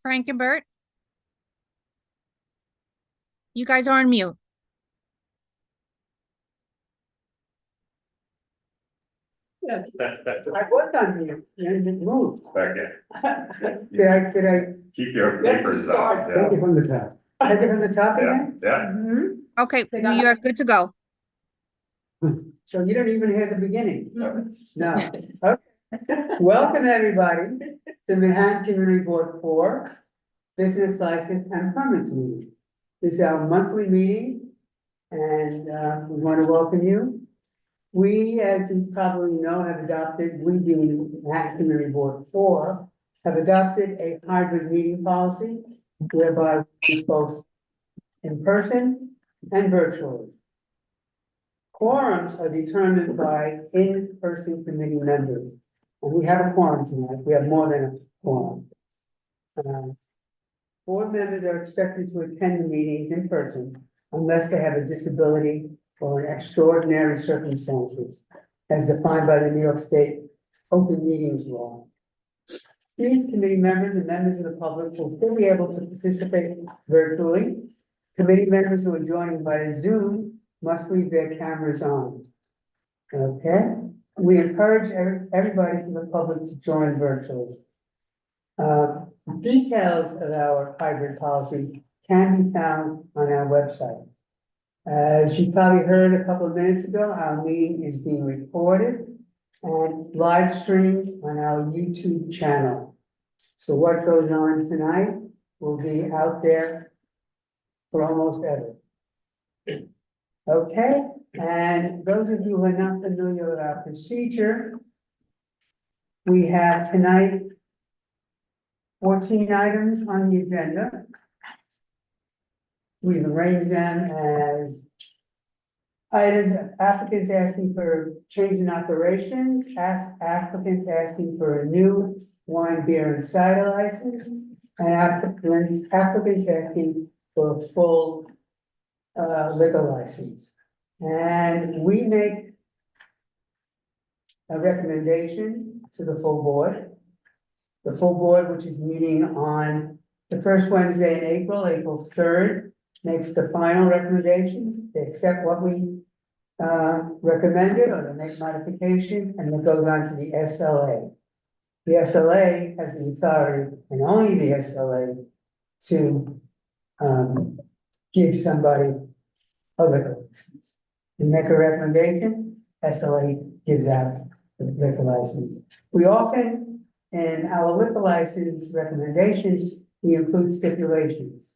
Frank and Bert, you guys are on mute. Yes, I was on mute, and it moved. Okay, Did I? keep your papers up. Take it from the top. Take it from the top Yeah, again? yeah. Okay, you are good to go. So you don't even hear the beginning? No. Okay. Welcome, everybody, to Manhattan Community Board 4, Business License and Permits Meeting. This is our monthly meeting, and we want to welcome you. We, as you probably know, have adopted, we being Manhattan Community Board 4, have adopted a hybrid meeting policy whereby we both in person and virtually. Quorums are determined by in-person committee members. And we have a quorum tonight. We have more than a quorum. Board members are expected to attend the meetings in person unless they have a disability or in extraordinary circumstances, as defined by the New York State Open Meetings Law. These committee members and members of the public will still be able to participate virtually. Committee members who are joining via Zoom must leave their cameras on. Okay, we encourage everybody from the public to join virtually. Details of our hybrid policy can be found on our website. As you probably heard a couple of minutes ago, our meeting is being recorded and live streamed on our YouTube channel. So what goes on tonight will be out there for almost ever. Okay, and those of you who are not familiar with our procedure, we have tonight 14 items on the agenda. We've arranged them as items of applicants asking for change in operations, applicants asking for a new wine, beer, and cider license, and applicants asking for a full liquor license. And we make a recommendation to the full board. The full board, which is meeting on the first Wednesday in April, April 3rd, makes the final recommendation. They accept what we recommended or they make modification, and it goes on to the SLA. The SLA has the authority, and only the SLA, to give somebody a liquor license. We make a recommendation, SLA gives out the liquor license. We often, in our liquor license recommendations, we include stipulations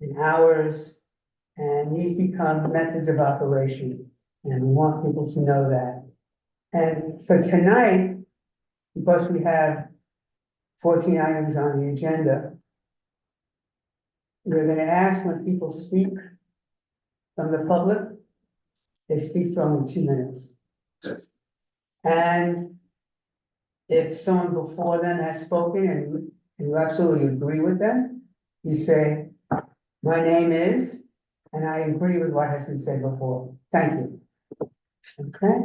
in hours, and these become methods of operation, and we want people to know that. And for tonight, because we have 14 items on the agenda, we're going to ask when people speak from the public, they speak for only 2 minutes. And if someone before them has spoken and you absolutely agree with them, you say, my name is, and I agree with what has been said before. Thank you. Okay,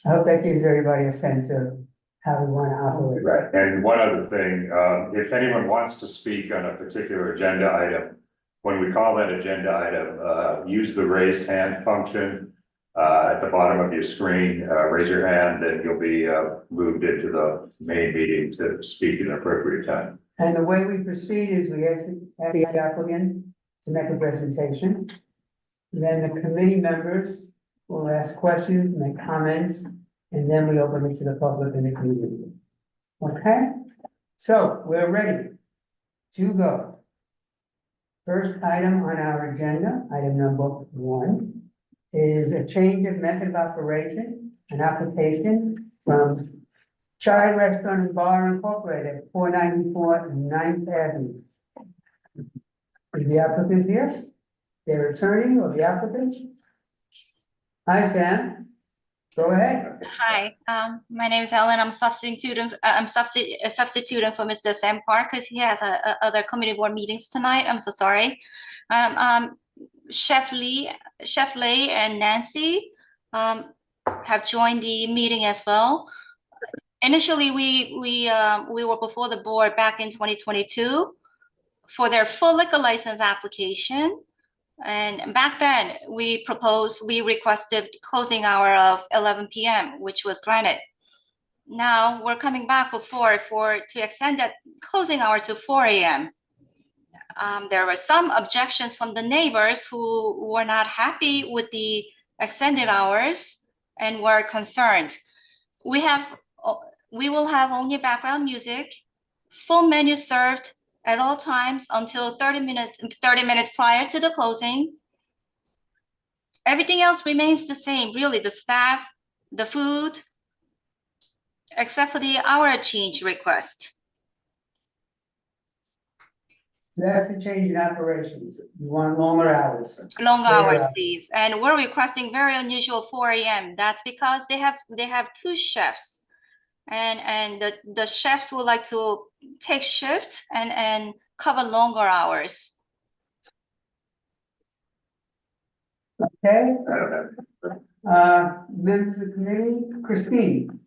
I hope that gives everybody a sense of how we want to operate. Right, and one other thing, if anyone wants to speak on a particular agenda item, when we call that agenda item, use the raised hand function at the bottom of your screen. Raise your hand and you'll be moved into the main meeting to speak at an appropriate time. And the way we proceed is we ask the applicant to make a presentation. Then the committee members will ask questions, make comments, and then we open it to the public and the community. Okay, so we're ready to go. First item on our agenda, item number 1, is a change of method of operation, an application from Child Restaurant and Bar Incorporated, 494 9th Avenue. Is the applicant here? Their attorney or the applicant? Hi, Sam. Go ahead. Hi, my name is Ellen. I'm substituting. Substituting for Mr. Sam Park because he has other committee board meetings tonight. I'm so sorry. Chef Lee and Nancy have joined the meeting as well. Initially, we were before the board back in 2022, for their full liquor license application. And back then, we requested closing hour of 11 p.m., which was granted. Now we're coming back before to extend that closing hour to 4 a.m. There were some objections from the neighbors who were not happy with the extended hours and were concerned. We will have only background music, full menu served at all times until 30 minutes prior to the closing. Everything else remains the same, really, the staff, the food, except for the hour change request. That's the change in operations. You want longer hours. Longer Later hours, hours. please. And we're requesting very unusual 4 a.m. That's because they have 2 chefs. And the chefs would like to take shift and cover longer hours. Okay, I don't know. members of the committee, Christine.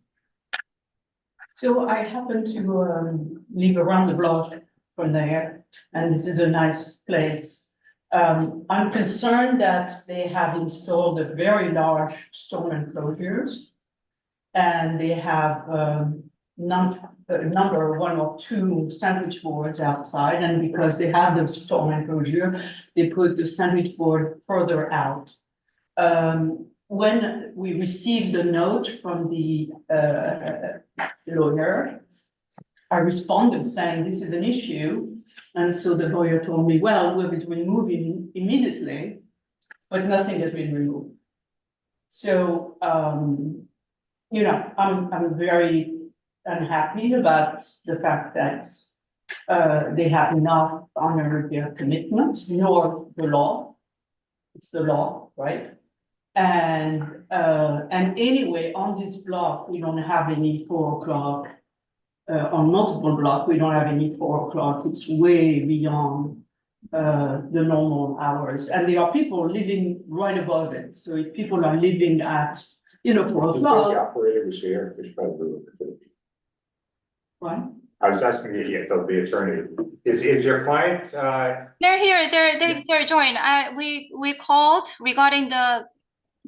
So I happen to live around the block from there, and this is a nice place. I'm concerned that they have installed a very large storm enclosures. And they have number 1 or 2 sandwich boards outside, and because they have the storm enclosure, they put the sandwich board further out. When we received the note from the lawyer, I responded saying this is an issue, and so the lawyer told me, well, we'll be removing immediately, but nothing has been removed. So you know, I'm very unhappy about the fact that they have not honored their commitments, nor the law. It's the law, right? And anyway, on this block, we don't have any 4 o'clock. On multiple blocks, we don't have any 4 o'clock. It's way beyond the normal hours. And there are people living right above it. So if people are living at 4 The o'clock, operator was here, we should probably look at it. right? I was asking the attorney, is your client, They're here. They're joined. We called regarding the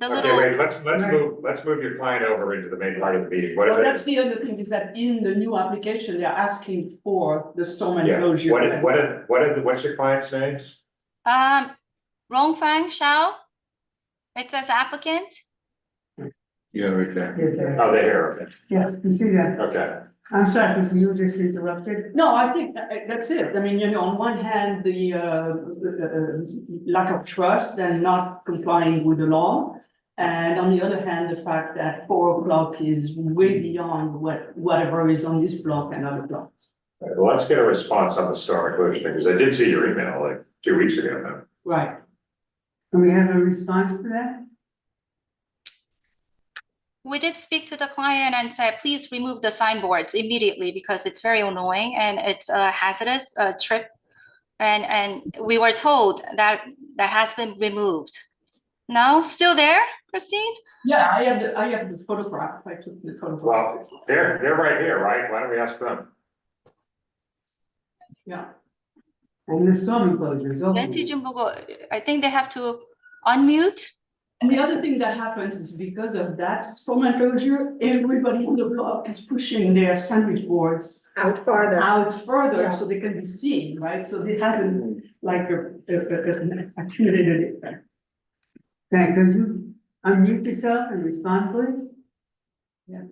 okay, little. wait, let's move your client over into the main part of the meeting. What Well, are that's the other thing, is that in the new application, they're asking for the storm yeah, enclosure. what's your client's names? Rongfang Xiao. It says applicant. Yeah, right there. Yes, sir. Oh, they're here, okay, Yeah, you see that. okay. I'm sorry, Christine, you just interrupted. No, I think that's it. I mean, on one hand, the lack of trust and not complying with the law. And on the other hand, the fact that 4 o'clock is way beyond whatever is on this block and other blocks. All right, well, let's get a response on the storm enclosure thing, because I did see your email like 2 weeks ago now. Right. Can we have a response to that? We did speak to the client and said, please remove the signboards immediately because it's very annoying and it's a hazardous trip. And we were told that has been removed. No, still there, Christine? Yeah, I have the photograph. I took the photograph. Well, they're right here, right? Why don't we ask them? Yeah. And the storm enclosure is open. I think they have to unmute. And the other thing that happens is because of that storm enclosure, everybody on the block is pushing their sandwich boards Out farther. out so they can be seen, right? So it hasn't like an accumulated effect. Okay, could you unmute yourself and respond, please? Yeah.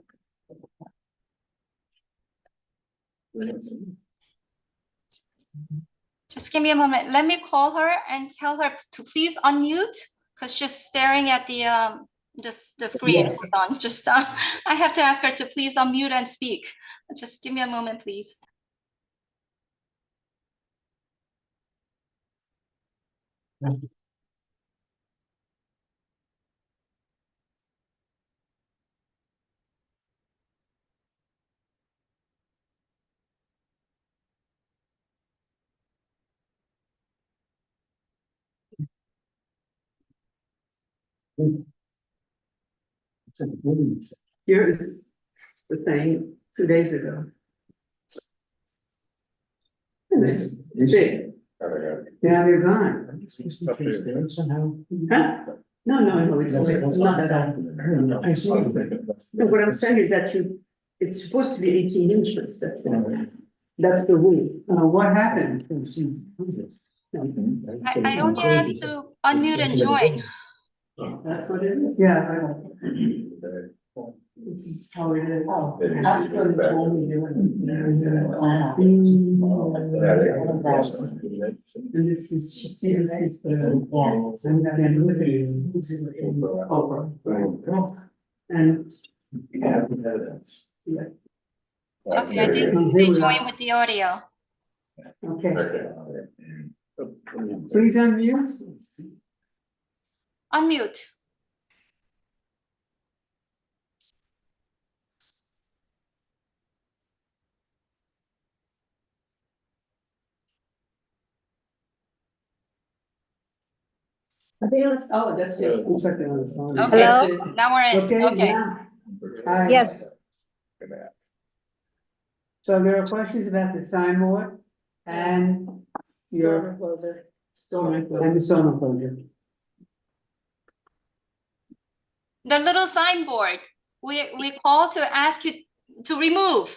Just give me a moment. Let me call her and tell her to please unmute because she's staring at the screen. Yes. Hold on. Just I have to ask her to please unmute and speak. Just give me a moment, please. Here is the thing 2 days ago. It's big. Now they're gone. Huh? No, it's not that. No, what I'm saying is that it's supposed to be 18 inches, that's it. That's the rule. What happened? I only asked to unmute and join. That's what it is. Yeah, This is how it is. After the only And this is, you see, this is the. Over. And. Yeah. Okay, I think Here they we join are. with the audio. okay. Please unmute. Unmute. Oh, that's it. Looks like they're on the phone. Okay, That's it. now we're in. Okay, Okay. yeah. Hi. Yes. So there are questions about the signboard and your, Storm and the storm enclosure. The little signboard, we call to ask you to remove.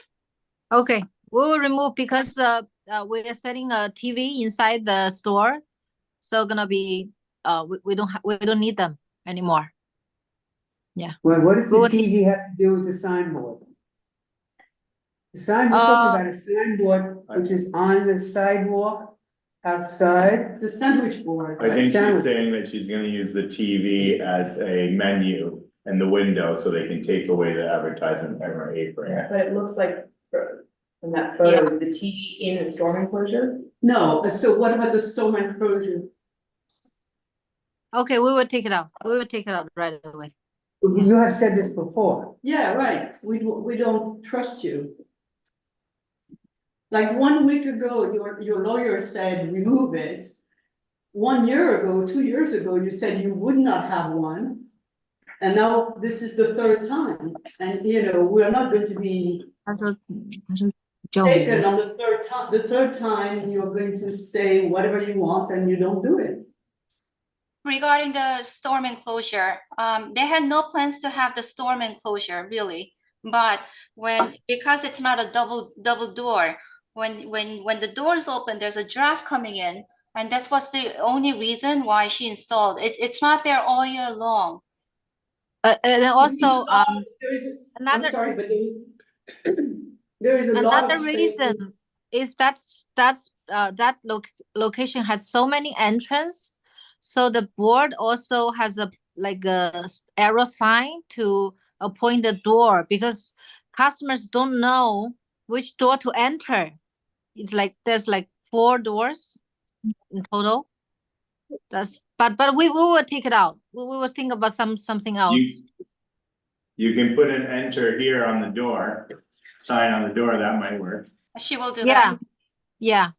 Okay, we will remove because we are setting a TV inside the store. So gonna be we don't need them anymore. Well, what does the We will TV have to do with the signboard? The sign, we're talking about a signboard which is on the sidewalk outside. The sandwich board. I think she's Sandwich. saying that she's gonna use the TV as a menu and the window so they can take away the advertisement from her apron. But it looks like from that photo, is the TV in the storm enclosure? No, so what about the storm enclosure? Okay, we will take it out. We will take it out right away. You have said this before. Yeah, right, we don't trust you. Like 1 week ago, your lawyer said remove it. 1 year ago, 2 years ago, you said you would not have one. And now this is the third time, and we're not going to be taken on the third time. The third time, you're going to say whatever you want and you don't do it. Regarding the storm enclosure, they had no plans to have the storm enclosure really, but because it's not a double door, when the doors open, there's a draft coming in, and that's what's the only reason why she installed it. It's not there all year long. And also There is, I'm another sorry, but there is a lot of another space. reason is that location has so many entrances, so the board also has a arrow sign to point the door, because customers don't know which door to enter. It's like there's like 4 doors in total. But we will take it out. We will think about something else. You can put an enter here on the door, sign on the door, that might work. She will do Yeah, that. yeah.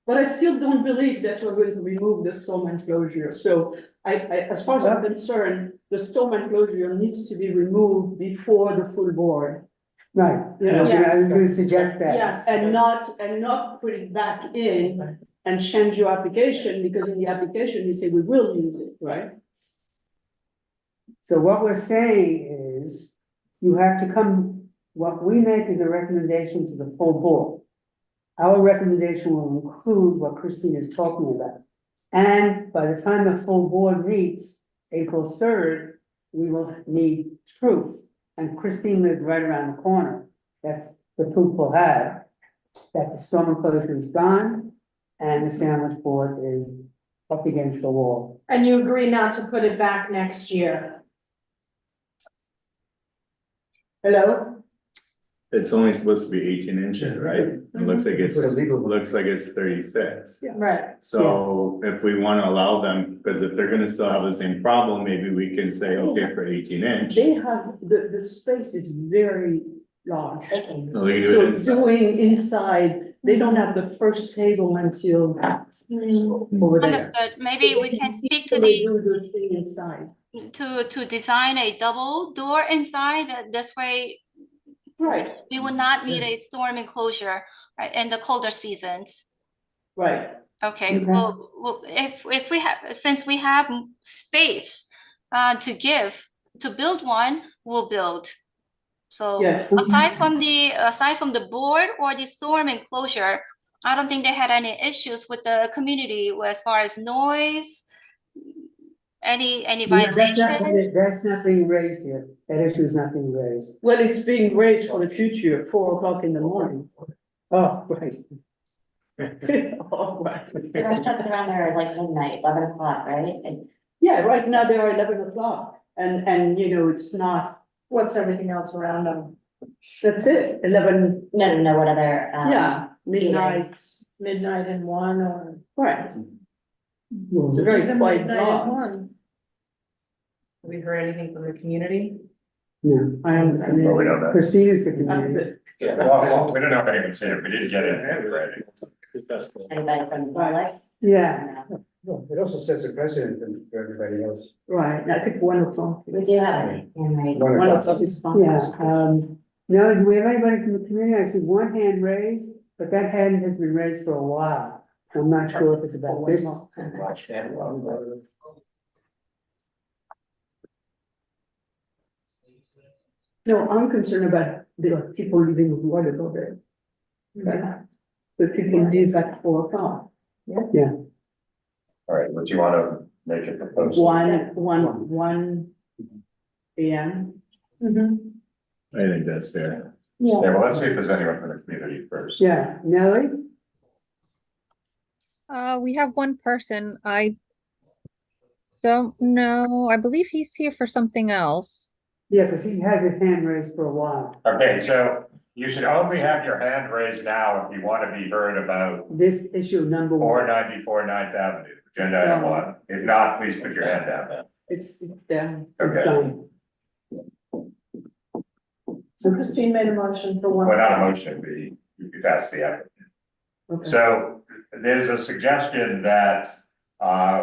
But I still don't believe that we're going to remove the storm enclosure. So I, as far as I'm concerned, the storm enclosure needs to be removed before the full board. Right. Yeah. I was gonna suggest that. Yes. And not put it back in and change your application, because in the application, you say we will use it, right? So what we're saying is, you have to come, what we make is a recommendation to the full board. Our recommendation will include what Christine is talking about. And by the time the full board meets, April 3rd, we will need proof. And Christine lives right around the corner. That's the proof we'll have, that the storm enclosure is gone and the sandwich board is up against the wall. And you agree not to put it back next year? Hello? It's only supposed to be 18 inches, right? It looks like it's 36. Right. So if we wanna allow them, because if they're gonna still have the same problem, maybe we can say, okay, for 18 inch. They have, the space is very large. No, they can do it So inside. doing inside, they don't have the first table until over there. Understood. Maybe we can speak to They do the thing inside. to design a double door inside. This way Right. we would not need a storm enclosure. in the colder seasons. Right, Okay, Okay. well, if we have, since we have space to build one, we'll build. So yes. aside from the board or the storm enclosure, I don't think they had any issues with the community as far as noise, any Yeah, violations. that's not being raised yet. That issue is not being raised. Well, it's being raised for the future, 4 o'clock in the morning. Oh, right. Oh, right. The restaurants around there are like midnight, 11 o'clock, right? And Yeah, right now they are 11 o'clock and you know, it's not, What's everything else around them? that's it, 11, no, what other, yeah, midnight, Midnight and 1 or? right. It's a very Even quiet midnight and block. 1. Have we heard anything from the community? No, I am. But we don't know. Christina's the community. Well, we don't know if anyone's here. We didn't get it handwriting. anybody from the public? Yeah, No, it also sets a precedent for everybody else. Right, I think 1 o'clock. We do have it, handwriting. 1 1 o'clock. o'clock is fine. yeah, no, do we have anybody from the community? I see one hand raised, but that hand has been raised for a while. I'm not sure if it's about this. Watch that one. No, I'm concerned about the people living with water over there. The people leave at 4 o'clock. All right, would you want to make a proposal? 1 AM. I think that's fair. Yeah, well, let's see if there's anyone from the community first. Yeah, Nellie? We have one person. I don't know. I believe he's here for something else. Yeah, because he has his hand raised for a while. Okay, so you should only have your hand raised now if you want to be heard about This issue number 494 9th Avenue, agenda item 1. If not, please put your hand down. It's there. Okay, one. So Christine made a motion for 1. well, not a motion, you could ask the applicant. Okay. So there's a suggestion that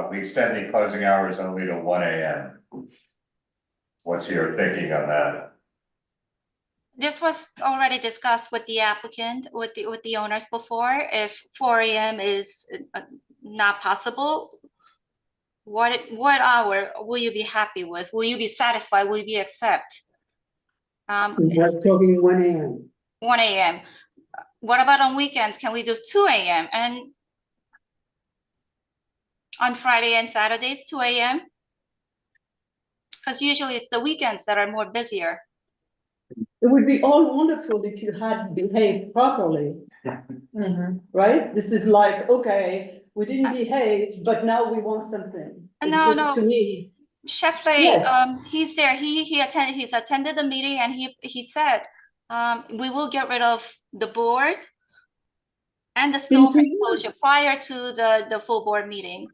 we extend the closing hours only to 1 AM. What's your thinking on that? This was already discussed with the applicant, with the owners before. If 4 AM is not possible, what hour will you be happy with? Will you be satisfied? Will you be accept? We're talking 1 AM. 1 AM. What about on weekends? Can we do 2 AM? And on Friday and Saturdays, 2 AM? Because usually it's the weekends that are more busier. It would be all wonderful if you had behaved properly, right? This is like, okay, we didn't behave, but now we want something. It's No, just, no. to me, Chef Lei, Yes. he's there. He's attended the meeting and he said, we will get rid of the board and the storm enclosure prior to the full board meeting.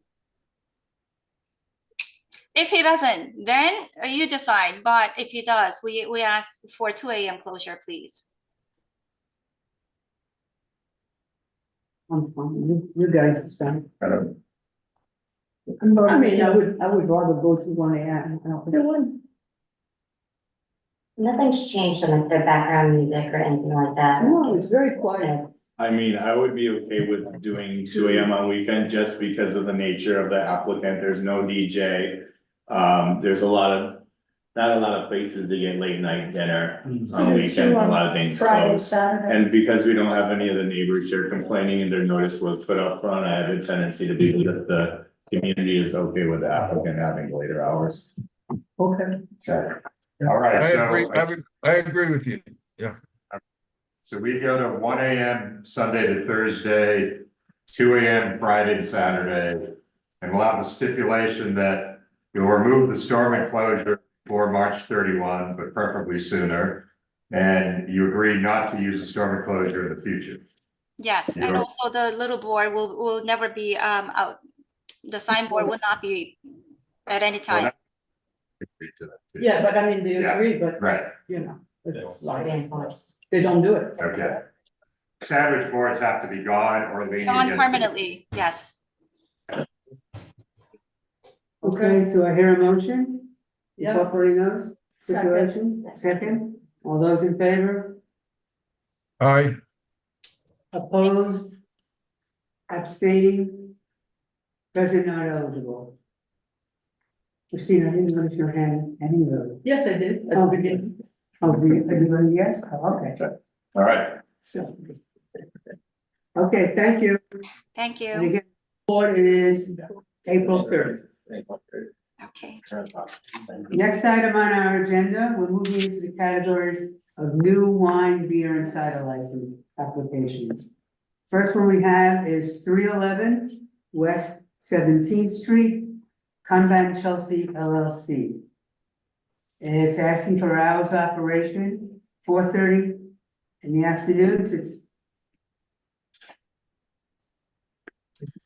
If he doesn't, then you decide. But if he does, we ask for 2 AM closure, please. I'm fine. You guys decide. I don't- I mean, I would rather go to 1 AM. I don't think- Nothing's changed on their background music or anything like that. No, it's very quiet. It's- I mean, I would be okay with doing 2 AM on weekend just because of the nature of the applicant. There's no DJ. There's not a lot of places to get late night dinner on weekend, a lot of things Friday, closed. Saturday. And because we don't have any of the neighbors here complaining and their notice was put up front, I have a tendency to believe that the community is okay with the applicant having later hours. Okay. All right, I agree with you. so we go to 1 AM Sunday to Thursday, 2 AM Friday to Saturday. And we'll have a stipulation that you'll remove the storm enclosure for March 31, but preferably sooner. And you agree not to use the storm enclosure in the future. Yes, and Yeah. also the little board will never be out. The signboard will not be at any time. Agree to that, too. Yeah, but I mean, they Yeah. agree, but, Right, you know, it's like, Reinforced. they don't do it. okay. Sandwich boards have to be gone or leaning Gone against. permanently, yes. Okay, do I hear a motion? Yeah. Incorporating those Second. situations? Second, all those in favor? Aye. Opposed? Abstaining? Present not eligible. Christina, I didn't notice your hand anywhere. Yes, I did, at Oh, the beginning. Oh, you yes? Oh, okay. All right. So. Okay, thank you. Thank And you. again, board is April 3rd. Okay. Next item on our agenda, we're moving into the categories of new wine, beer, and cider license applications. First one we have is 311 West 17th Street, Konban Chelsea LLC. It's asking for hours of operation, 4:30 in the afternoon to.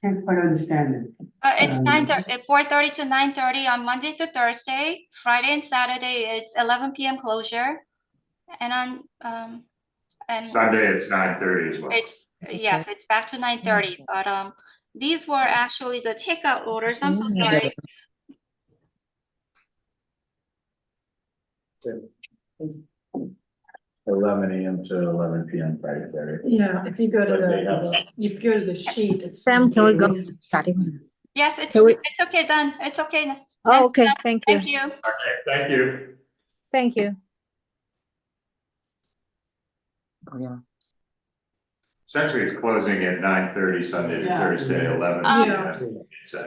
Can't quite understand it. It's 4:30 to 9:30 on Monday to Thursday. Friday and Saturday, it's 11 p.m. closure. And on, and Sunday, it's 9:30 as well. it's, yes, it's back to 9:30, but, these were actually the takeout orders. I'm so sorry. So 11 AM to 11 PM Friday, Saturday. Yeah, if you go to But they have the, a- if you go to the sheet, it's. Sam, can we go starting? Yes, it's Can we- it's okay, done. It's okay. Oh, okay, thank you. Thank you. Okay, thank you. Thank you. Essentially, it's closing at 9:30 Sunday to Yeah. Thursday, 11. Yeah. So,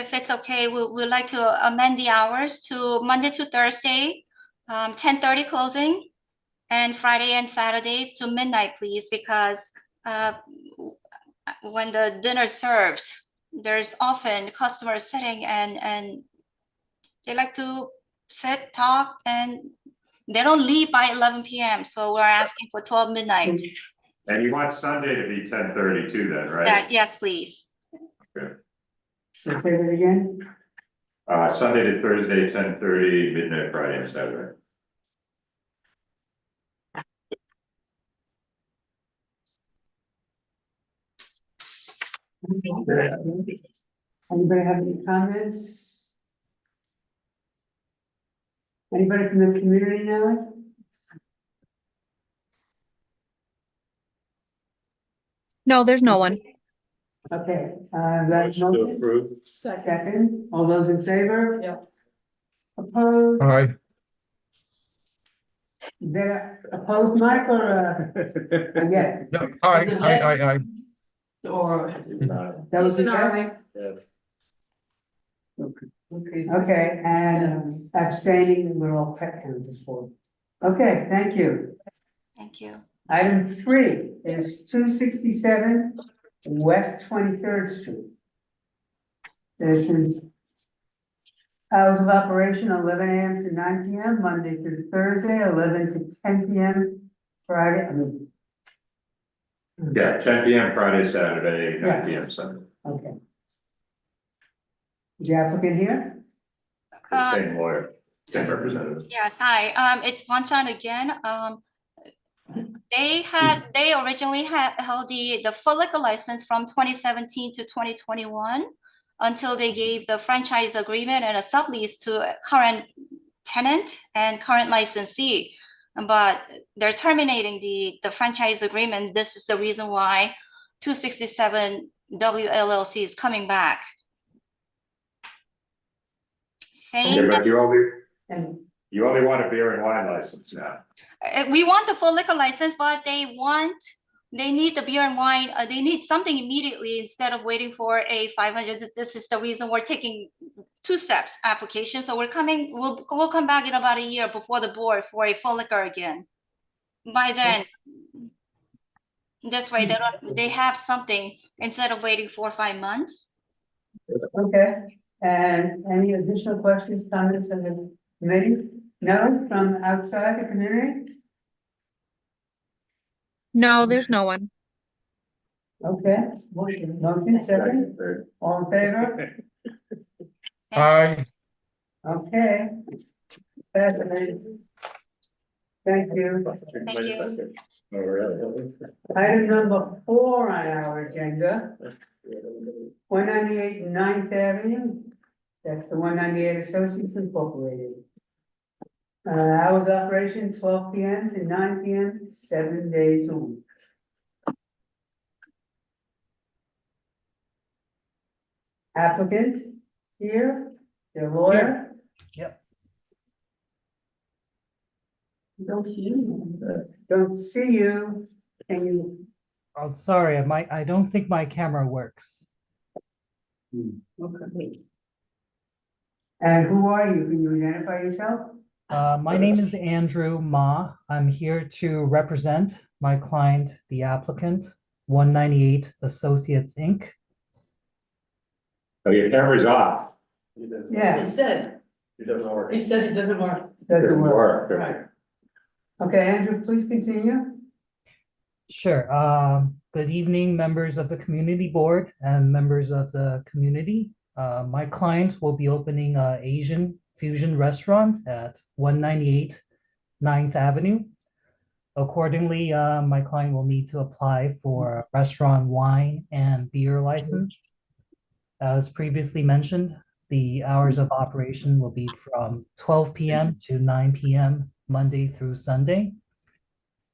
If it's okay, we'd like to amend the hours to Monday to Thursday, 10:30 closing, and Friday and Saturdays to midnight, please, because when the dinner's served, there's often customers sitting and they like to sit, talk, and they don't leave by 11 p.m. So we're asking for 12 midnight. and you want Sunday to be 10:30 too then, right? Yes, please. So say that again? Sunday to Thursday, 10:30, midnight Friday and Saturday. Anybody have any comments? Anybody from the community, Nellie? No, there's no one. Okay, that's Motion to motion. approve. Second, all those in favor? Yeah. Opposed? Aye. They're opposed, Mike, or, yes? No, aye. Or. That was a Ethan, aye. yes? Yes. Okay, and abstaining, we're all counted for. Okay, thank you. Thank you. Item 3 is 267 West 23rd Street. This is hours of operation, 11 AM to 9 PM, Monday through Thursday, 11 to 10 PM, Friday, Yeah, 10 PM Friday, Saturday, Yeah. 9 PM Sunday. okay. Is the applicant here? The same lawyer, same representative. Yes, hi, it's Wanchan again. They originally held the full liquor license from 2017 to 2021 until they gave the franchise agreement and a sublease to a current tenant and current licensee. But they're terminating the franchise agreement. This is the reason why 267 WLLC is coming back. Okay, Same. but And you only want a beer and wine license now. We want the full liquor license, but they need the beer and wine. They need something immediately instead of waiting for a 500. This is the reason we're taking 2 steps application. So we'll come back in about a year before the board for a full liquor again. By then, this way they have something instead of waiting 4 or 5 months. okay, and any additional questions, comments from the committee? No, from outside the community? No, there's no one. Okay, motion, second, Third. all in favor? Aye. Okay. Fascinating. Thank you. Thank you. Oh, really? Item number 4 on our agenda, 198 9th Avenue. That's the 198 Associates Incorporated. Hours of operation 12 PM to 9 PM, 7 days a week. Applicant here, the lawyer. Yep. Don't see you. Don't see you. Can you? Oh, sorry, I don't think my camera works. Okay. And who are you? Can you identify yourself? My name is Andrew Ma. I'm here to represent my client, the applicant, 198 Associates, Inc. Oh, your camera's off. Yeah. He said it doesn't work. Doesn't work. Right. Okay, Andrew, please continue. Sure. Good evening, members of the community board and members of the community. My client will be opening an Asian fusion restaurant at 198 9th Avenue. Accordingly, my client will need to apply for a restaurant wine and beer license. As previously mentioned, the hours of operation will be from 12 PM to 9 PM, Monday through Sunday.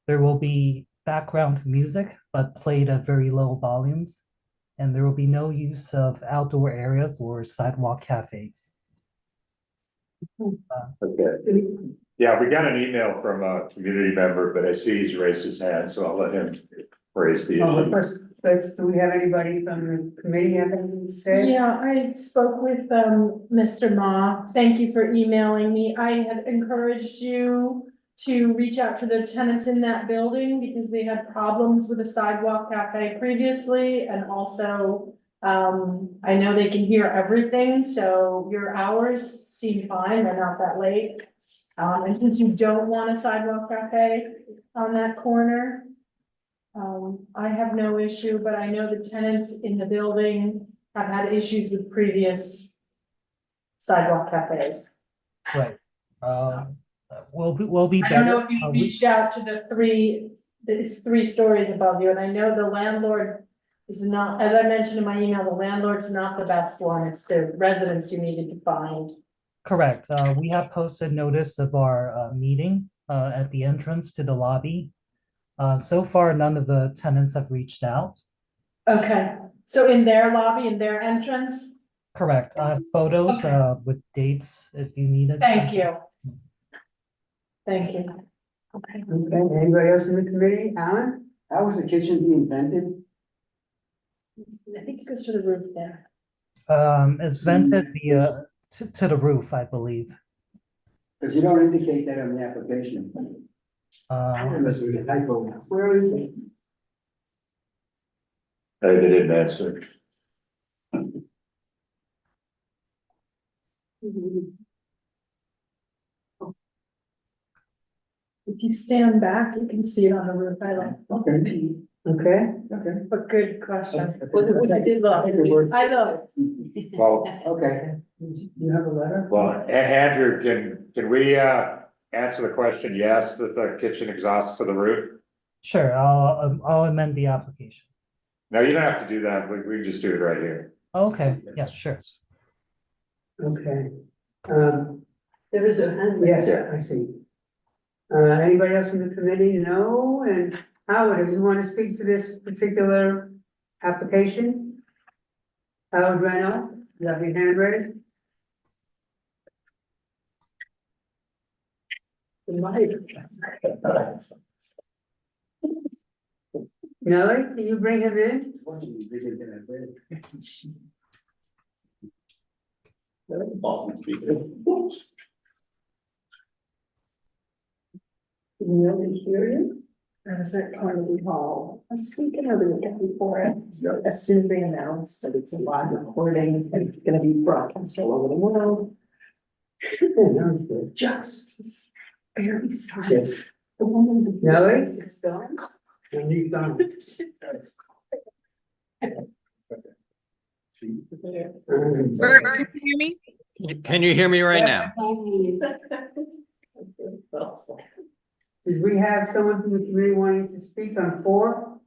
There will be background music, but played at very low volumes, and there will be no use of outdoor areas or sidewalk cafes. Okay. Yeah, we got an email from a community member, but I see he's raised his hand, so I'll let him raise the Oh, issue. first, do we have anybody from the committee have anything to say? Yeah, I spoke with Mr. Ma. Thank you for emailing me. I had encouraged you to reach out to the tenants in that building because they had problems with a sidewalk cafe previously, and also I know they can hear everything, so your hours seem fine, they're not that late. And since you don't want a sidewalk cafe on that corner, I have no issue, but I know the tenants in the building have had issues with previous sidewalk cafes. Right. We'll be I don't know better. if you reached out to it's 3 stories above you, and I know the landlord is not, as I mentioned in my email, the landlord's not the best one, it's the residents you needed to find. Correct. We have posted notice of our meeting at the entrance to the lobby. So far, none of the tenants have reached out. Okay, so in their lobby, in their entrance? Correct. Photos Okay. with dates if you need it. Thank you. Thank you. Okay, anybody else in the committee? Alan? How was the kitchen being vented? I think it goes to the roof there. It's vented via to the roof, I believe. Because you don't indicate that on the application. Unless we get typo. Where is it? They didn't answer. If you stand back, you can see it on the roof. I like. Okay. But good question. I did look. I looked. Well, Okay. You have a letter? well, Andrew, can we answer the question, yes, that the kitchen exhausts to the roof? Sure, I'll amend the application. No, you don't have to do that. We can just do it right here. Okay, yeah, sure. Okay. There is a hand. Yes, I see. Anybody else from the committee? No, and Howard, do you want to speak to this particular application? Howard Reynolds, you have your hand raised? Nellie, can you bring him in? Can you really hear you? I was at Carnegie Hall, I was speaking of it before it, as soon as they announced that it's a live recording, and it's gonna be broadcast all over the world. Just barely started. Yes. The woman who Nellie? it's done. And you've done. Bert, can you hear me? Can you hear me right now? Did we have someone from the committee wanting to speak on 4?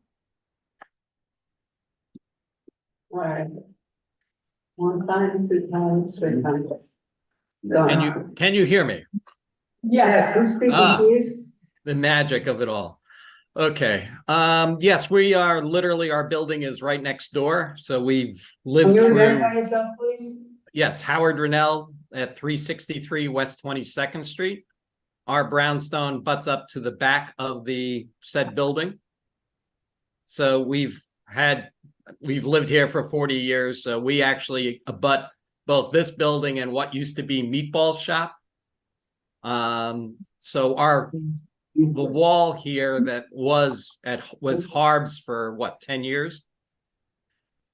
Right. One time, 2 times, 3 times. Can you hear me? Yes, who's speaking, Ah. please? The magic of it all. Okay. Yes, we are literally, our building is right next door. So we've Can lived you through, identify yourself, please? yes, Howard Rennell at 363 West 22nd Street. Our brownstone butts up to the back of the said building. So we've lived here for 40 years. So we actually abut both this building and what used to be Meatball Shop. So the wall here that was Harb's for what, 10 years,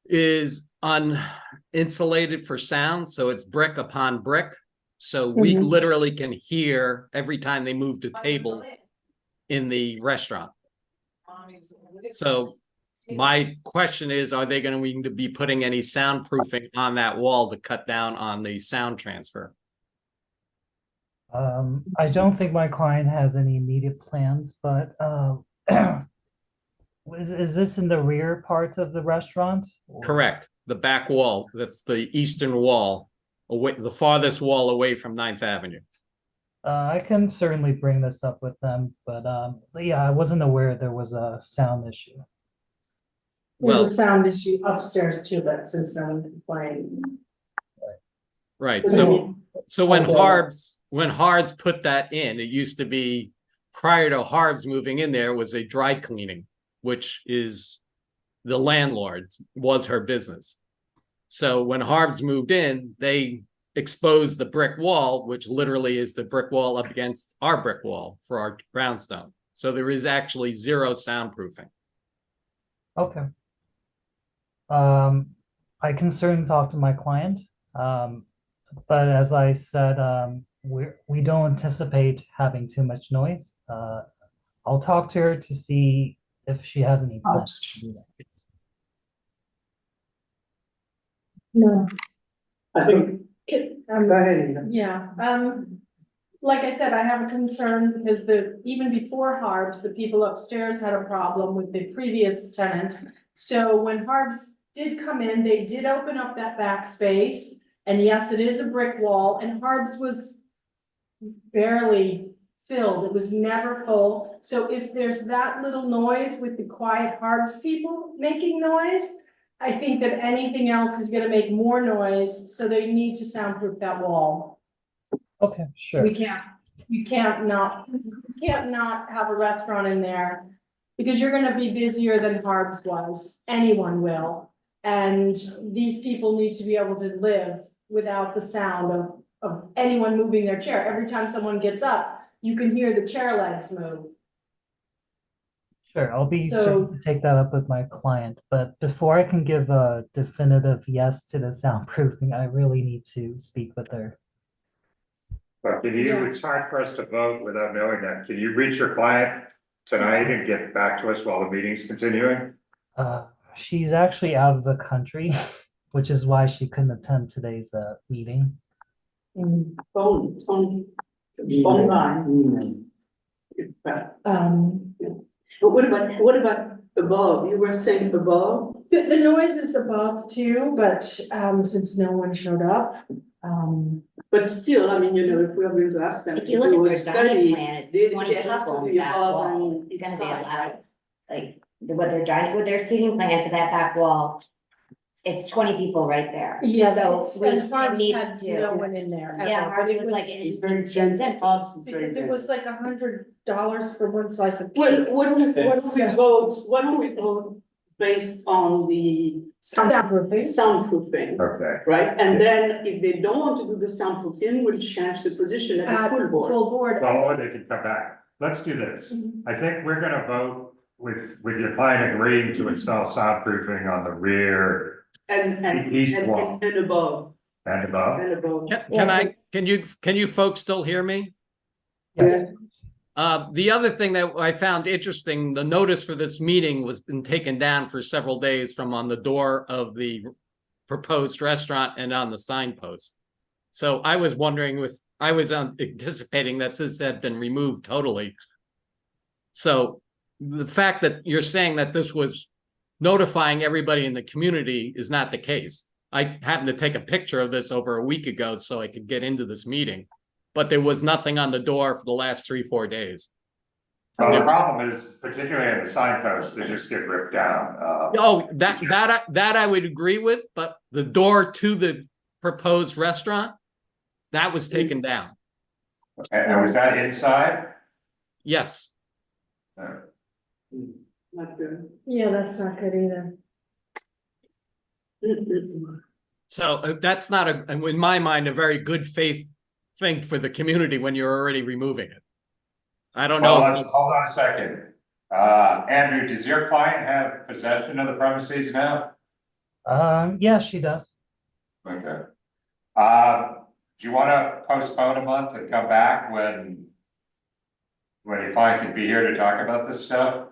is uninsulated for sound. So it's brick upon brick. So we literally can hear every time they move the table in the restaurant. So my question is, are they going to be putting any soundproofing on that wall to cut down on the sound transfer? I don't think my client has any immediate plans, but is this in the rear part of the restaurant? or- Correct. The back wall. That's the eastern wall, away, the farthest wall away from 9th Avenue. I can certainly bring this up with them, but yeah, I wasn't aware there was a sound issue. There's Well, a sound issue upstairs too, but since no one complained. right. What do you mean? So when Okay. Harb's put that in, it used to be, prior to Harb's moving in there, was a dry cleaning, which is the landlord, was her business. So when Harb's moved in, they exposed the brick wall, which literally is the brick wall up against our brick wall for our brownstone. So there is actually zero soundproofing. Okay. I can certainly talk to my client. But as I said, we don't anticipate having too much noise. I'll talk to her to see if she has any plans to do that. No. I think, Can- go ahead, Ina. Yeah, like I said, I have a concern because even before Harb's, the people upstairs had a problem with the previous tenant. So when Harb's did come in, they did open up that back space. And yes, it is a brick wall, and Harb's was barely filled. It was never full. So if there's that little noise with the quiet Harb's people making noise, I think that anything else is gonna make more noise, so they need to soundproof that wall. Okay, sure. We can't not have a restaurant in there, because you're gonna be busier than Harb's was, anyone will. And these people need to be able to live without the sound of anyone moving their chair. Every time someone gets up, you can hear the chair legs move. Sure, I'll be So- certain to take that up with my client, but before I can give a definitive yes to the soundproofing, I really need to speak with her. But Yeah. it's hard for us to vote without knowing that. Can you reach your client tonight and get back to us while the meeting's continuing? She's actually out of the country, which is why she couldn't attend today's meeting. Phone line. But what about above? You were saying above? The noise is above too, but, since no one showed up, But still, I mean, if we are going to ask them. If you to look do at a their dining study, plan, it's they 20 have to people be in that above wall. and It's gonna be inside, allowed. right? Like, with their seating plan for that back wall, it's 20 people right there. yeah, So and it Harb's needs had to- no one in there ever. Yeah, but Harb's it was like, It's it's very it's gentle. empty. Hobbs is very Because it gentle. was like $100 for one slice of Well, cake. why don't we vote based on the soundproofing, Okay. right? And then if they don't want to do the soundproofing, we'll change the position at the full board. Full board. Well, or they can come back. Let's do this. Mhm. I think we're gonna vote with your client agreeing to install soundproofing on the rear And east wall and above, and above. and above. Can you folks still hear me? Yes. The other thing that I found interesting, the notice for this meeting was been taken down for several days from on the door of the proposed restaurant and on the signpost. So I was wondering I was anticipating that this had been removed totally. So the fact that you're saying that this was notifying everybody in the community is not the case. I happened to take a picture of this over a week ago so I could get into this meeting. but there was nothing on the door for the last 3-4 days. Well, the problem is, particularly in the signposts, they just get ripped down. Oh, that I would agree with, but the door to the proposed restaurant, that was taken down. And was that inside? Yes. Not good. Yeah, that's not good either. So that's not in my mind, a very good faith thing for the community when you're already removing it. I don't know. Well, hold on a second. Andrew, does your client have possession of the premises now? Yeah, she does. Okay. Do you want to postpone a month and come back when your client can be here to talk about this stuff?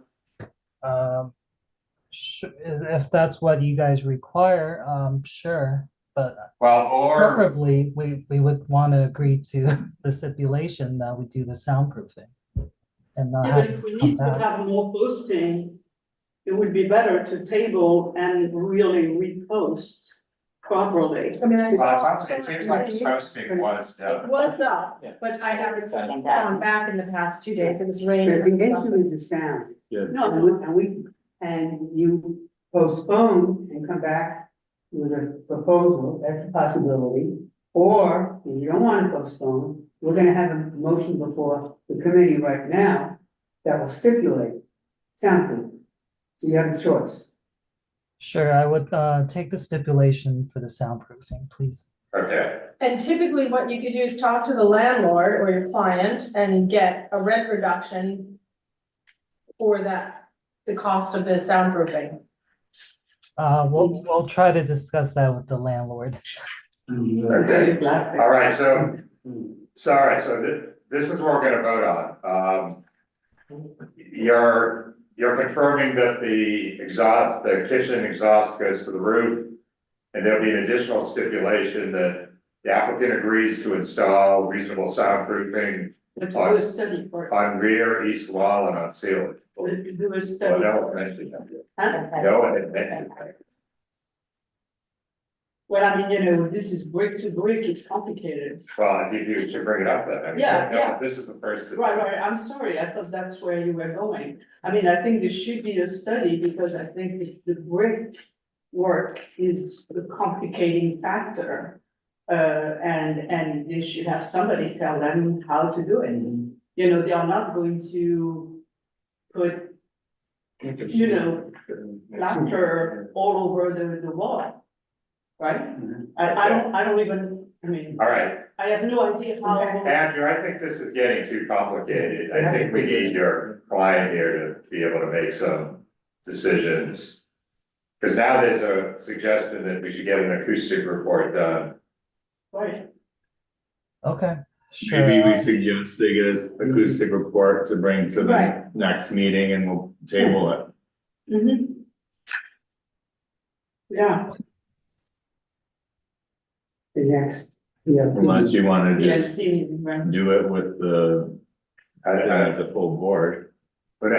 If that's what you guys require, sure, but Well, or preferably we would want to agree to the stipulation that we do the soundproofing. And not Yeah, have but if we to come need to back. have more posting, it would be better to table and really repost properly. I mean, I saw. it seems like posting was It done. was up, but I haven't gone back in the past 2 days. It was raining. But the issue is the sound. No, And you postpone and come back with a proposal, that's a possibility. Or if you don't want to postpone, we're gonna have a motion before the committee right now that will stipulate soundproof. So you have a choice. Sure, I would take the stipulation for the soundproofing, please. Okay. And typically what you could do is talk to the landlord or your client and get a rent reduction for that, the cost of the soundproofing. We'll try to discuss that with the landlord. Okay. All right. So this is what we're gonna vote on. You're confirming that the kitchen exhaust goes to the roof, and there'll be an additional stipulation that the applicant agrees to install reasonable soundproofing but do a study first. on rear, east wall, and on ceiling. Do a Well, study. no one mentioned that. Huh? No one had mentioned that. Well, I mean, you know, this is brick to brick, it's complicated. Well, if you should bring it up then. I mean, Yeah, no, yeah. This is the first. Right, I'm sorry, I thought that's where you were going. I mean, I think there should be a study because I think the brick work is the complicating factor. And they should have somebody tell them how to do it. You know, they are not going to put, you know, plaster all over the wall. Right? I don't even, I mean. All right. I have no idea how. Andrew, I think this is getting too complicated. I think we need your client here to be able to make some decisions. Because now there's a suggestion that we should get an acoustic report done. Right. Okay, sure. Maybe we suggest they get an acoustic report to bring to the Right. next meeting and we'll table it. Yeah. The next, yeah. Unless you wanna Yes, just Steve, right. do it with as a full board But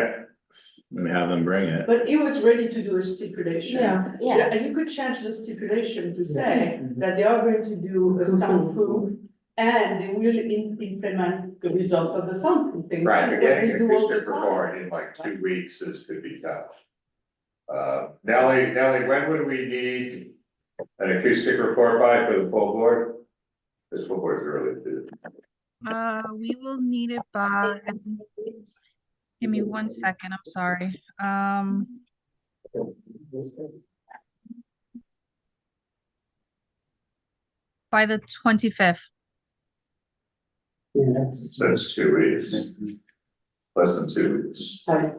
and have them bring it. But he was ready to do a stipulation. Yeah. Yeah. And you could change the stipulation to say that they are going to do a soundproof and they will implement the result of the soundproofing. right, but That's what getting we an do all the acoustic time. report in like 2 weeks could be tough. Nellie, when would we need an acoustic report by for the full board? This full board's early too. We will need it by, give me 1 second, I'm sorry. By the 25th. Yeah, that's. So it's 2 weeks. Less than 2 weeks. Right.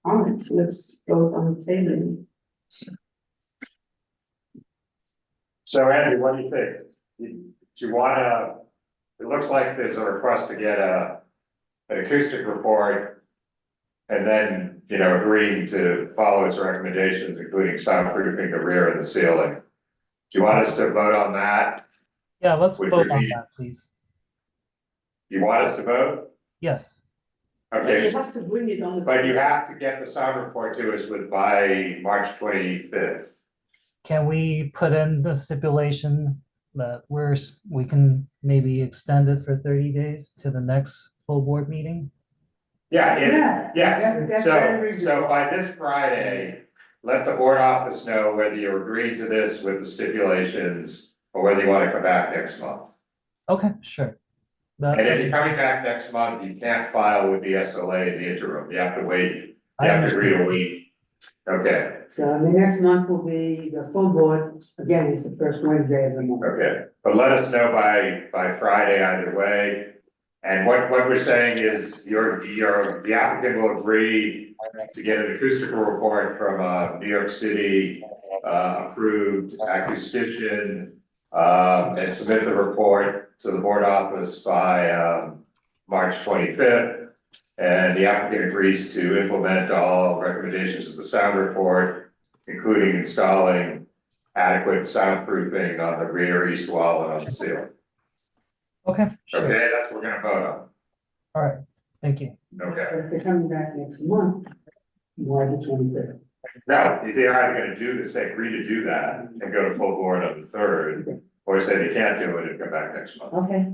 All right, let's vote on the table. So Andy, what do you think? Do you wanna, it looks like there's a request to get an acoustic report. And then, agreeing to follow its recommendations, including soundproofing the rear and the ceiling. Do you want us to vote on that? Yeah, let's Which vote would on be- that, please. You want us to vote? Yes. But Okay, you have to bring it on the. but you have to get the sound report to us by March 25th. Can we put in the stipulation that we can maybe extend it for 30 days to the next full board meeting. Yeah, Yeah, yes, that's so, very reasonable. by this Friday, let the board office know whether you're agreeing to this with the stipulations, or whether you wanna come back next month. Okay, sure. And if you're coming back next month, you can't file with the SLA in the interim, you have to wait, you have to agree to wait. Okay, So the next month will be the full board, again, it's the first Wednesday of the month. okay, but let us know by Friday either way. And what we're saying is, the applicant will agree to get an acoustical report from a New York City approved acoustician, and submit the report to the board office by March 25th. And the applicant agrees to implement all recommendations of the sound report, including installing adequate soundproofing on the rear east wall and on the ceiling. Okay, sure. Okay, that's what we're gonna vote on. All right, thank you. Okay. But if they're coming back next month, March 25th. Now, they're either gonna do this, they agree to do that and go to full board on the 3rd, or say they can't do it and come back next month. Okay.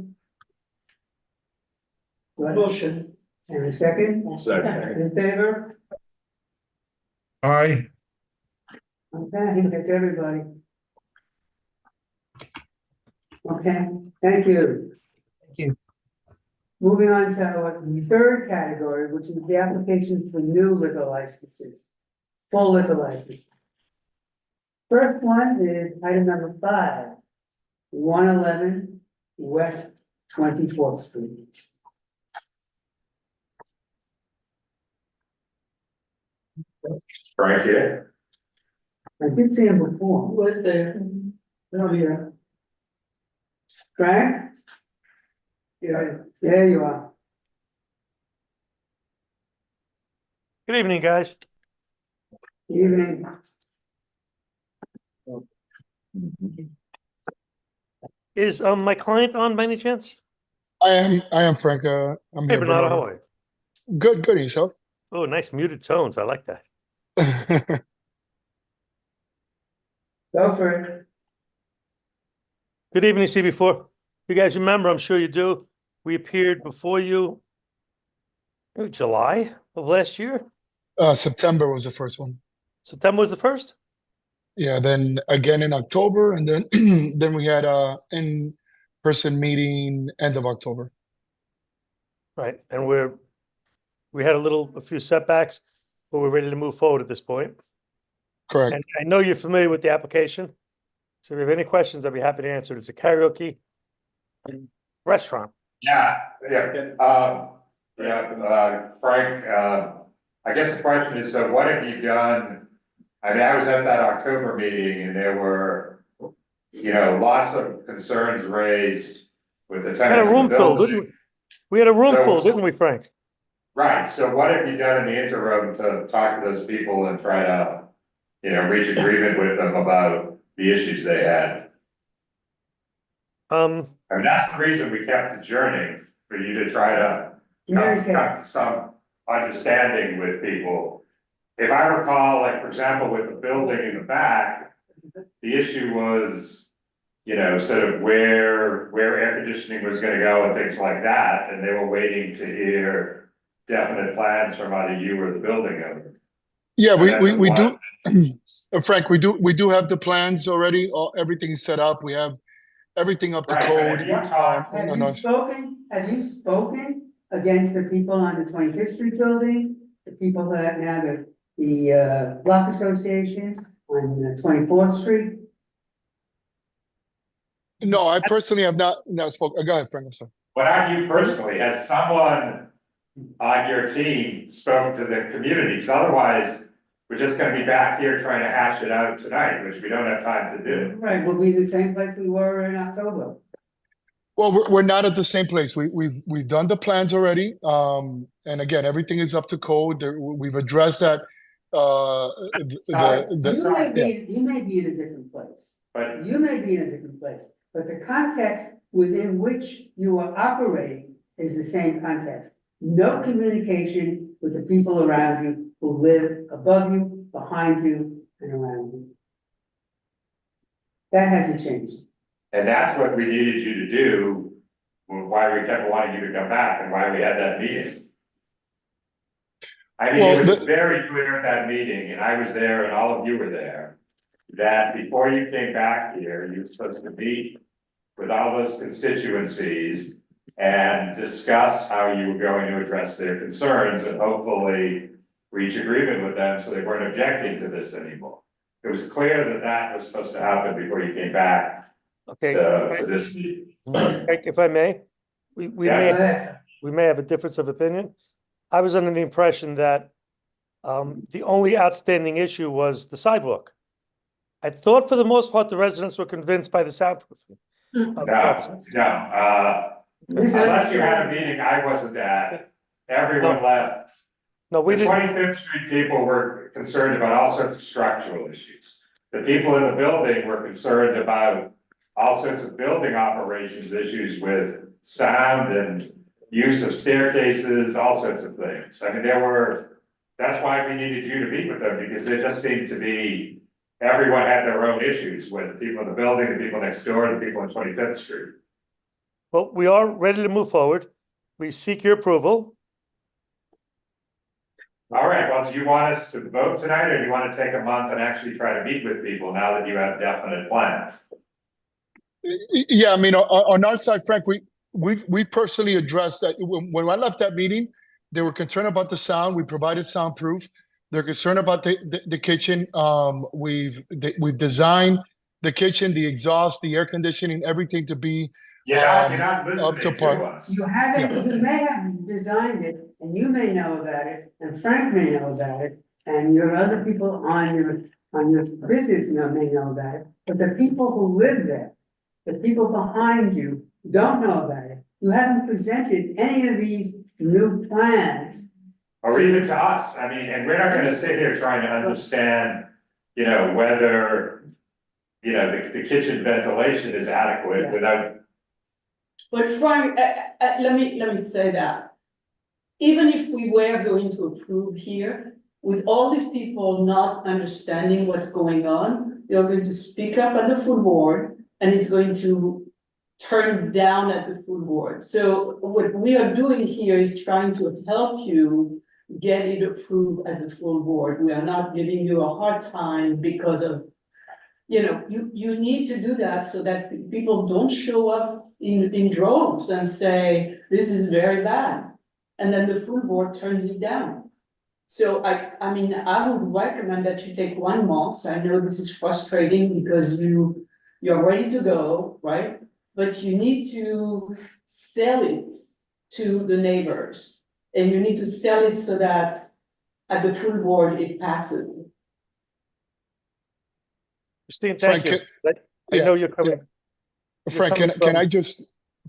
Good. Motion. And a second? Second. In favor? Aye. Okay, I think that's everybody. Okay, thank you. Thank you. Moving on to the third category, which is the applications for new liquor licenses, full liquor licenses. First one is item number 5, 111 West 24th Street. Frank here. I did see him before. Who was there? Oh, yeah. Frank? Yeah, there you are. Good evening, guys. Evening. Is my client on by any chance? I am Frank. I'm Hey, here. Bernardo, how are you? Good, yourself. Oh, nice muted tones. I like that. Go for it. Good evening, CB4. You guys remember, I'm sure you do, we appeared before you in July of last year. September was the first one. September was the first? Yeah, then again in October, and then then we had a in-person meeting end of October. Right, and we had a few setbacks, but we're ready to move forward at this point. Correct. And I know you're familiar with the application, so if you have any questions, I'd be happy to answer. It's a karaoke restaurant. Yeah, Frank, I guess the question is, so what have you done? I mean, I was at that October meeting and there were, lots of concerns raised with the We had tenants a of the room full, didn't building. we? We had a room So- full, didn't we, Frank? Right, so what have you done in the interim to talk to those people and try to, reach agreement with them about the issues they had? I mean, that's the reason we kept adjourning, for you to try to come to some understanding with people. If I recall, like, for example, with the building in the back, the issue was, sort of where air conditioning was gonna go and things like that, and they were waiting to hear definite plans from either you or the building owner. Yeah, And we that's do, Frank, we do have the plans already. Everything is set up. We have everything up to Right, code. but have you talked- Have you spoken against the people on the 25th Street building? The people that now the block association on 24th Street? No, I personally have not spoken. Go ahead, Frank, I'm sorry. But have you personally, has someone on your team spoken to the community? Because otherwise, we're just gonna be back here trying to hash it out tonight, which we don't have time to do. Right, we'll be the same place we were in October. Well, we're not at the same place. We've done the plans already. And again, everything is up to code. We've addressed that. You may be in a different place. But You may be in a different place, but the context within which you are operating is the same context. No communication with the people around you who live above you, behind you, and around you. That hasn't changed. And that's what we needed you to do, why we kept wanting you to come back and why we had that meeting. I mean, it was very clear at that meeting, and I was there and all of you were there, that before you came back here, you were supposed to meet with all those constituencies and discuss how you were going to address their concerns and hopefully reach agreement with them so they weren't objecting to this anymore. It was clear that that was supposed to happen before you came back to this meeting. Frank, if I may, we may have a difference of opinion. I was under the impression that the only outstanding issue was the sidewalk. I thought for the most part, the residents were convinced by the soundproofing. Unless you had a meeting I wasn't at, everyone left. No, we the didn't. 25th Street people were concerned about all sorts of structural issues. The people in the building were concerned about all sorts of building operations issues with sound and use of staircases, all sorts of things. I mean, that's why we needed you to meet with them, because there just seemed to be, everyone had their own issues with the people in the building, the people next door, the people on 25th Street. Well, we are ready to move forward. We seek your approval. All right, well, do you want us to vote tonight, or do you want to take a month and actually try to meet with people now that you have definite plans? Yeah, I mean, on our side, Frank, we personally addressed that. When I left that meeting, they were concerned about the sound. We provided soundproof. They're concerned about the kitchen. We've designed the kitchen, the exhaust, the air conditioning, everything to be you're not listening up to par. us. You haven't, you may have designed it, and you may know about it, and Frank may know about it, and your other people on your business may know about it, but the people who live there, the people behind you don't know about it. You haven't presented any of these new plans. Or even to us, I mean, and we're not gonna sit here trying to understand, whether, the kitchen ventilation is adequate without. But Frank, let me say that. Even if we were going to approve here, with all these people not understanding what's going on, they're going to speak up at the full board, and it's going to turn down at the full board. So what we are doing here is trying to help you get it approved at the full board. We are not giving you a hard time because of, you need to do that so that people don't show up in droves and say, this is very bad. And then the full board turns it down. So I mean, I would recommend that you take 1 month. I know this is frustrating because you're ready to go, right? But you need to sell it to the neighbors. And you need to sell it so that at the full board, it passes. Christine, thank you. I know you're coming. Frank,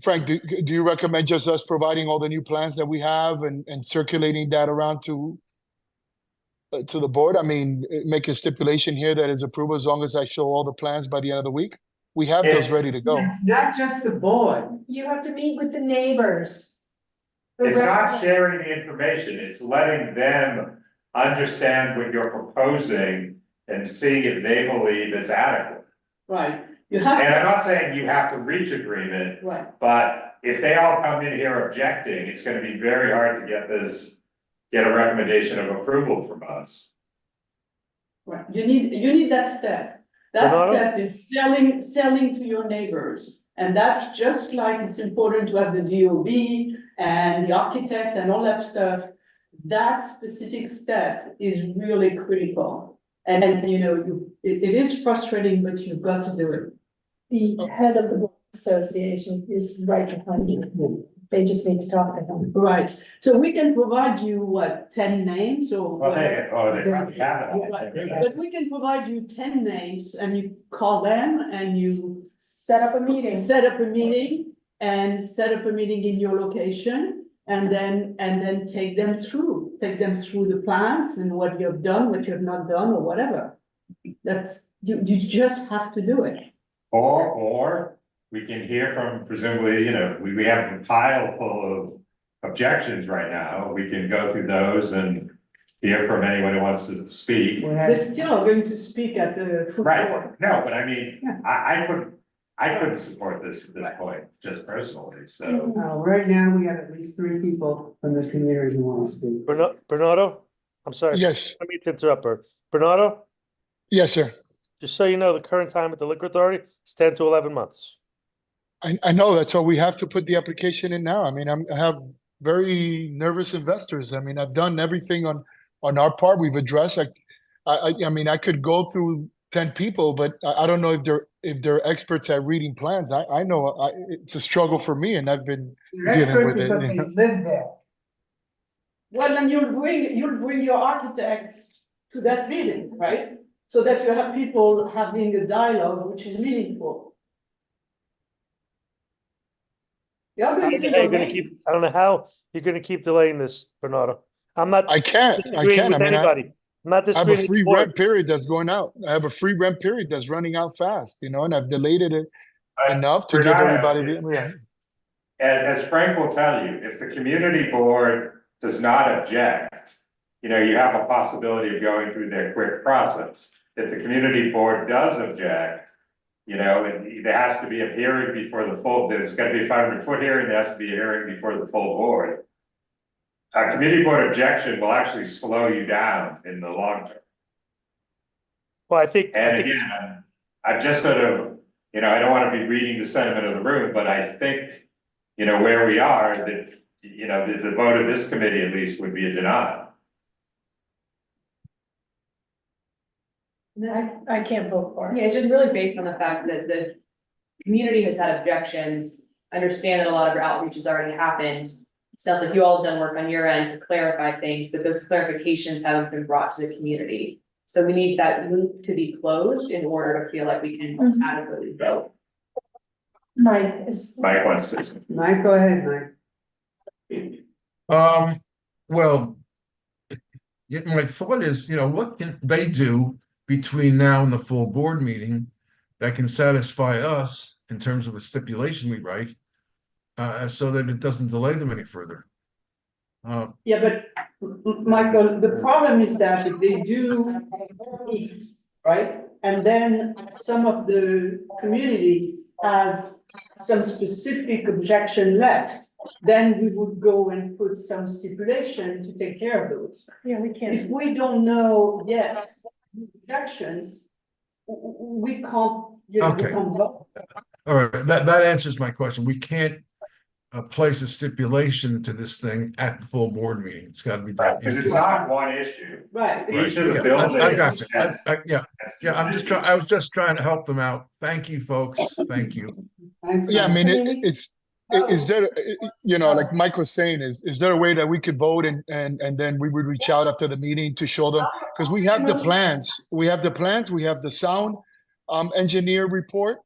Frank, do you recommend just us providing all the new plans that we have and circulating that around to the board? I mean, make a stipulation here that is approved as long as I show all the plans by the end of the week. We have those ready to go. It's not just the board. You have to meet with the neighbors. It's not sharing the information, it's letting them understand what you're proposing and seeing if they believe it's adequate. Right. And I'm not saying you have to reach agreement, but if they all come in here objecting, it's gonna be very hard to get a recommendation of approval from us. Right, you need that step. That step is selling to your neighbors. And that's just like it's important to have the DOB and the architect and all that stuff. That specific step is really critical. And it is frustrating, but you've got to do it. The head of the board association is right behind you. They just need to talk to him. Right, so we can provide you, 10 names or they probably have it. But we can provide you 10 names and you call them and you set up a meeting in your location and then take them through the plans and what you have done, what you have not done, or whatever. That's, you just have to do it. Or we can hear from, presumably, we have a pile full of objections right now. We can go through those and hear from anyone who wants to speak. They're still going to speak at the full board. No, but I mean, I I couldn't support this at this point, just personally, so. Right now, we have at least 3 people from the community who want to speak. Bernardo, I'm sorry. Yes, Let me interrupt her. Bernardo, yes, sir. just so you know, the current time at the liquor authority is 10 to 11 months. I know, that's why we have to put the application in now. I mean, I have very nervous investors. I mean, I've done everything on our part. We've addressed, I mean, I could go through 10 people, but I don't know if they're experts at reading plans. I know it's a struggle for me, and I've been dealing with it. Because they live there. Well, then you'll bring your architect to that meeting, right? So that you have people having a dialogue which is meaningful. I don't know how you're gonna keep delaying this, Bernardo. I'm not. I can't. disagreeing with anybody. I'm not I have a disagreeing with free the board. rent period that's going out. I have a free rent period that's running out fast, and I've delayed it enough to give everybody. As Frank will tell you, if the community board does not object, you have a possibility of going through their quick process. If the community board does object, there has to be a hearing before the full, there's got to be a 500-foot hearing, there has to be a hearing before the full board. A community board objection will actually slow you down in the long term. Well, I think. Again, I'm just sort of, I don't want to be reading the sentiment of the room, but I think, where we are, that, the vote of this committee at least would be a denial. I can't vote for it. Yeah, it's just really based on the fact that the community has had objections. Understand that a lot of your outreach has already happened. Sounds like you all have done work on your end to clarify things, but those clarifications haven't been brought to the community. So we need that loop to be closed in order to feel like we can adequately vote. Mike wants to say. Mike, go ahead, Mike. Well, my thought is, what can they do between now and the full board meeting that can satisfy us in terms of a stipulation we write, so that it doesn't delay them any further? Yeah, but Michael, the problem is that if they do eat, right? And then some of the community has some specific objection left, then we would go and put some stipulation to take care of those. Yeah, we can't. If we don't know yet objections, we can't, we Okay. can't vote. All right, that answers my question. We can't place a stipulation to this thing at the full board meeting. It's got to be done. Because it's not one issue. Right. Each of the Yeah, buildings. I got you. I was just trying to help them out. Thank you, folks. Thank you. Yeah, I mean, is there, like Mike was saying, is there a way that we could vote and then we would reach out after the meeting to show them? Because we have the plans, we have the sound engineer report,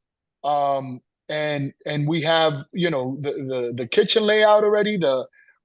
and we have, the kitchen layout already,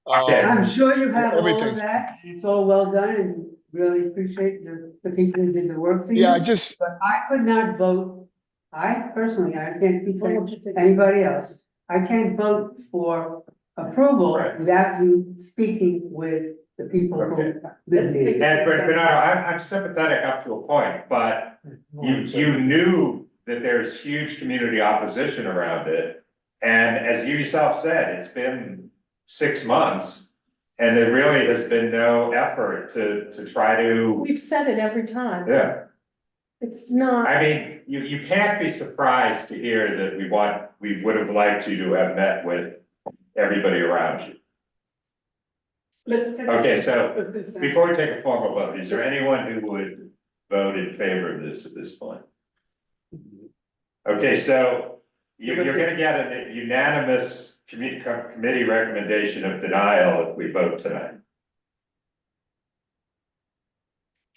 I'm sure you have all everything. of that, and it's all well done, and really appreciate the people who did the work for you. Yeah, But I could not vote, I personally, I can't speak for anybody else, I can't vote for approval without you speaking with the people who live there. And Bernardo, I'm sympathetic up to a point, but you knew that there's huge community opposition around it. And as you yourself said, it's been 6 months and there really has been no effort to try to. We've said it every time. Yeah. It's not. I mean, you can't be surprised to hear that we would have liked you to have met with everybody around you. Let's take. Okay, so before we take a formal vote, is there anyone who would vote in favor of this at this point? Okay, so you're gonna get a unanimous committee recommendation of denial if we vote tonight.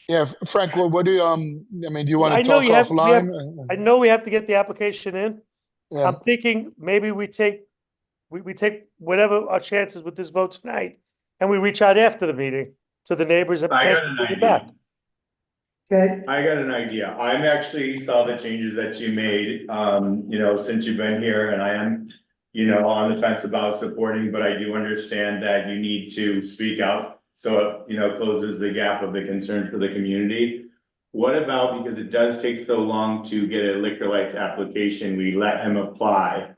Yeah, Frank, what do you, I mean, do you want I to know talk you have- offline? I know we have to get the application in. Yeah. I'm thinking maybe we take whatever our chances with this vote tonight, and we reach out after the meeting to the neighbors and I got potentially an bring it idea. back. Okay, I got an idea. I'm actually saw the changes that you made, since you've been here, and I am, on the fence about supporting, but I do understand that you need to speak out. So, it closes the gap of the concerns for the community. what about, because it does take so long to get a liquor license application, we let him apply,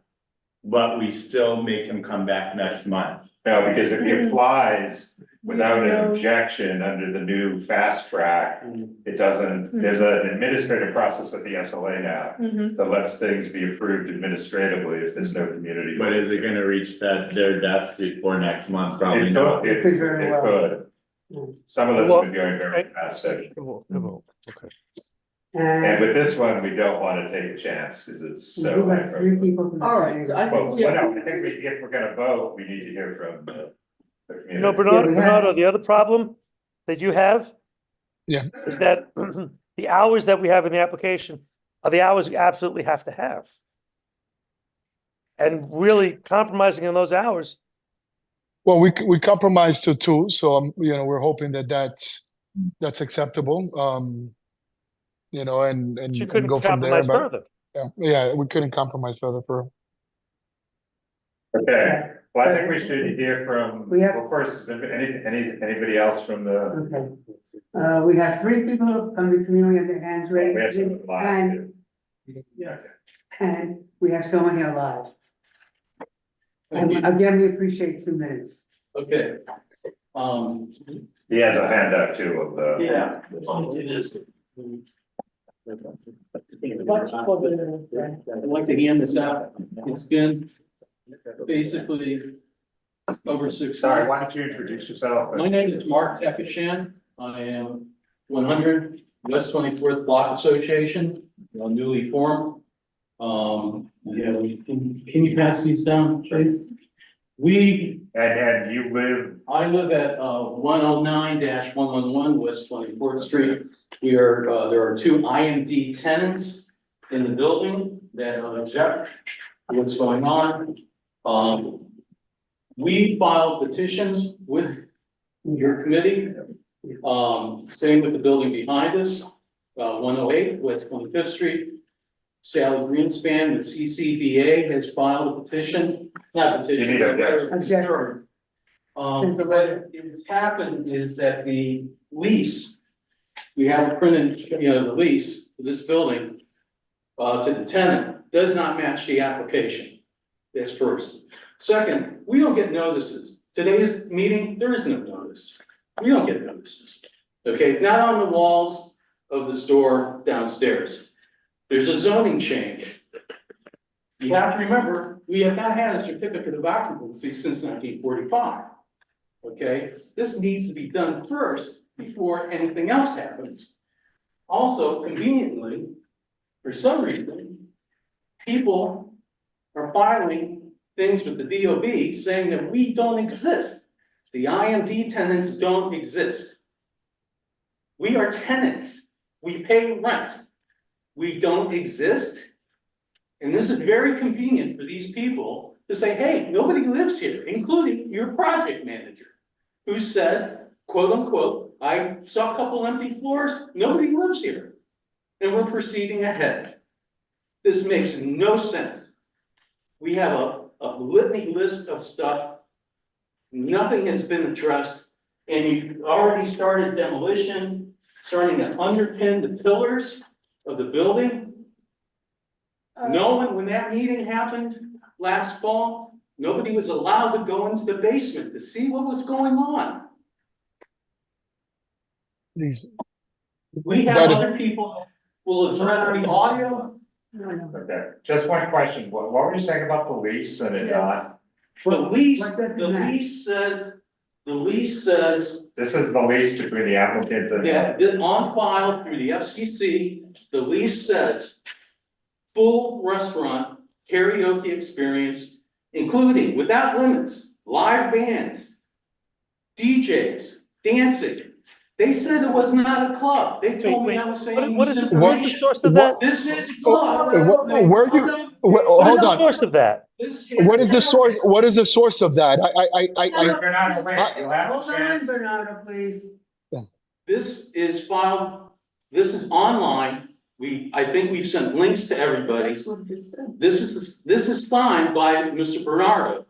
but we still make him come back next month? No, because if he applies without an objection under the new fast track, it doesn't, there's an administrative process at the SLA now that lets things be approved administratively if there's no community. But is it gonna reach their desk before next month? Probably It not. could, it could. Some of those have been going very fast. It will, okay. And with this one, we don't want to take a chance because it's so. We have 3 people. from the All right, so I Well, think, no, I think if we're gonna vote, we need to hear from the community. You know, we have- Bernardo, the other problem that you have Yeah. is that the hours that we have in the application are the hours we absolutely have to have. And really compromising on those hours. Well, we compromised to 2, so you know, we're hoping that that's acceptable. You know, and You and couldn't go from there. compromise But further. yeah, we couldn't compromise further for. Okay, well, I think we should hear from, We have- well, first, is there anybody else from the, Okay. We have 3 people from the community and their hands raised. we have some live too. And we have someone here live. And again, we appreciate 2 minutes. Okay. He has a handout too of the. Yeah. I'd like to hand this out. It's been basically over 6 Sorry, months. why don't you introduce yourself? My name is Mark Tekashan. I am 100 West 24th Block Association, newly formed. Yeah, can you pass these down, please? And you live, I live at 109-111 West 24th Street. There are 2 IMD tenants in the building that object to what's going on. We filed petitions with your committee, same with the building behind us, 108 West 25th Street. Sally Greenspan with CCBA has filed a petition, not petition. You need a letter of concern. What has happened is that the lease, we have a printed, the lease for this building to the tenant does not match the application. That's first. Second, we don't get notices. Today's meeting, there is no notice. We don't get notices. Okay, not on the walls of the store downstairs. There's a zoning change. You have to remember, we have not had a certificate of occupancy since 1945. Okay, this needs to be done first before anything else happens. Also, conveniently, for some reason, people are filing things with the DOB saying that we don't exist. The IMD tenants don't exist. We are tenants. We pay rent. We don't exist. And this is very convenient for these people to say, hey, nobody lives here, including your project manager, who said, quote unquote, I saw a couple empty floors, nobody lives here. And we're proceeding ahead. This makes no sense. We have a litany list of stuff. Nothing has been addressed. And you already started demolition, starting to underpin the pillars of the building. No one, when that meeting happened last fall, nobody was allowed to go into the basement to see what was going on. We have other people who will address the audio. okay, just one question, what were you saying about the lease and it not? The lease says, This is the lease between the applicant and. that this on file through the FCC, the lease says full restaurant karaoke experience, including without limits, live bands, DJs, dancing. They said it was not a club. They told me I was saying. What is the source of that? This is a club. Where do you? What is Hold the on. source of that? What is the source? What is the source of that? Bernardo, wait, you'll have a Hold on, chance. Bernardo, please. This is filed, this is online. I think we've sent links to everybody. That's what it said. This is signed by Mr. Bernardo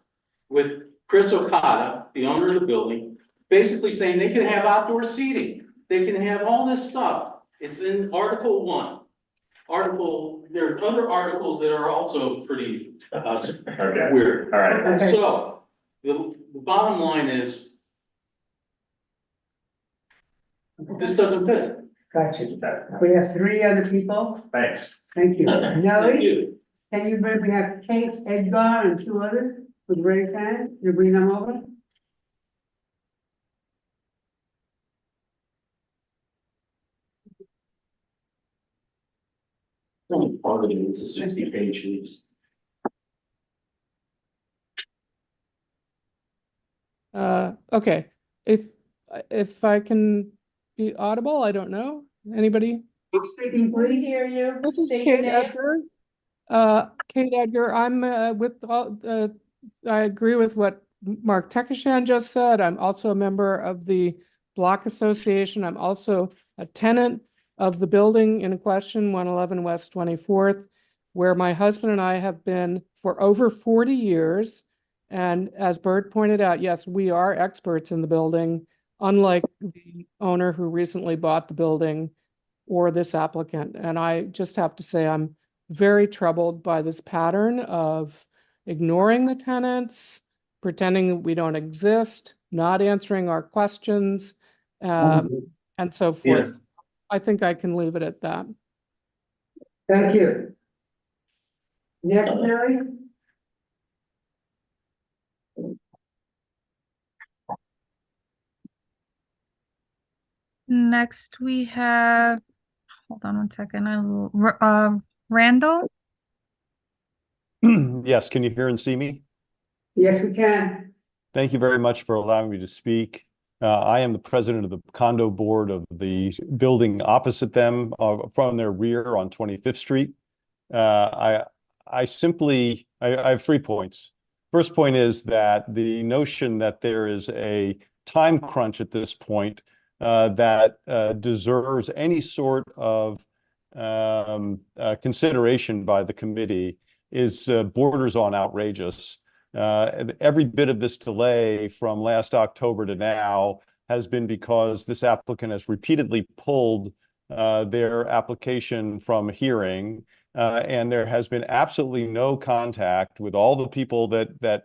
with Chris Okada, the owner of the building, basically saying they can have outdoor seating. They can have all this stuff. It's in Article 1. There are other articles that are also pretty weird. All right. Okay. So, the bottom line is, this doesn't fit. Gotcha. We have 3 other people. Thanks. Thank you. Thank Nellie, you. can you bring, we have Kate, Edgar, and 2 others with raised hands. You bring them over? Only part of it, it's a 60-page lease. Okay, if I can be audible, I don't know. Anybody? Who's speaking, We please? hear you. This is State your Kate name. Edgar. Kate Edgar, I'm with all, I agree with what Mark Tekashan just said. I'm also a member of the Block Association. I'm also a tenant of the building in question, 111 West 24th, where my husband and I have been for over 40 years. And as Bert pointed out, yes, we are experts in the building, unlike the owner who recently bought the building or this applicant. And I just have to say, I'm very troubled by this pattern of ignoring the tenants, pretending that we don't exist, not answering our questions, and so forth. I think I can leave it at that. Thank you. Next, Nellie? Next, we have, hold on one second, Randall. Yes, can you hear and see me? Yes, we can. Thank you very much for allowing me to speak. I am the president of the condo board of the building opposite them from their rear on 25th Street. I have 3 points. First point is that the notion that there is a time crunch at this point that deserves any sort of consideration by the committee is borders on outrageous. Every bit of this delay from last October to now has been because this applicant has repeatedly pulled their application from hearing, and there has been absolutely no contact with all the people that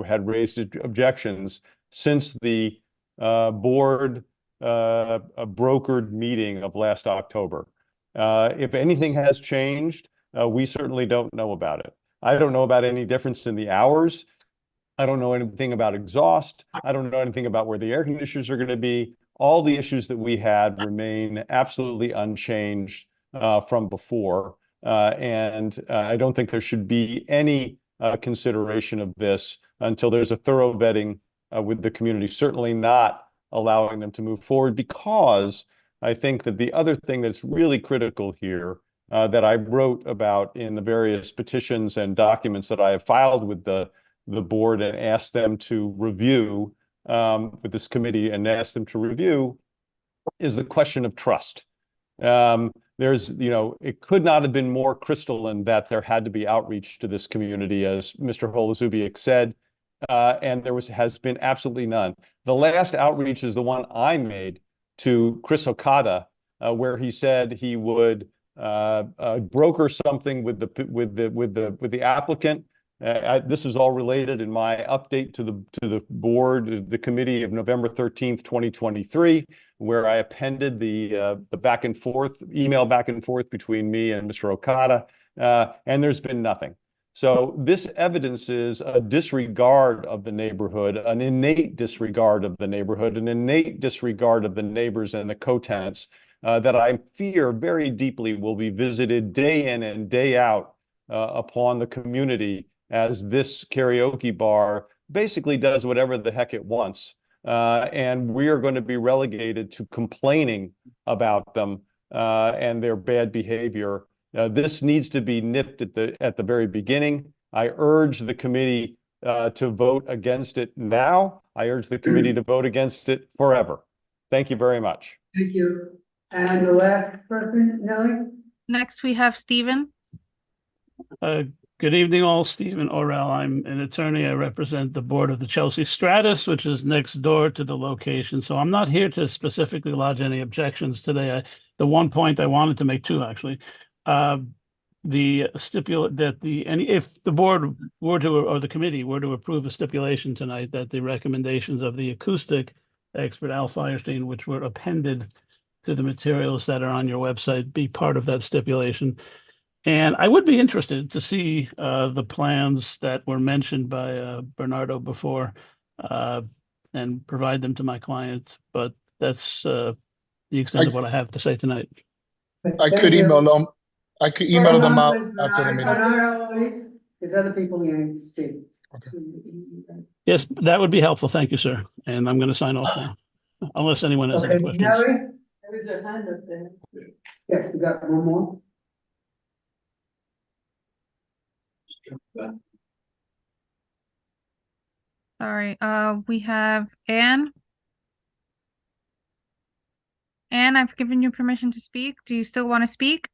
had raised objections since the board brokered meeting of last October. If anything has changed, we certainly don't know about it. I don't know about any difference in the hours. I don't know anything about exhaust. I don't know anything about where the air conditioners are going to be. All the issues that we had remain absolutely unchanged from before. And I don't think there should be any consideration of this until there's a thorough vetting with the community, certainly not allowing them to move forward, because I think that the other thing that's really critical here that I wrote about in the various petitions and documents that I have filed with the board and asked them to review with this committee and asked them to review is the question of trust. It could not have been more crystalline that there had to be outreach to this community, as Mr. Holozubiak said, and there has been absolutely none. The last outreach is the one I made to Chris Okada, where he said he would broker something with the applicant. This is all related in my update to the board, the committee of November 13th, 2023, where I appended the back and forth, email back and forth between me and Mr. Okada, and there's been nothing. So this evidences a disregard of the neighborhood, an innate disregard of the neighborhood, an innate disregard of the neighbors and the co-tenants that I fear very deeply will be visited day in and day out upon the community as this karaoke bar basically does whatever the heck it wants. And we are going to be relegated to complaining about them and their bad behavior. This needs to be nipped at the very beginning. I urge the committee to vote against it now. I urge the committee to vote against it forever. Thank you very much. Thank you. And the last person, Nellie? Next, we have Stephen. Good evening, all. Stephen Orell. I'm an attorney. I represent the board of the Chelsea Stratus, which is next door to the location. So I'm not here to specifically lodge any objections today. The one point I wanted to make, two actually, the stipulate that if the board were to, or the committee were to approve a stipulation tonight, that the recommendations of the acoustic expert Al Firestein, which were appended to the materials that are on your website, be part of that stipulation. And I would be interested to see the plans that were mentioned by Bernardo before and provide them to my client. But that's the extent of what I have to say tonight. I could email them. I could email them out after the meeting. Bernardo, please. There's other people here to speak. Yes, that would be helpful. Thank you, sir. And I'm going to sign off now, unless anyone has any questions. Harry? There is a hand up there. Yes, we got one more. Sorry, we have Anne. Anne, I've given you permission to speak. Do you still want to speak?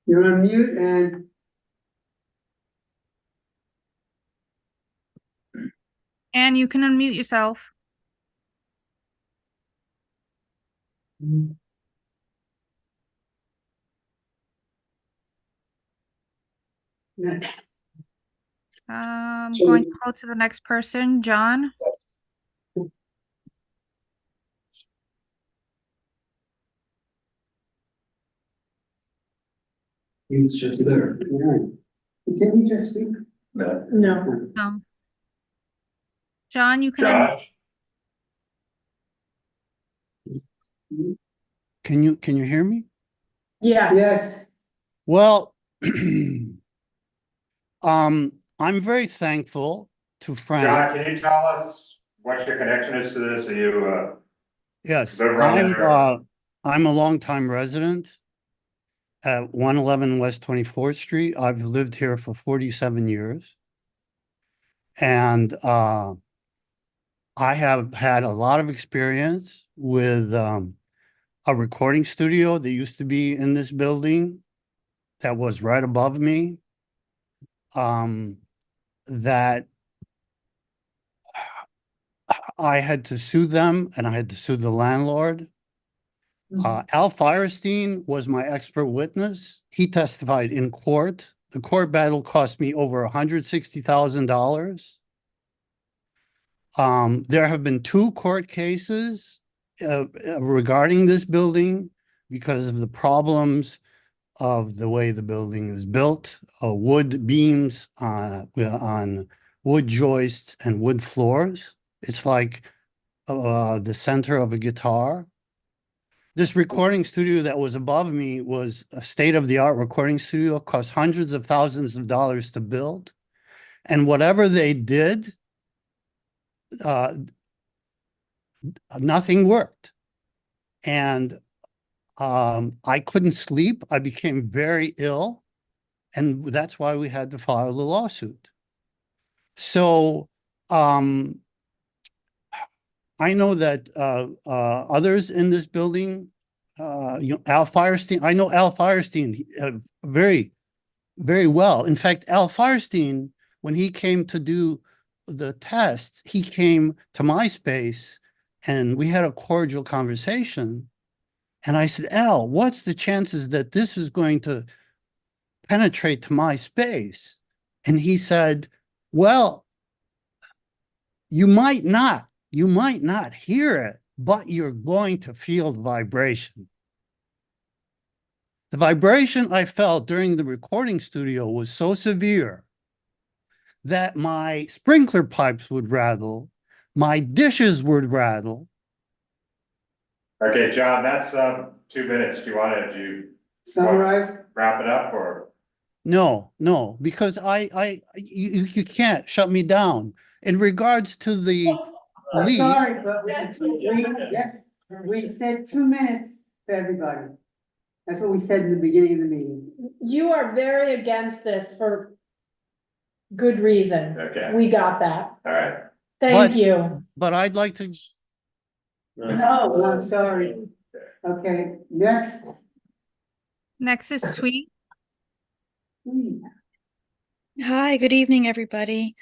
You're on mute and Anne, you can unmute yourself. I'm going to go to the next person, John. He was just there. didn't he just speak? No. No. John, you can. Josh? Can you hear me? Yes. Yes. Well, I'm very thankful to Frank. John, can you tell us what your connection is to this? Are you, Yes, live around there? I'm a longtime resident at 111 West 24th Street. I've lived here for 47 years. And I have had a lot of experience with a recording studio that used to be in this building that was right above me. That I had to sue them and I had to sue the landlord. Al Firestein was my expert witness. He testified in court. The court battle cost me over $160,000. There have been 2 court cases regarding this building because of the problems of the way the building is built, wood beams on wood joists and wood floors. It's like the center of a guitar. This recording studio that was above me was a state-of-the-art recording studio, cost hundreds of thousands of dollars to build. And whatever they did, nothing worked. And I couldn't sleep. I became very ill. And that's why we had to file the lawsuit. So I know that others in this building, Al Firestein, I know Al Firestein very, very well. In fact, Al Firestein, when he came to do the tests, he came to my space and we had a cordial conversation. And I said, Al, what's the chances that this is going to penetrate to my space? And he said, well, you might not hear it, but you're going to feel the vibration. The vibration I felt during the recording studio was so severe that my sprinkler pipes would rattle, my dishes would rattle. Okay, John, that's 2 minutes. Do you want to summarize? Wrap it up or? No, because you can't shut me down. In regards to the lease. Sorry, but we said 2 minutes for everybody. That's what we said in the beginning of the meeting. You are very against this for good reason. Okay. We got that. All right. Thank you. But I'd like to. No, I'm sorry. Okay, next. Next is Tweet. Hi, good evening, everybody.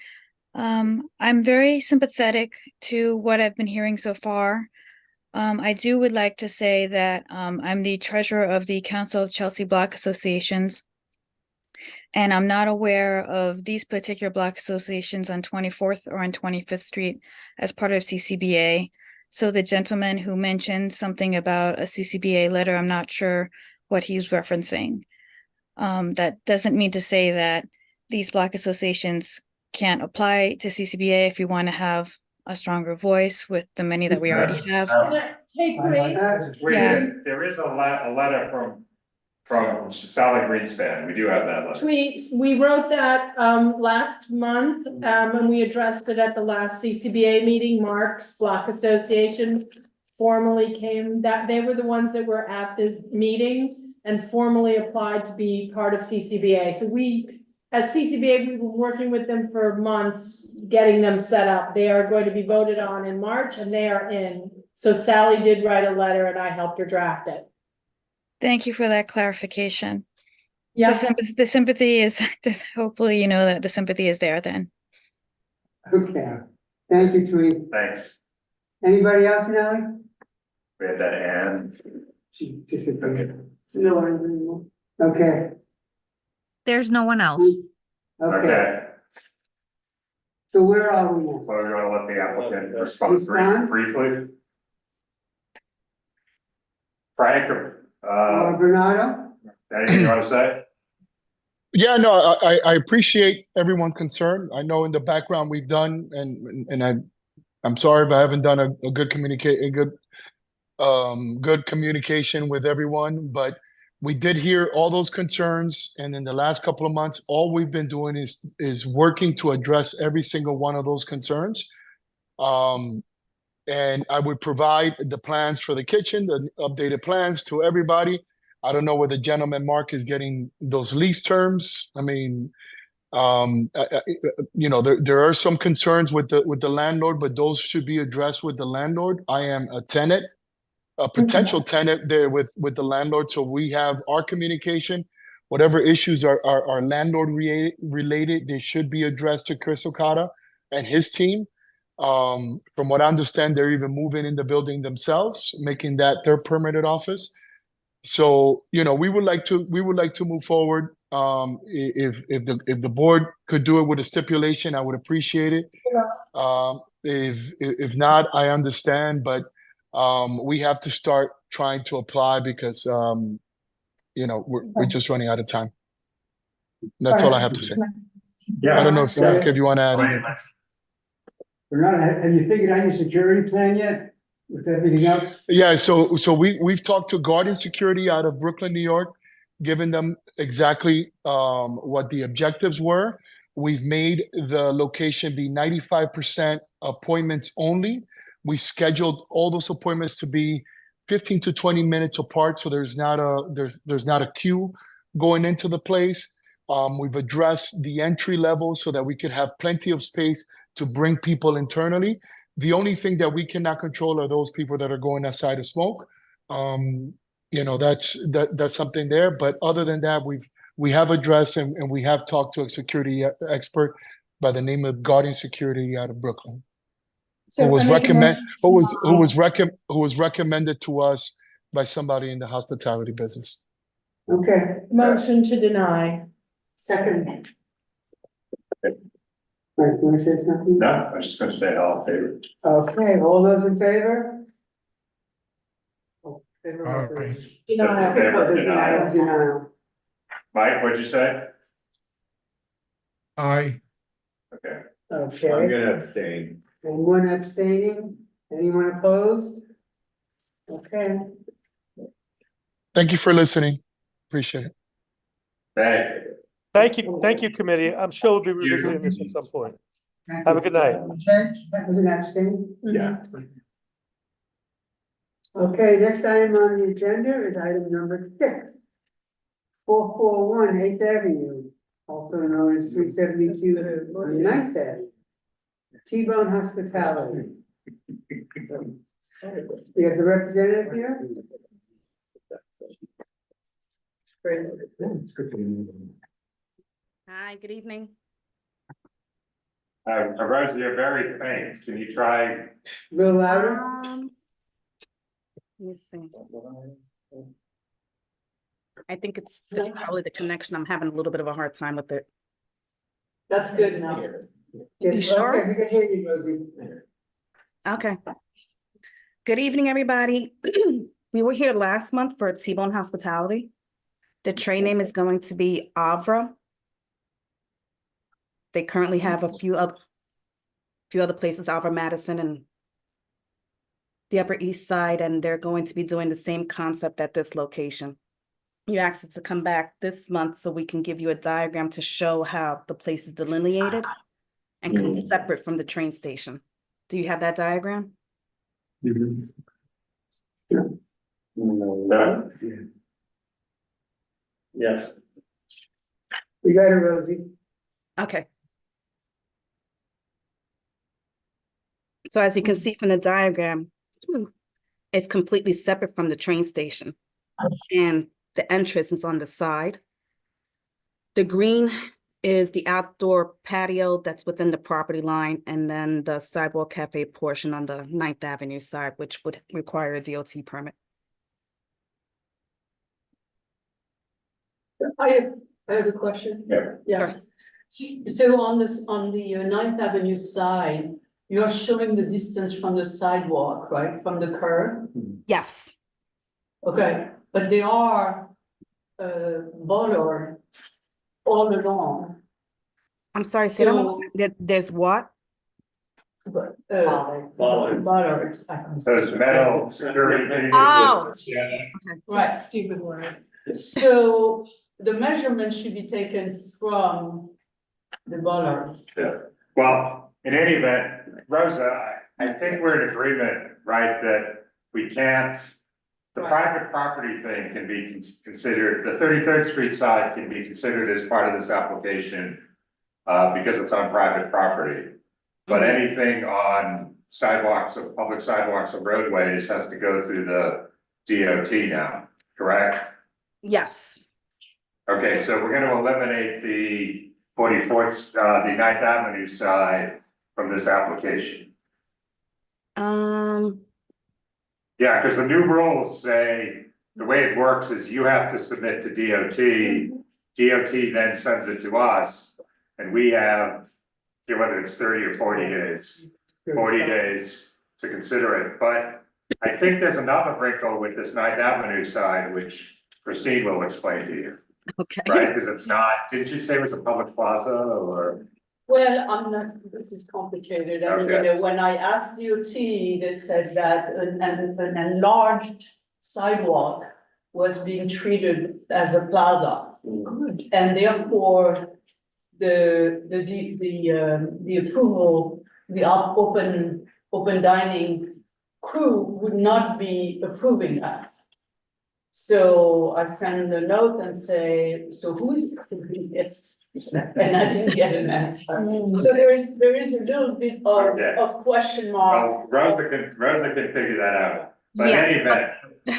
I'm very sympathetic to what I've been hearing so far. would like to say that I'm the treasurer of the Council of Chelsea Block Associations, and I'm not aware of these particular block associations on 24th or on 25th Street as part of CCBA. So the gentleman who mentioned something about a CCBA letter, I'm not sure what he's referencing. That doesn't mean to say that these block associations can't apply to CCBA if you want to have a stronger voice with the many that we already have. Take rate. Yeah. There is a letter from Sally Greenspan. We do have that letter. We wrote that last month, and we addressed it at the last CCBA meeting. Mark's Block Association formally came, that they were the ones that were at the meeting and formally applied to be part of CCBA. So we, at CCBA, we've been working with them for months, getting them set up. They are going to be voted on in March, and they are in. So Sally did write a letter and I helped her draft it. Thank you for that clarification. Yeah. So the sympathy is, hopefully you know that the sympathy is there then. Okay, thank you, Tweet. Thanks. Anybody else, Nellie? We had that and. She disappeared. Okay, There's no one else. okay. So where are we now? So we're gonna let the applicant respond briefly. Frank, Bernardo? anything you want to say? Yeah, no, I appreciate everyone's concern. I know in the background we've done, and I'm sorry if I haven't done a good good communication with everyone, but we did hear all those concerns, and in the last couple of months, all we've been doing is working to address every single one of those concerns. And I would provide the plans for the kitchen, the updated plans to everybody. I don't know where the gentleman Mark is getting those lease terms. I mean, you know, there are some concerns with the landlord, but those should be addressed with the landlord. I am a tenant, a potential tenant there with the landlord, so we have our communication. Whatever issues are landlord related, they should be addressed to Chris Okada and his team. From what I understand, they're even moving in the building themselves, making that their permanent office. So, you know, we would like to move forward. If the board could do it with a stipulation, I would appreciate it. If not, I understand, but we have to start trying to apply because you know, we're just running out of time. That's all I have to say. Yeah. I don't know, Frank, if you want to add anything. Bernardo, have you figured out your security plan yet with everything else? Yeah, so we've talked to Guardian Security out of Brooklyn, New York, given them exactly what the objectives were. We've made the location be 95% appointments only. We scheduled all those appointments to be 15 to 20 minutes apart, so there's not a queue going into the place. We've addressed the entry level so that we could have plenty of space to bring people internally. The only thing that we cannot control are those people that are going outside to smoke. You know, that's something there. But other than that, we have addressed and we have talked to a security expert by the name of Guardian Security out of Brooklyn, who was recommended to us by somebody in the hospitality business. Okay, motion to deny. Second. Right, want to say something? No, I was just gonna say all in favor. Okay, all those in favor? Denial. Mike, what'd you say? Aye. Okay. Okay. I'm gonna abstain. Anyone abstaining? Anyone opposed? Okay. Thank you for listening. Appreciate it. Thank you. Thank you, committee. I'm sure we'll be revisiting this at some point. Have a good night. That was an abstain? Yeah. Okay, next item on the agenda is item number 6. 441 8th Avenue, also known as 372 9th Avenue. T-Bone Hospitality. We have the representative here? Hi, good evening. Rosie, you're very faint. Can you try? A little louder? Let me see. I think it's probably the connection. I'm having a little bit of a hard time with it. That's good now. You sure? Okay, we can hear you, Rosie. Okay. Good evening, everybody. We were here last month for T-Bone Hospitality. The trade name is going to be Avra. They currently have a few other places, Avra Madison and the Upper East Side, and they're going to be doing the same concept at this location. You asked us to come back this month so we can give you a diagram to show how the place is delineated and come separate from the train station. Do you have that diagram? No. Yes. We got it, Rosie. Okay. So as you can see from the diagram, it's completely separate from the train station. And the entrance is on the side. The green is the outdoor patio that's within the property line, and then the sidewalk cafe portion on the 9th Avenue side, which would require a DOT permit. I have a question. Yeah. So on the 9th Avenue side, you're showing the distance from the sidewalk, right? From the curb? Yes. Okay, but there are bollards all along. I'm sorry, say that one more time. There's what? Bollards. Those metal security. Oh. Okay. Right. Stupid word. So the measurement should be taken from the bollard. Yeah. Well, in any event, Rosa, I think we're in agreement, right, that we can't, the private property thing can be considered, the 33rd Street side can be considered as part of this application because it's on private property. But anything on sidewalks or public sidewalks or roadways has to go through the DOT now, correct? Yes. Okay, so we're gonna eliminate the 44th, the 9th Avenue side from this application. Yeah, because the new rules say, the way it works is you have to submit to DOT. DOT then sends it to us, and we have, whether it's 30 or 40 days, 40 days to consider it. But I think there's another wrinkle with this 9th Avenue side, which Christine will explain to you. Okay. Right, because it's not, didn't you say it was a public plaza or? Well, I'm not, this is complicated. I mean, you know, when I asked DOT, they said that an enlarged sidewalk was being treated as a plaza. Good. And therefore, the approval, the open dining crew would not be approving that. So I sent a note and say, so who is approving it? And I didn't get an answer. So there is a little bit of question mark. Well, Rosa can figure that out. But in any event,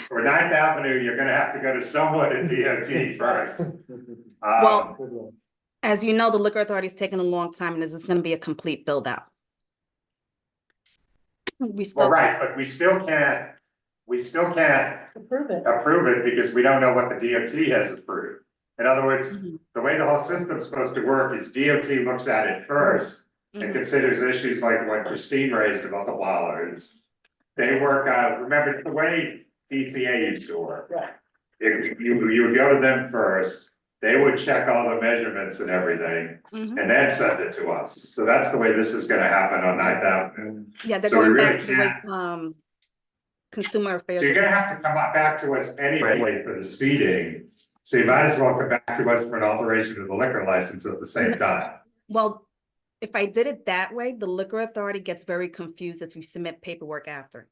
for 9th Avenue, you're gonna have to go to someone at DOT first. Well, as you know, the liquor authority is taking a long time, and this is going to be a complete build out. Well, right, but we still can't approve it because we don't know what the DOT has approved. In other words, the way the whole system's supposed to work is DOT looks at it first and considers issues like the one Christine raised about the bollards. They work out, remember the way DCA used to work. Right. You would go to them first, they would check all the measurements and everything, and then send it to us. So that's the way this is gonna happen on 9th Avenue. Yeah, they're So we going really back to the way, Consumer Affairs. So you're gonna have to come back to us anyway for the seating. So you might as well come back to us for an alteration of the liquor license at the same time. Well, if I did it that way, the liquor authority gets very confused if you submit paperwork after.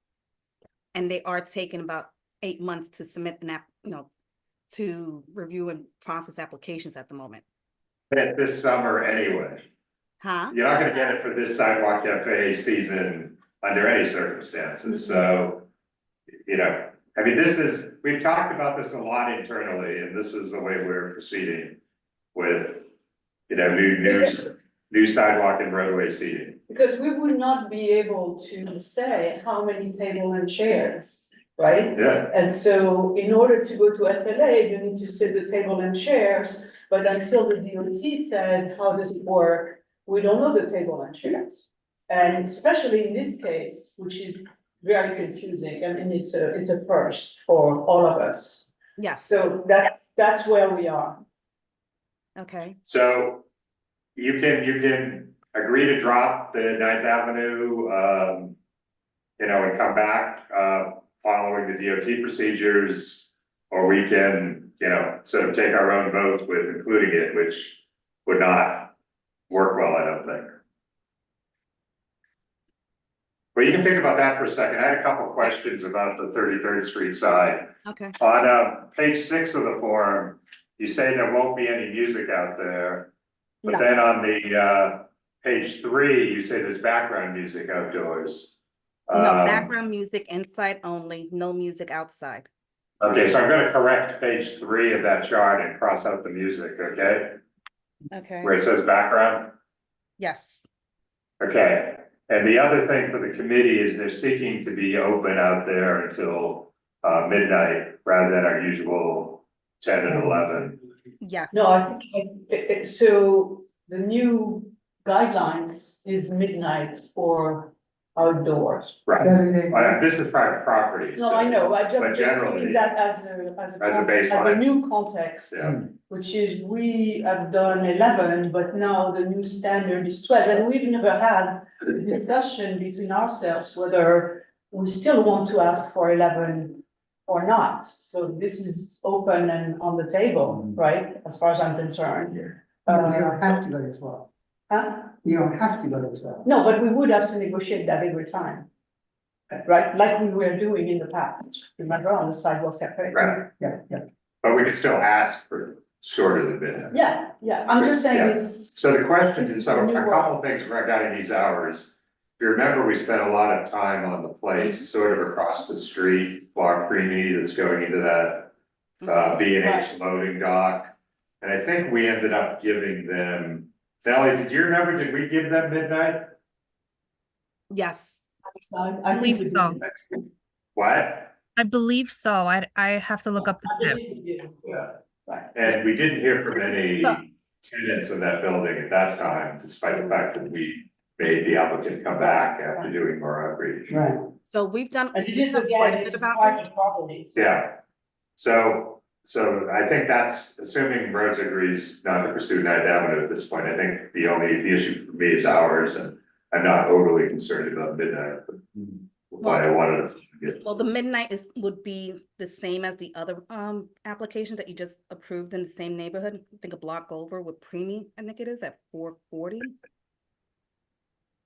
And they are taking about 8 months to submit an app, to review and process applications at the moment. This summer anyway. Huh? You're not gonna get it for this sidewalk cafe season under any circumstances, so. I mean, we've talked about this a lot internally, and this is the way we're proceeding with, new sidewalk and roadway seating. Because we would not be able to say how many table and chairs, right? Yeah. And so in order to go to SLA, you need to set the table and chairs, but until the DOT says, how does it work? We don't know the table and chairs. And especially in this case, which is very confusing, I mean, it's a first for all of us. Yes. So that's where we are. Okay. So you can agree to drop the 9th Avenue, and come back, following the DOT procedures, or we can, sort of take our own vote with including it, which would not work well, I don't think. But you can think about that for a second. I had a couple questions about the 33rd Street side. Okay. On page 6 of the form, you say there won't be any music out there. But then on the page 3, you say there's background music outdoors. No, background music inside only, no music outside. Okay, so I'm gonna correct page 3 of that chart and cross out the music, okay? Okay. Where it says background? Yes. Okay, and the other thing for the committee is they're seeking to be open out there until midnight rather than our usual 10 and 11. Yes. No, I think, so the new guidelines is midnight for outdoors. Right. This is private property. No, so- I know, but generally, using that as As a baseline. new context. Yeah. Which is, we have done 11, but now the new standard is 12, and we've never had a discussion between ourselves whether we still want to ask for 11 or not. So this is open and on the table, right, as far as I'm concerned. You don't have to go to 12. Huh? You don't have to go to 12. No, but we would have to negotiate that every time. Right, like we were doing in the past, remember, on the sidewalk cafe? Right. Yeah. But we can still ask for shorter than midnight. Yeah, I'm just saying Yeah. it's. So the question This is, is so a new a couple of things regarding these hours. If you remember, we spent a lot of time on the place sort of across the street, Bar Creamy that's going into that B&H loading dock. And I think we ended up giving them, Sally, did you remember, did we give them midnight? Yes. I think believe so. What? I believe so. I have to look up the step. Yeah. And we didn't hear from any tenants in that building at that time, despite the fact that we made the applicant come back after doing more outreach. Right. So we've done. And it is quite a again, bit it's of outreach. private properties. Yeah. So I think that's assuming Rose agrees not to pursue 9th Avenue at this point. I think the issue for me is hours, and I'm not overly concerned about midnight. But why I wanted to get. Well, the midnight would be the same as the other application that you just approved in the same neighborhood. I think a block over with Preemie, I think it is at 440.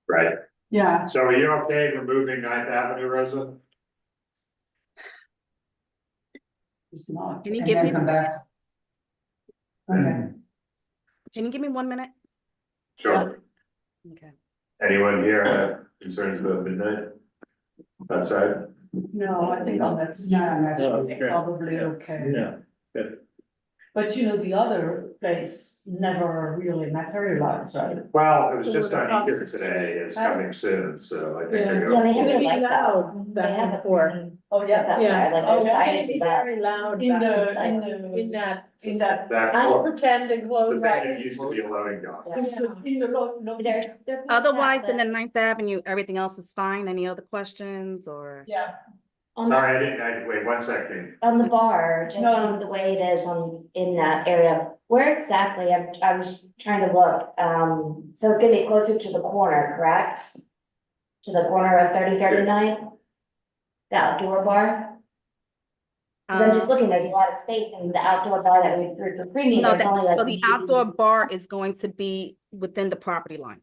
Right. Yeah. So are you okay removing 9th Avenue, Rosa? It's not. Can you And give then me? come back. Okay. Can you give me 1 minute? Sure. Okay. Anyone here have concerns about midnight? Outside? No, I think that's probably okay. Yeah. Good. But the other place never really materialized, right? Well, it was So just we're on here across the today, street. it's coming soon, so I think Yeah. they're Yeah, going. they have the Really lights out. loud They back have and a forth. Oh, yeah. That's up Yeah. there, like Oh, they're yeah. excited to that. Very loud. In back and the, forth. In that. That I court, pretend to the close thing out. that used to be a loading dock. in the no. They're Otherwise, than the 9th Avenue, everything else is fine. Any other questions or? Yeah. Sorry, I didn't, wait 1 second. On the bar, just No. the way it is in that area, where exactly, I was trying to look, so it's gonna be closer to the corner, correct? To the corner of 3039? The outdoor bar? 'Cause I'm just looking, there's a lot of space in the outdoor bar that we approved for premium, No, there's only like. so the outdoor bar is going to be within the property line.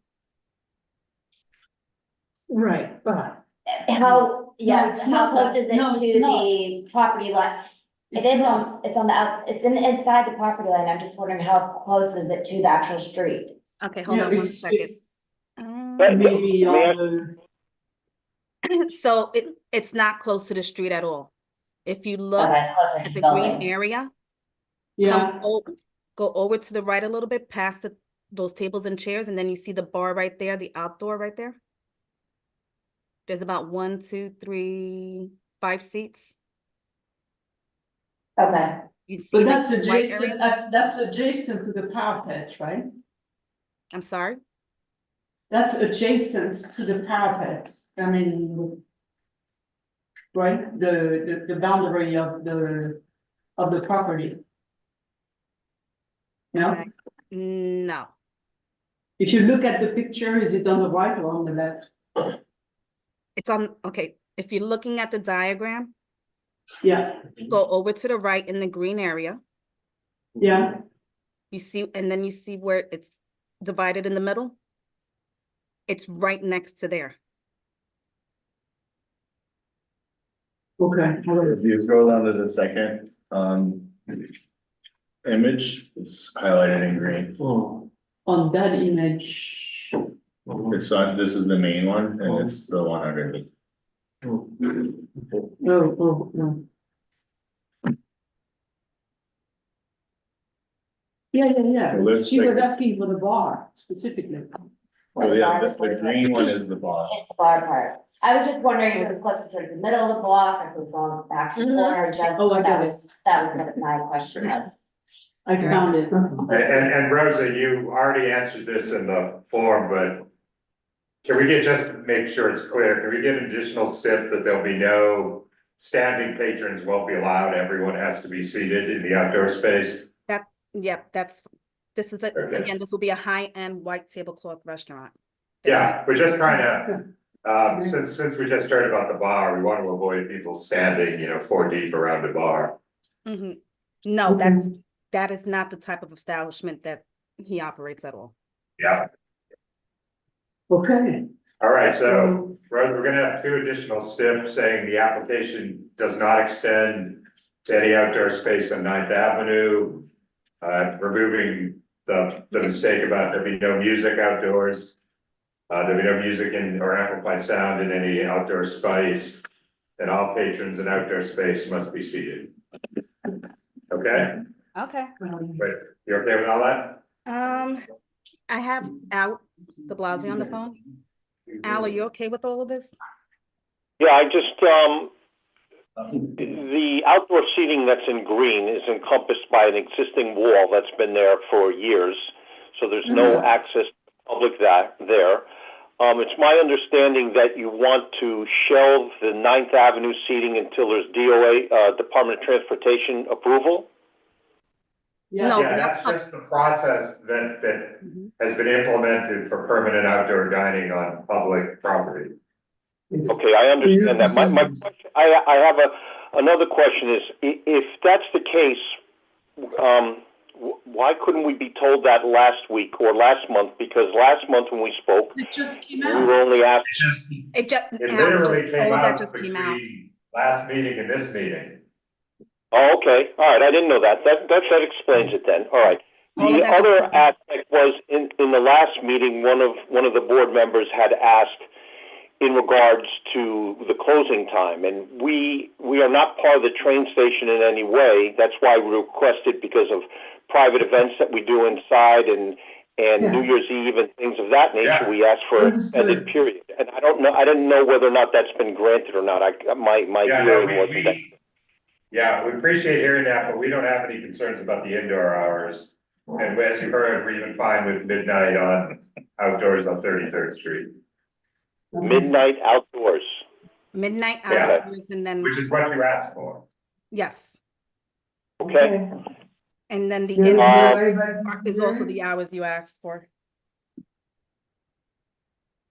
Right, but. How, yes, it's how not close that. is it No, it's to not. the property line? It It's is not. it's on the it's inside the property line, I'm just wondering how close is it to the actual street? Okay, hold Yeah, on 1 it's- second. Maybe on So it's not close to the street at all. If you look Okay, it's closer to at the the green building. area, yeah. go over to the right a little bit past those tables and chairs, and then you see the bar right there, the outdoor right there. There's about 1, 2, 3, 5 seats. Okay. You see But the that's white adjacent, area? that's adjacent to the parapet, right? I'm sorry? That's adjacent to the parapet, I mean. Right, the boundary of the property. No? No. If you look at the picture, is it on the right or on the left? It's on, okay, if you're looking at the diagram, Yeah, go over to the right in the green area. yeah, You see, and then you see where it's divided in the middle? It's right next to there. okay. If you scroll down to the second, image, it's highlighted in green. Oh, on that image. It's on, this is the main one, and it's the one underneath. Oh, no. Yeah. It looks She was like- asking for the bar specifically. Oh, yeah, the green one is the bar. It's the bar part. I was just wondering if it was closer to the middle of the block, or if it was on the actual corner, just, Oh, I get that was what my question was. I found it. And Rosa, you already answered this in the form, but can we get, just to make sure it's clear, can we get an additional step that there'll be no standing patrons won't be allowed, everyone has to be seated in the outdoor space? Yep, this is, Okay. again, this will be a high-end white tablecloth restaurant. Yeah, we're just trying to, since we just heard about the bar, we want to avoid people standing, 4 deep around the bar. Mhm. No, that is not the type of establishment that he operates at all. Yeah. Okay. All right, so we're gonna have 2 additional steps saying the application does not extend to any outdoor space on 9th Avenue. Removing the mistake about there be no music outdoors. There be no music or amplified sound in any outdoor space. And all patrons in outdoor space must be seated. Okay, Okay. wait, you okay with all that? I have Al de Blasio on the phone. Al, are you okay with all of this? Yeah, I just, the outdoor seating that's in green is encompassed by an existing wall that's been there for years. So there's no access to public there. It's my understanding that you want to shelve the 9th Avenue seating until there's DOA, Department of Transportation approval. No, Yeah, that's just the process that has been implemented for permanent outdoor dining on public property. Okay, I understand that. My question, I have another question is, if that's the case, why couldn't we be told that last week or last month? Because last month when we spoke, It just came we out. were only asked. It literally came out came out. between last meeting and this meeting. Oh, okay, all right, I didn't know that. That explains it then, all right. All of The that just other came out. aspect was, in the last meeting, one of the board members had asked in regards to the closing time, and we are not part of the train station in any way. That's why we requested, because of private events that we do inside and New Year's Eve and things of that nature, we asked for an extended period. And I didn't know whether or not that's been granted or not. My hearing wasn't that. Yeah, we appreciate hearing that, but we don't have any concerns about the indoor hours. And as you heard, we're even fine with midnight on outdoors on 33rd Street. Midnight outdoors. Midnight Yeah. outdoors and then. Which is what you asked for. Yes. Okay. And then the Anybody is also the hours you asked for.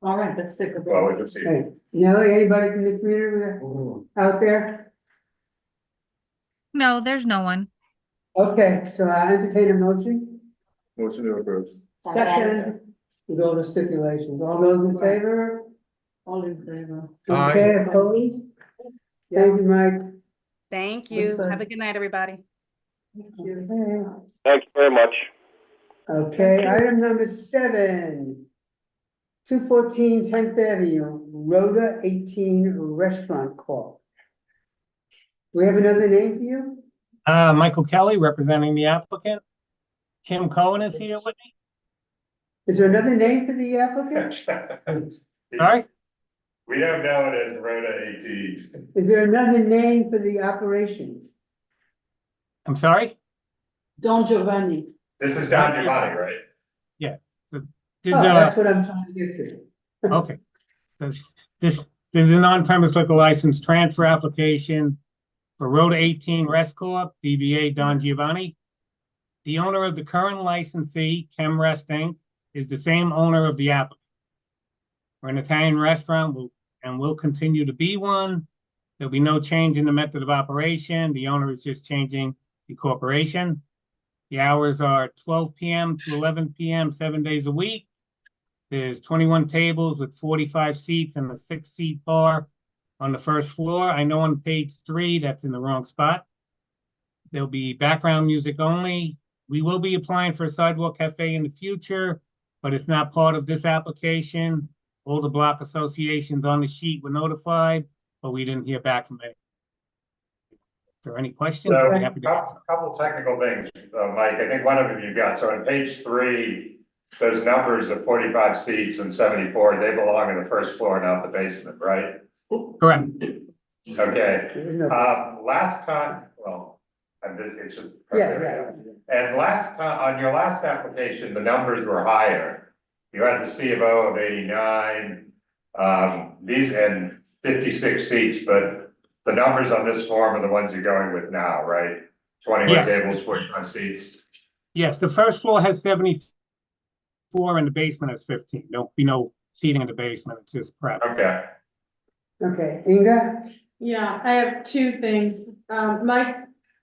All right, let's take a Well, vote. we can see. Hey, Nelly, anybody from the community out there? No, there's no one. Okay, so I entertain a motion. Motion to approve. Second, With all the stipulations. All those in favor? all in favor. Aye. Okay, opposed? Thank you, Mike. Thank you. Looks like- Have a good night, everybody. Okay. Thank you very much. Okay, item number 7. 214 10th Avenue, Rhoda 18 Restaurant Corp. We have another name for you? Michael Kelly, representing the applicant. Kim Cohen is here with me. Is there another name for the applicant? Sorry? We don't know it as Rhoda 18. Is there another name for the operation? I'm sorry? Don Giovanni. This is Don Giovanni, right? Yes. So Oh, this, that's what I'm trying to get to. okay. So this is an on-premise liquor license transfer application for Rhoda 18 Rest Corp., DBA Don Giovanni. The owner of the current licensee, Chem Rest Inc., is the same owner of the applicant. We're an Italian restaurant and will continue to be one. There'll be no change in the method of operation. The owner is just changing the corporation. The hours are 12 p.m. to 11 p.m., 7 days a week. There's 21 tables with 45 seats and a 6-seat bar on the first floor. I know on page 3, that's in the wrong spot. There'll be background music only. We will be applying for a sidewalk cafe in the future, but it's not part of this application. All the block associations on the sheet were notified, but we didn't hear back from any. If there are any questions, So, I'd be happy to answer. couple technical things, Mike. I think one of them you got. So on page 3, those numbers of 45 seats and 74, they belong in the first floor, not the basement, right? Correct. Okay. Last time, well, it's just. Yeah. And last time, on your last application, the numbers were higher. You had the C of O of 89, these and 56 seats, but the numbers on this form are the ones you're going with now, right? 21 Yes. tables, 45 seats. Yes, the first floor has 74 and the basement has 15. There'll be no seating in the basement, it's just prep. Okay. Okay, Inga? Yeah, I have 2 things. Mike,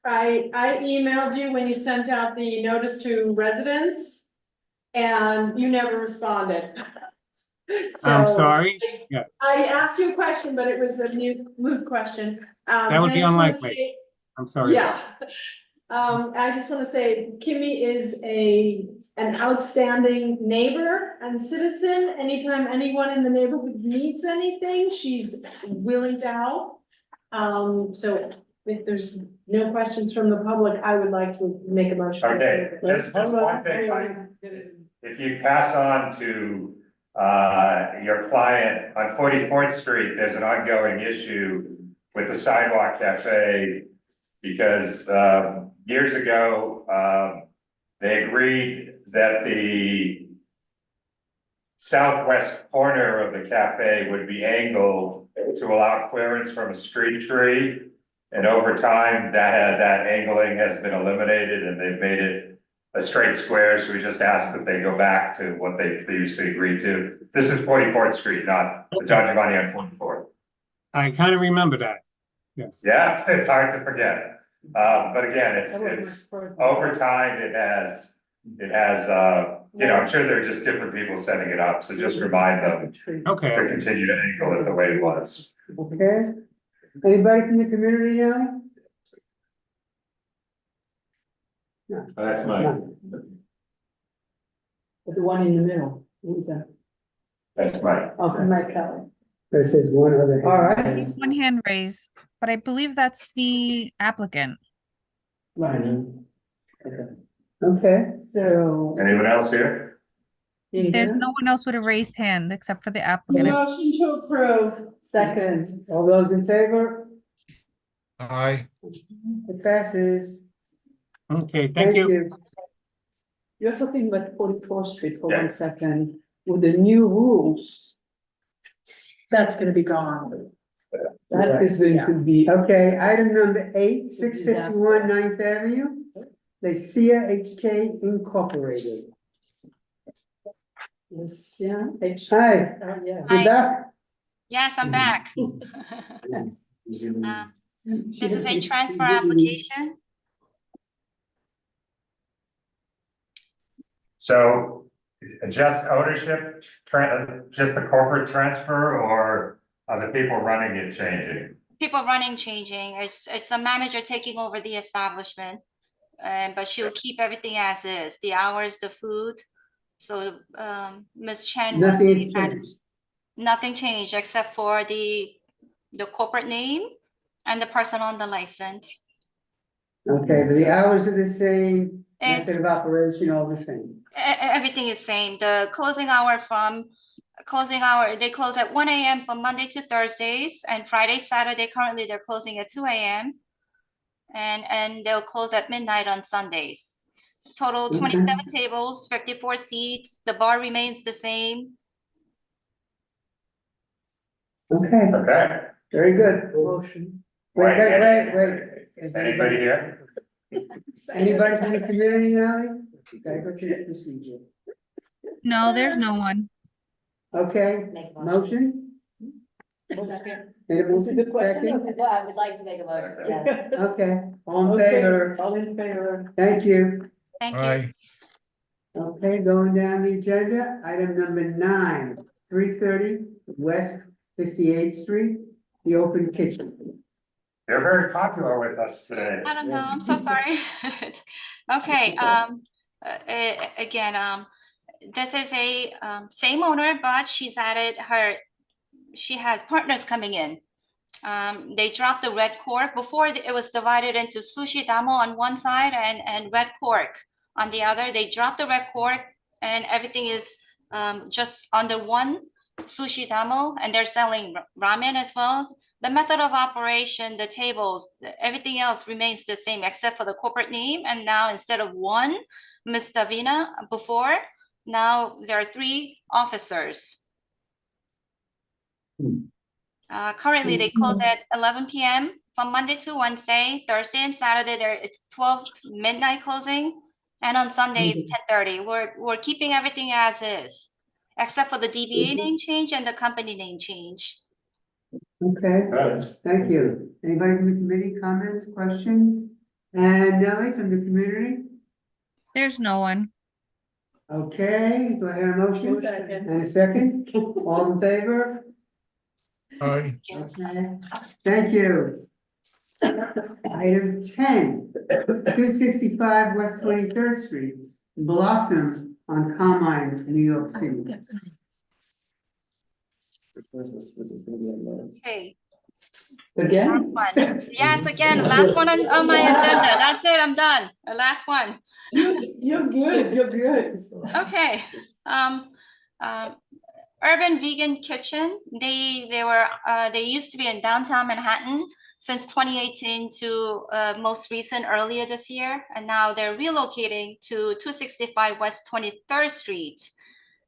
I emailed you when you sent out the notice to residents and you never responded. I'm So sorry, yes. I asked you a question, but it was a moot question. That would be unlike me. I'm sorry. Yeah. I just want to say Kimmy is an outstanding neighbor and citizen. Anytime anyone in the neighborhood needs anything, she's willing to help. So if there's no questions from the public, I would like to make a motion. Okay, just one thing, Mike. If you pass on to your client on 44th Street, there's an ongoing issue with the sidewalk cafe because years ago, they agreed that the southwest corner of the cafe would be angled to allow clearance from a street tree. And over time, that angling has been eliminated and they've made it a straight square. So we just asked that they go back to what they previously agreed to. This is 44th Street, not the Don Giovanni on 44th. I kind of remember that, yes. Yeah, it's hard to forget. But again, it's over time, it has, I'm sure they're just different people setting it up. So just remind them to continue to angle it the way it was. Okay. Anybody from the community, Nelly? No. That's mine. But the one in the middle, who's that? That's mine. Okay, Mike Kelly. There says one other. hand. All right. One hand raised, but I believe that's the applicant. Right. Okay. So. Anyone else here? There's no one else with a raised hand except for the applicant. Motion to approve. Second. All those in favor? Aye. It passes. Okay, thank you. You're talking about 44th Street for Yeah. 1 second, with the new rules. That's gonna be gone. That is going to be. Okay, item number 8, 651 9th Avenue, Lycia HK Incorporated. Lucia, Hi, yeah. you back? Yes, I'm back. This is a transfer application. So just ownership, just the corporate transfer, or are the people running it changing? People running changing. It's a manager taking over the establishment, but she'll keep everything as is. The hours, the food. So Ms. Chen. Nothing's changed. Nothing changed except for the corporate name and the person on the license. Okay, but the hours are the same. Method of operation all the same. Everything is same. The closing hour, they close at 1 a.m. from Monday to Thursdays, and Friday, Saturday, currently they're closing at 2 a.m. And they'll close at midnight on Sundays. Total 27 tables, 54 seats. The bar remains the same. Okay, Okay. very good. Motion. Wait. Is Anybody here? Anybody from the community now? Gotta go through the procedure. No, there's no one. Okay, motion? Second. Made a motion, No, second? I would like to make a motion, yes. Okay, all in favor? All in favor. Thank you. Thank you. Aye. Okay, going down the agenda, item number 9, 330 West 58th Street, the open kitchen. They're very popular with us today. I don't know. I'm so sorry. Okay. Again, this is a same owner, but she's added she has partners coming in. They dropped the red cork. Before it was divided into sushi damo on one side and red cork on the other. They dropped the red cork and everything is just under one sushi damo, and they're selling ramen as well. The method of operation, the tables, everything else remains the same except for the corporate name. And now instead of one, Ms. Davina before, now there are 3 officers. Currently, they close at 11 p.m. from Monday to Wednesday. Thursday and Saturday, it's 12 midnight closing, and on Sundays 10:30. We're keeping everything as is, except for the DBA name change and the company name change. Okay, thank you. Anybody from the committee, comments, questions? And Nellie from the community? There's no one. Okay, do I hear a motion? Second. And a second? All in favor? Aye. Okay, thank you. Item 10, 265 West 23rd Street, Blossom on Carmine, New York City. Okay. Again? Last one. Yes, again, last one on my agenda. That's it. I'm done. The last one. You're good, you're good. Okay. Urban Vegan Kitchen. They used to be in downtown Manhattan since 2018 to most recent earlier this year, and now they're relocating to 265 West 23rd Street.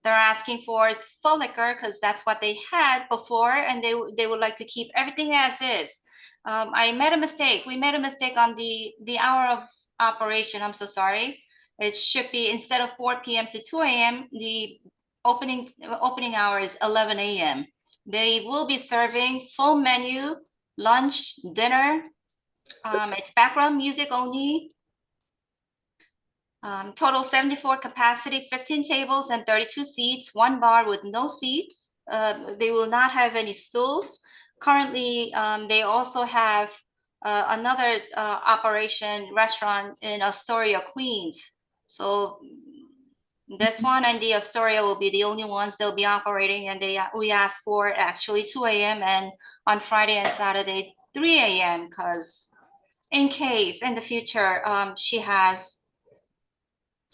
They're asking for full liquor because that's what they had before, and they would like to keep everything as is. I made a mistake. We made a mistake on the hour of operation. I'm so sorry. It should be, instead of 4 p.m. to 2 a.m., the opening hour is 11 a.m. They will be serving full menu, lunch, dinner. It's background music only. Total 74 capacity, 15 tables and 32 seats, 1 bar with no seats. They will not have any stools. Currently, they also have another operation restaurant in Astoria, Queens. So this one and the Astoria will be the only ones they'll be operating, and we asked for actually 2 a.m. and on Friday and Saturday 3 a.m. because in case in the future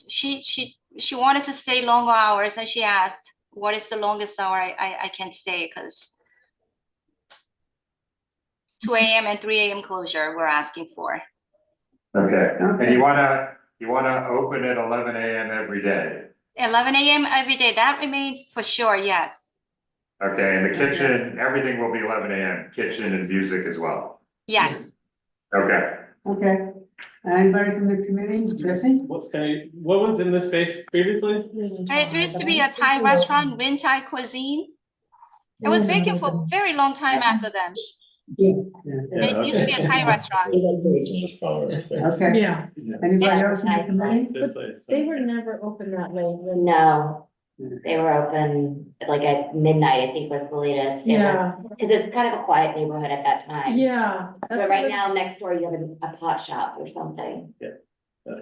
she wanted to stay longer hours, and she asked what is the longest hour I can stay, because 2 a.m. and 3 a.m. closure we're asking for. Okay, and you wanna open at 11 a.m. every day? 11 a.m. every day, that remains for sure, yes. Okay, and the kitchen, everything will be 11 a.m., kitchen and music as well? Yes. Okay. Okay, anybody from the committee, Jesse? What was in this space previously? It used to be a Thai restaurant, Win Thai Cuisine. It was vacant for a very long time after them. It used to be a Thai restaurant. Okay. Yeah. Anybody else from the committee? They were never open that late. No, they were open like at midnight, I think was the latest. Yeah. Cause it's kind of a quiet neighborhood at that time. Yeah. But right now, next door, you have a pot shop or something.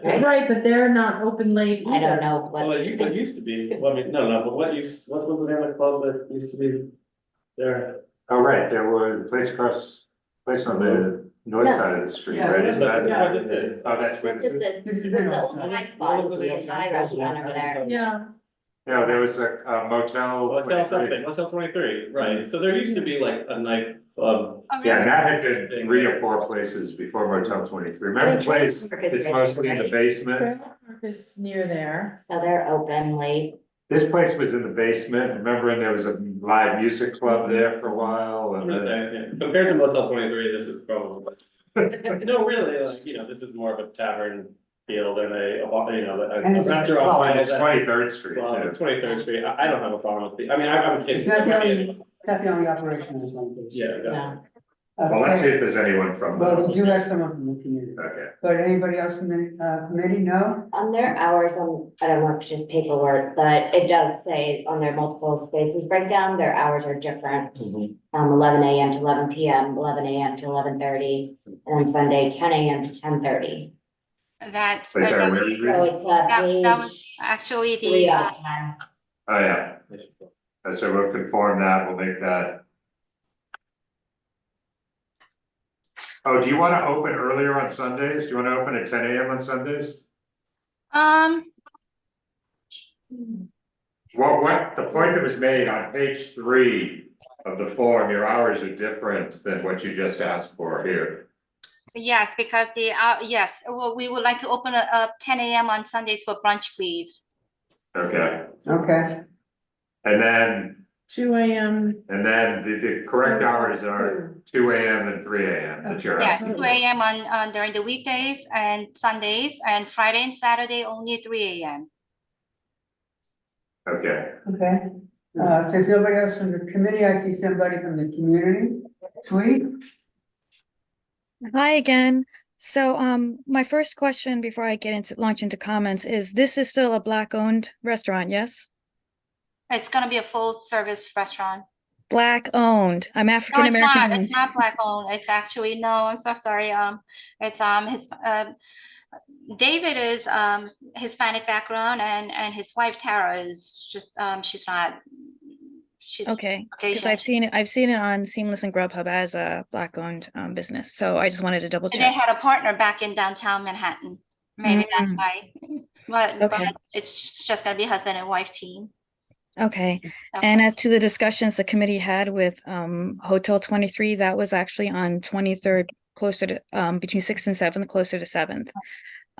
Right, but they're not open late I don't either. know Well, what. it used to be, well, I mean, no, but what was the name of the club that used to be there? Oh, right, there was a place on the north No. side of the street, Yeah, right? Isn't that? yeah, this is. Oh, that's where This is the old Thai spot, used to be a Thai restaurant over there. Yeah. No, there was a motel. Motel something, Motel 23, right, so there used to be like a nightclub. Yeah, and that had been 3 or 4 places before Motel 23. Remember the place, it's mostly in the basement. Trailer Park is near there. So they're open late. This place was in the basement, remember, and there was a live music club there for a while, I'm and just then. saying, yeah, compared to Motel 23, this is probably. No, really, like, you know, this is more of a tavern feel than And a it's- restaurant. Well, and file it's that- 23rd Street, Well, too. it's 23rd Street, I don't have a problem with the, I mean, I'm kidding. It's not the only operation in this one. Case. Yeah, exactly. Well, let's see if there's anyone from. Well, we do have someone from the community. Okay. But anybody else from the committee? No? On their hours, I don't know if it's just paperwork, but it does say on their multiple spaces breakdown, their hours are different. 11 AM to 11 PM, 11 AM to 11:30, and then Sunday, 10 AM to 10:30. That's. Wait, sorry, where are you So reading? it's That was page actually 3 the, out of 10. Oh, yeah. So we'll conform that, we'll make that. Oh, do you want to open earlier on Sundays? Do you want to open at 10 AM on Sundays? What, the point that was made on page 3 of the form, your hours are different than what you just asked for here. yes, because yes, well, we would like to open up 10 AM on Sundays for brunch, please. Okay, Okay. and then 2 AM. the correct hours are 2 AM and 3 AM that you're Yes, asking. 2 AM on during the weekdays and Sundays, and Friday and Saturday only 3 AM. Okay. Okay. If there's nobody else from the committee, I see somebody from the community. Tweet? Hi again. So, my first question before I launch into comments is, this is still a Black-owned restaurant, yes? It's gonna be a full service restaurant. Black-owned. I'm No, African it's not. American. It's not black owned. It's actually, no, I'm so sorry. It's his David is Hispanic background, and his wife Tara is just she's Okay, because Caucasian. I've seen it on Seamless and Grubhub as a Black-owned business. So I just wanted to double And they check. had a partner back in downtown Manhattan. Maybe that's why. But Okay. it's just gonna be husband and wife team. Okay. Okay. And as to the discussions the committee had with Hotel 23, that was actually on 23rd, closer to between 6th and 7th, closer to 7th.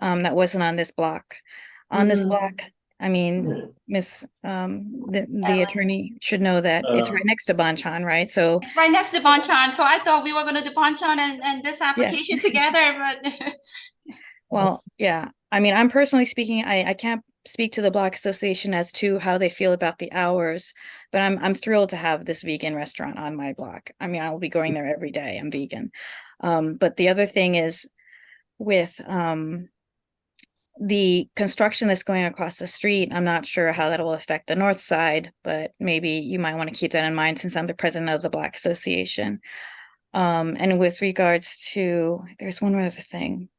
That wasn't on this block. On this block, I mean, the attorney should know that it's right next to Banchan, right? So It's right next to Banchan, so I thought we were gonna do Banchan and this application together, but well, yeah. I mean, I'm personally speaking, I can't speak to the Block Association as to how they feel about the hours, but I'm thrilled to have this vegan restaurant on my block. I mean, I will be going there every day. I'm vegan. But the other thing is with the construction that's going across the street, I'm not sure how that will affect the north side, but maybe you might want to keep that in mind since I'm the president of the Block Association. And with regards to, there's one other thing.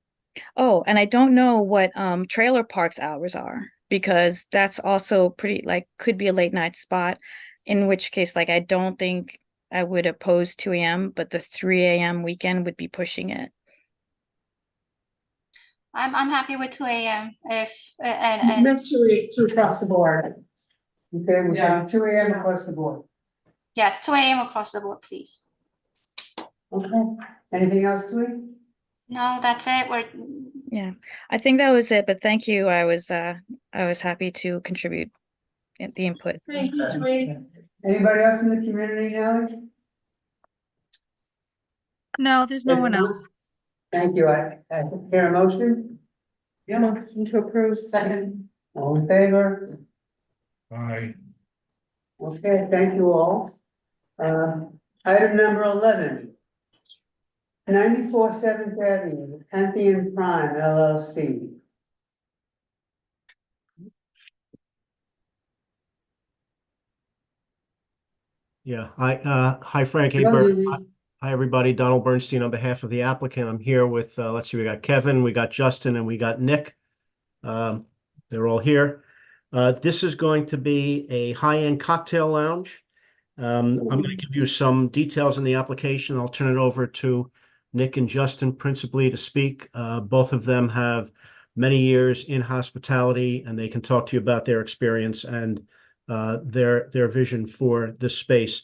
Oh, and I don't know what trailer parks hours are, because that's also pretty, like, could be a late night spot, in which case, like, I don't think I would oppose 2 AM, but the 3 AM weekend would be pushing it. I'm happy with 2 AM if and Make sure it's across the board. Okay, we're saying 2 AM across the board. yes, 2 AM across the board, please. Okay. Anything else, Tweet? No, that's it. Yeah, I think that was it, but thank you. I was happy to contribute the input. Thank you, Tweet. Anybody else in the community, Nellie? No, there's no one else. Thank you. I hear a motion. Yeah. Motion to approve. Second. All in favor? Aye. Okay, thank you all. Item number 11. 94 7th Avenue, Pantheon Prime LLC. Yeah, hi Frank, hey Hello, Bert. Lily. Hi, everybody. Donald Bernstein on behalf of the applicant. I'm here with, let's see, we got Kevin, we got Justin, and we got Nick. They're all here. This is going to be a high-end cocktail lounge. I'm going to give you some details on the application. I'll turn it over to Nick and Justin principally to speak. Both of them have many years in hospitality, and they can talk to you about their experience and their vision for this space.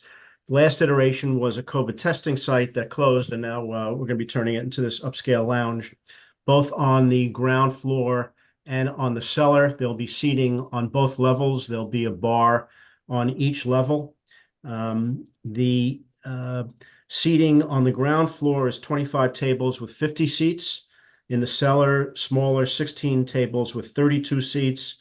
Last iteration was a COVID testing site that closed, and now we're going to be turning it into this upscale lounge. Both on the ground floor and on the cellar, there'll be seating on both levels. There'll be a bar on each level. The seating on the ground floor is 25 tables with 50 seats. In the cellar, smaller 16 tables with 32 seats.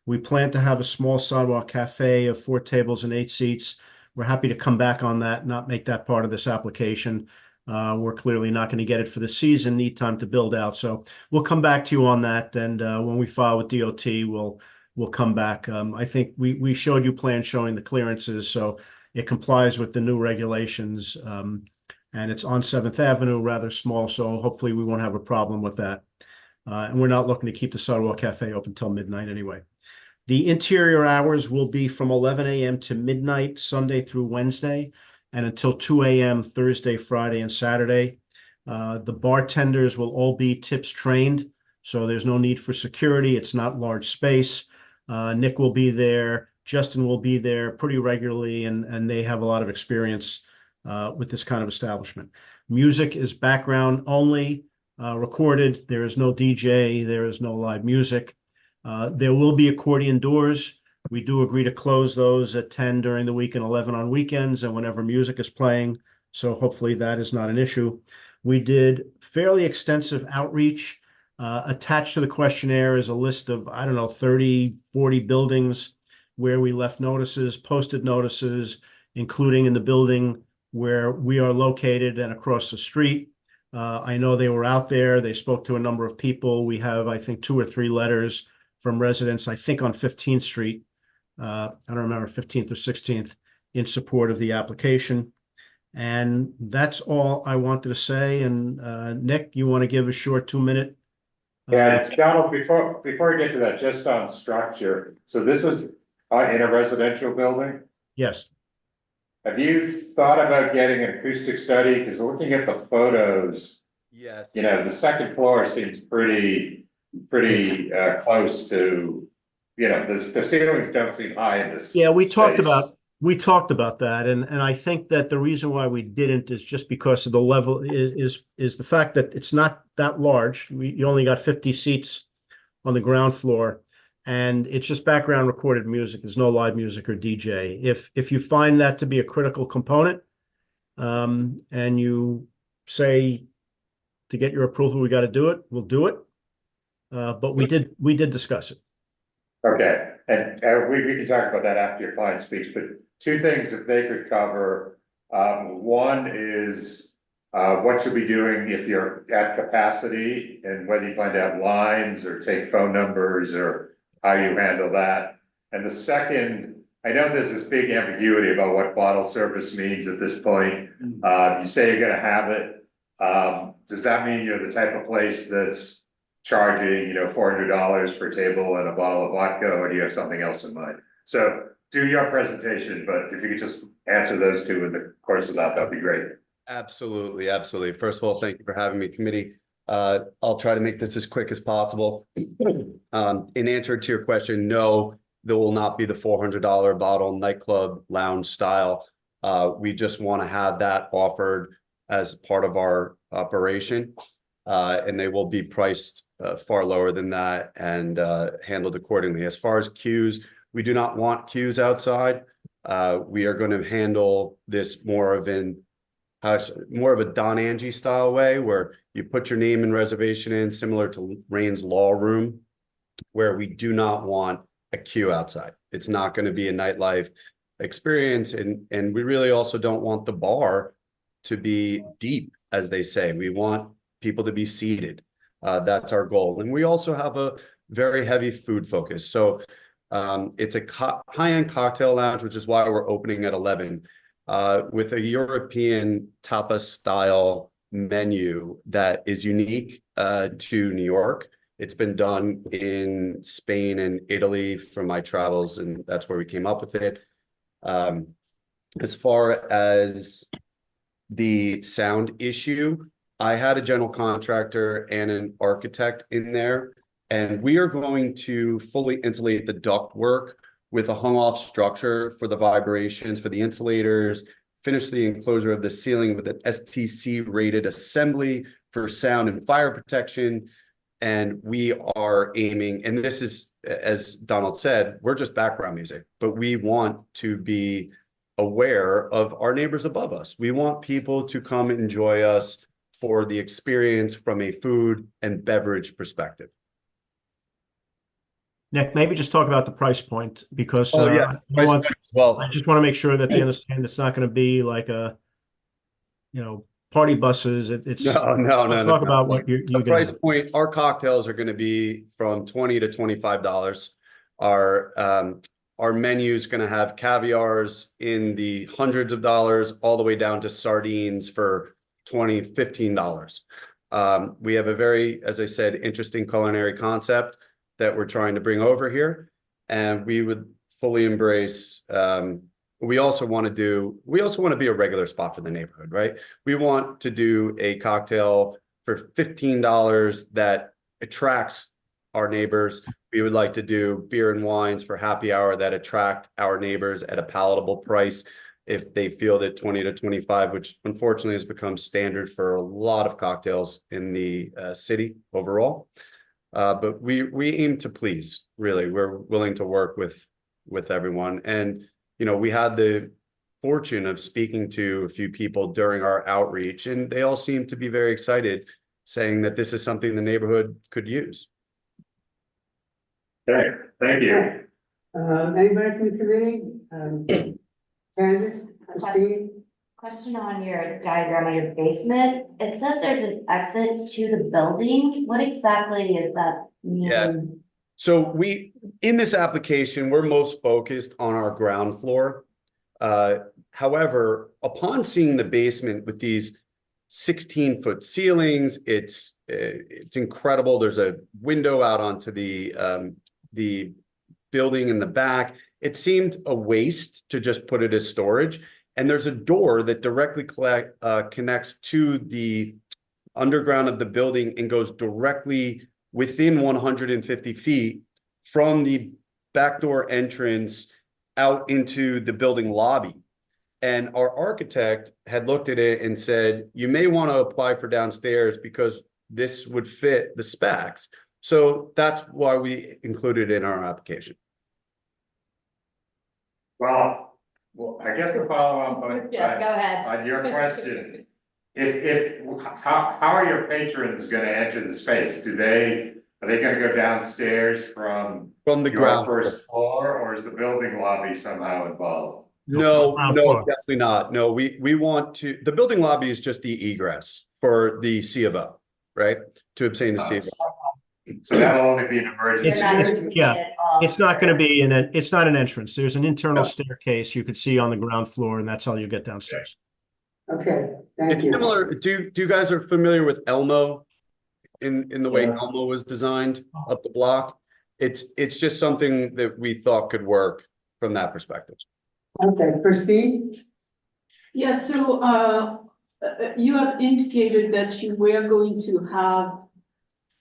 We plan to have a small sidewalk cafe of 4 tables and 8 seats. We're happy to come back on that, not make that part of this application. We're clearly not going to get it for the season, need time to build out. So we'll come back to you on that. And when we file with DOT, we'll come back. I think we showed you plans showing the clearances, so it complies with the new regulations. And it's on 7th Avenue, rather small, so hopefully we won't have a problem with that. And we're not looking to keep the Sidewalk Cafe open until midnight anyway. The interior hours will be from 11 a.m. to midnight, Sunday through Wednesday, and until 2 a.m. Thursday, Friday, and Saturday. The bartenders will all be tips trained, so there's no need for security. It's not large space. Nick will be there. Justin will be there pretty regularly, and they have a lot of experience with this kind of establishment. Music is background only, recorded. There is no DJ. There is no live music. There will be accordion doors. We do agree to close those at 10 during the week and 11 on weekends and whenever music is playing. So hopefully that is not an issue. We did fairly extensive outreach. Attached to the questionnaire is a list of, 30, 40 buildings where we left notices, posted notices, including in the building where we are located and across the street. I know they were out there. They spoke to a number of people. We have, I think, 2 or 3 letters from residents, I think on 15th Street. I don't remember, 15th or 16th, in support of the application. And that's all I wanted to say. And Nick, you want to give a short 2-minute? Yeah, Donald, before we get to that, just on structure. So this is in a residential building? Yes. Have you thought about getting an acoustic study? Because looking at the photos, yes, the second floor seems pretty close to, the ceilings don't seem high in this. Yeah, we talked space. about that, and I think that the reason why we didn't is just because of the level is the fact that it's not that large. You only got 50 seats on the ground floor, and it's just background recorded music. There's no live music or DJ. If you find that to be a critical component, and you say to get your approval, we got to do it, we'll do it. But we did discuss it. Okay, and we can talk about that after your client speaks, but 2 things if they could cover. One is what you'll be doing if you're at capacity, and whether you plan to have lines or take phone numbers or how you handle that. And the second, I know there's this big ambiguity about what bottle service means at this point. You say you're gonna have it. Does that mean you're the type of place that's charging, $400 for a table and a bottle of vodka, or do you have something else in mind? So do your presentation, but if you could just answer those 2 in the course of that'd be great. absolutely. First of all, thank you for having me, committee. I'll try to make this as quick as possible. In answer to your question, no, there will not be the $400 bottle nightclub lounge style. We just want to have that offered as part of our operation, and they will be priced far lower than that and handled accordingly. As far as queues, we do not want queues outside. We are going to handle this more of a Don Angie style way, where you put your name and reservation in, similar to Rain's Law Room, where we do not want a queue outside. It's not going to be a nightlife experience, and we really also don't want the bar to be deep, as they say. We want people to be seated. That's our goal. And we also have a very heavy food focus. So it's a high-end cocktail lounge, which is why we're opening at 11, with a European tapas style menu that is unique to New York. It's been done in Spain and Italy from my travels, and that's where we came up with it. As far as the sound issue, I had a general contractor and an architect in there, and we are going to fully insulate the ductwork with a hung-off structure for the vibrations, for the insulators, finish the enclosure of the ceiling with an STC-rated assembly for sound and fire protection. And we are aiming, and this is, as Donald said, we're just background music, but we want to be aware of our neighbors above us. We want people to come enjoy us for the experience from a food and beverage perspective. Nick, maybe just talk about the price point, because yes, price point as well. I just want to make sure that they understand it's not going to be like a, party buses. It's no. Talk about what you're the price point. Our cocktails are going to be from $20 to $25. Our menu is going to have caviars in the hundreds of dollars, all the way down to sardines for $20, $15. We have a very, as I said, interesting culinary concept that we're trying to bring over here, and we would fully embrace. We also want to be a regular spot for the neighborhood, right? We want to do a cocktail for $15 that attracts our neighbors. We would like to do beer and wines for happy hour that attract our neighbors at a palatable price. If they feel that 20 to 25, which unfortunately has become standard for a lot of cocktails in the city overall. But we aim to please, really. We're willing to work with everyone. And, we had the fortune of speaking to a few people during our outreach, and they all seemed to be very excited, saying that this is something the neighborhood could use. Okay, thank you. Anybody from the committee? Candace, Christine? Question on your diagram on your basement. It says there's an exit to the building. What exactly is that mean? Yeah. So in this application, we're most focused on our ground floor. However, upon seeing the basement with these 16-foot ceilings, it's incredible. There's a window out onto the building in the back. It seemed a waste to just put it as storage. And there's a door that directly connects to the underground of the building and goes directly within 150 feet from the backdoor entrance out into the building lobby. And our architect had looked at it and said, you may want to apply for downstairs because this would fit the specs. So that's why we included it in our application. Well, I guess the follow-up on, Yes, go ahead. on your question, how are your patrons going to enter the space? Are they going to go downstairs from the ground first floor, or is the building lobby somehow involved? No, definitely not. No, we want to. The building lobby is just the egress for the C of O, right? To obtain the C of O. So that'll only be an emergency. It's not going to be it's not an entrance. There's an internal staircase you could see on the ground floor, and that's how you get downstairs. Okay, thank you. Similar. Do you guys are familiar with Elmo in the way Elmo was designed up the block? It's just something that we thought could work from that perspective. Okay, Christine? Yeah, so you have indicated that you were going to have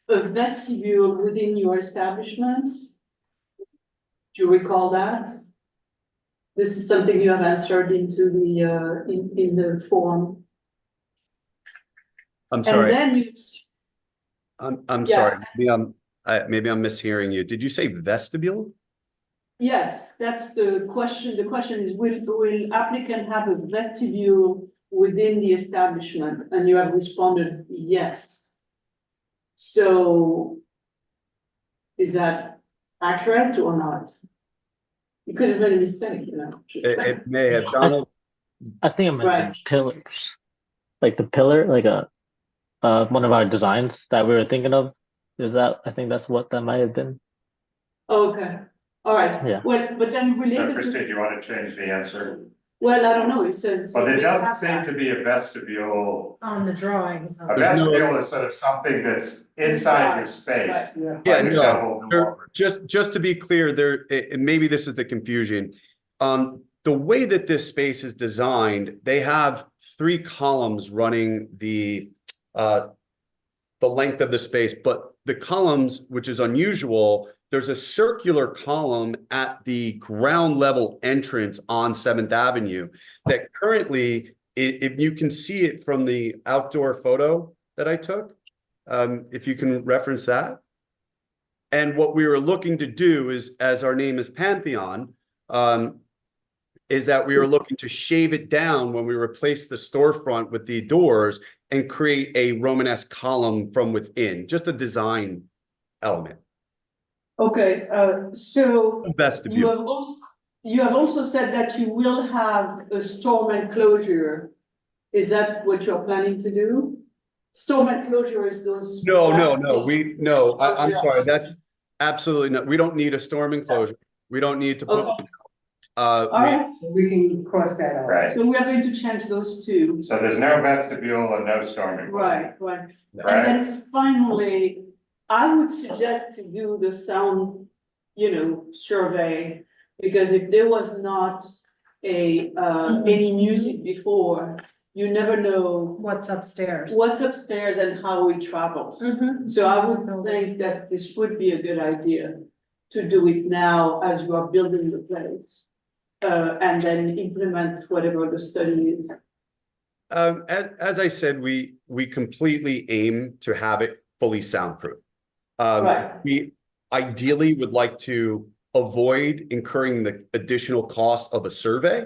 a vestibule within your establishment. Do you recall that? This is something you have answered into the in the form. I'm sorry. And then you. I'm sorry. Maybe I'm mishearing you. Did you say vestibule? Yes, that's the question. The question is, will applicant have a vestibule within the establishment? And you have responded yes. So is that accurate or not? You could have made a mistake, It may have. Donald? I think I meant pillars. Like the pillar, like one of our designs that we were thinking of. I think that's what that might have been. Okay. All right. Yeah. Well, but then related Christine, do you want to change the answer? Well, I don't know. It says. Well, there doesn't seem to be a vestibule. On the drawings. A vestibule is sort of something that's inside your space. Yeah, no. Just to be clear, maybe this is the confusion. The way that this space is designed, they have 3 columns running the the length of the space, but the columns, which is unusual, there's a circular column at the ground level entrance on 7th Avenue that currently, if you can see it from the outdoor photo that I took, if you can reference that. And what we were looking to do is, as our name is Pantheon, is that we were looking to shave it down when we replace the storefront with the doors and create a Romanesque column from within, just a design element. Okay, so Vestibule. you have also said that you will have a storm enclosure. Is that what you're planning to do? Storm enclosure is those. I'm sorry, that's absolutely not. We don't need a storm enclosure. We don't need to put. All right. So we can cross that out. Right. So we are going to change those two. So there's no vestibule and no storm enclosure. Right. Right. And then finally, I would suggest to do the sound, survey, because if there was not any music before, you never know What's upstairs? and how it travels. So I would think that this would be a good idea to do it now as you are building the place. And then implement whatever the study is. As I said, we completely aim to have it fully soundproof. Right. We ideally would like to avoid incurring the additional cost of a survey.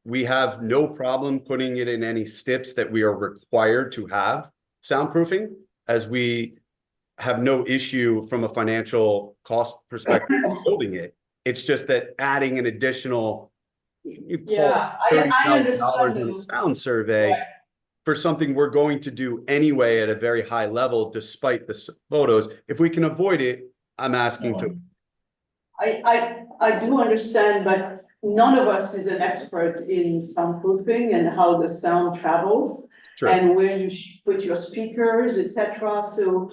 We have no problem putting it in any STIPs that we are required to have soundproofing, as we have no issue from a financial cost perspective of building it. It's just that adding an additional $30,000 in a sound survey for something we're going to do anyway at a very high level, despite the photos. If we can avoid it, I'm asking to. I do understand, but none of us is an expert in soundproofing and how the sound travels. True. And where you put your speakers, etc. So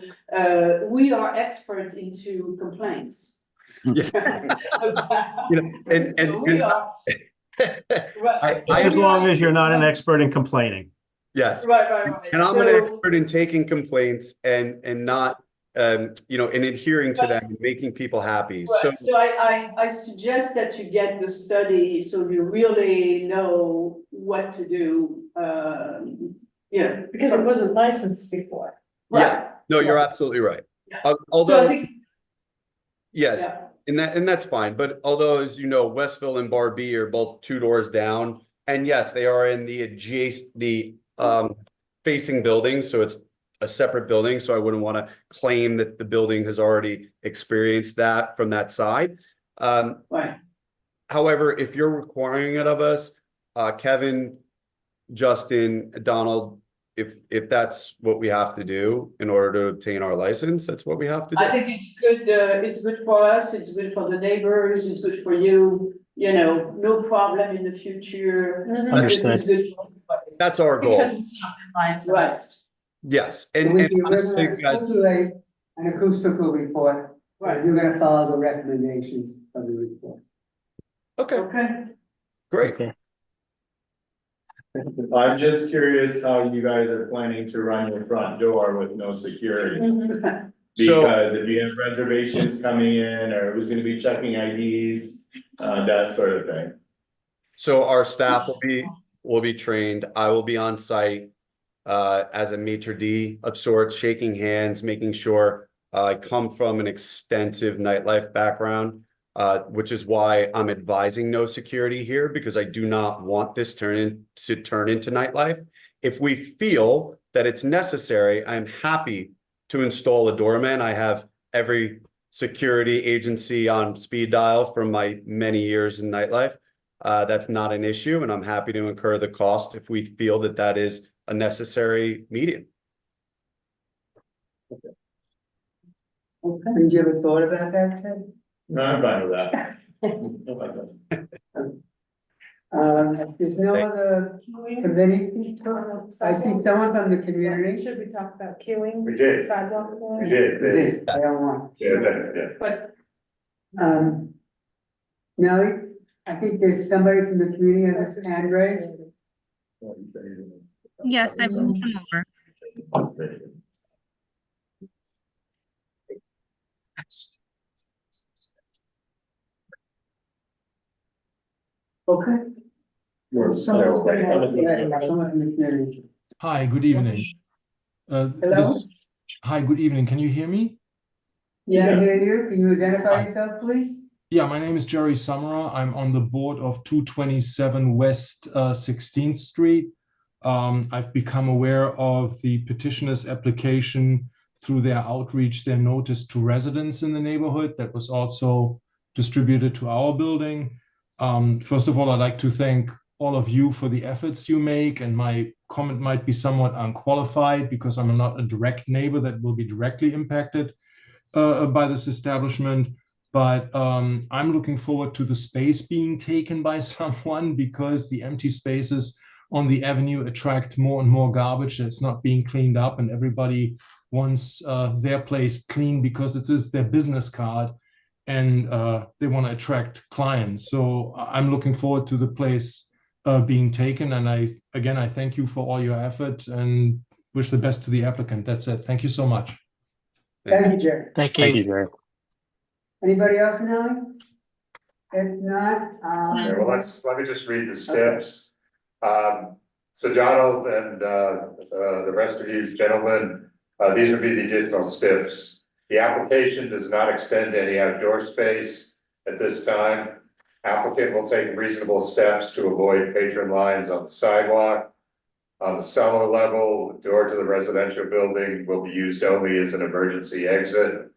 we are expert into complaints. Yeah. As long as you're not an expert in complaining. Yes. Right. And I'm an expert in taking complaints and not, and adhering to them and making people happy. Right. So I suggest that you get the study so you really know what to do. Because it wasn't licensed before. Right. Yeah. No, you're absolutely right. Yeah. Although, so yes. Yeah. And that's fine. But although, as you know, Westville and Bar B are both 2 doors down, and yes, they are in the facing building, so it's a separate building. So I wouldn't want to claim that the building has already experienced that from that side. Right. However, if you're requiring it of us, Kevin, Justin, Donald, if that's what we have to do in order to obtain our license, that's what we have to do. I think it's good. It's good for us. It's good for the neighbors. It's good for you. No problem in the future. This is good for everybody. That's our goal. Because it's not been licensed. Right. Yes. And we're gonna circulate an acoustical report. Right. And you're gonna follow the recommendations of the report. Okay. Great. Okay. I'm just curious how you guys are planning to run your front door with no security. Because if you have reservations coming in, or who's gonna be checking IDs, that sort of thing. So our staff will be trained. I will be on site as a maitre d' of sorts, shaking hands, making sure I come from an extensive nightlife background, which is why I'm advising no security here, because I do not want this to turn into nightlife. If we feel that it's necessary, I'm happy to install a doorman. I have every security agency on speed dial from my many years in nightlife. That's not an issue, and I'm happy to incur the cost if we feel that that is a necessary medium. Okay. Did you ever thought about that, Ted? No, I'm fine with that. There's no other committee. I see someone from the community. Should we talk about queuing? We did. Sidewalk. We did. I don't want. Yeah. But Nellie, I think there's somebody from the community on this hand raised. Yes, I moved them over. Okay. Hi, good evening. Hello? Hi, good evening. Can you hear me? We can hear you. Can you identify Hi. yourself, please? Yeah, my name is Jerry Summerer. I'm on the board of 227 West 16th Street. I've become aware of the petitioner's application through their outreach, their notice to residents in the neighborhood that was also distributed to our building. First of all, I'd like to thank all of you for the efforts you make, and my comment might be somewhat unqualified because I'm not a direct neighbor that will be directly impacted by this establishment. But I'm looking forward to the space being taken by someone, because the empty spaces on the avenue attract more and more garbage that's not being cleaned up, and everybody wants their place clean because it is their business card, and they want to attract clients. So I'm looking forward to the place being taken. And I thank you for all your effort and wish the best to the applicant. That's it. Thank you so much. Thank you, Jerry. Thank you, Jerry. Anybody else, Nelly? If not, Okay, well, let me just read the steps. So Donald and the rest of you gentlemen, these would be the additional steps. The application does not extend to any outdoor space at this time. Applicant will take reasonable steps to avoid patron lines on the sidewalk. On the cellar level, the door to the residential building will be used only as an emergency exit.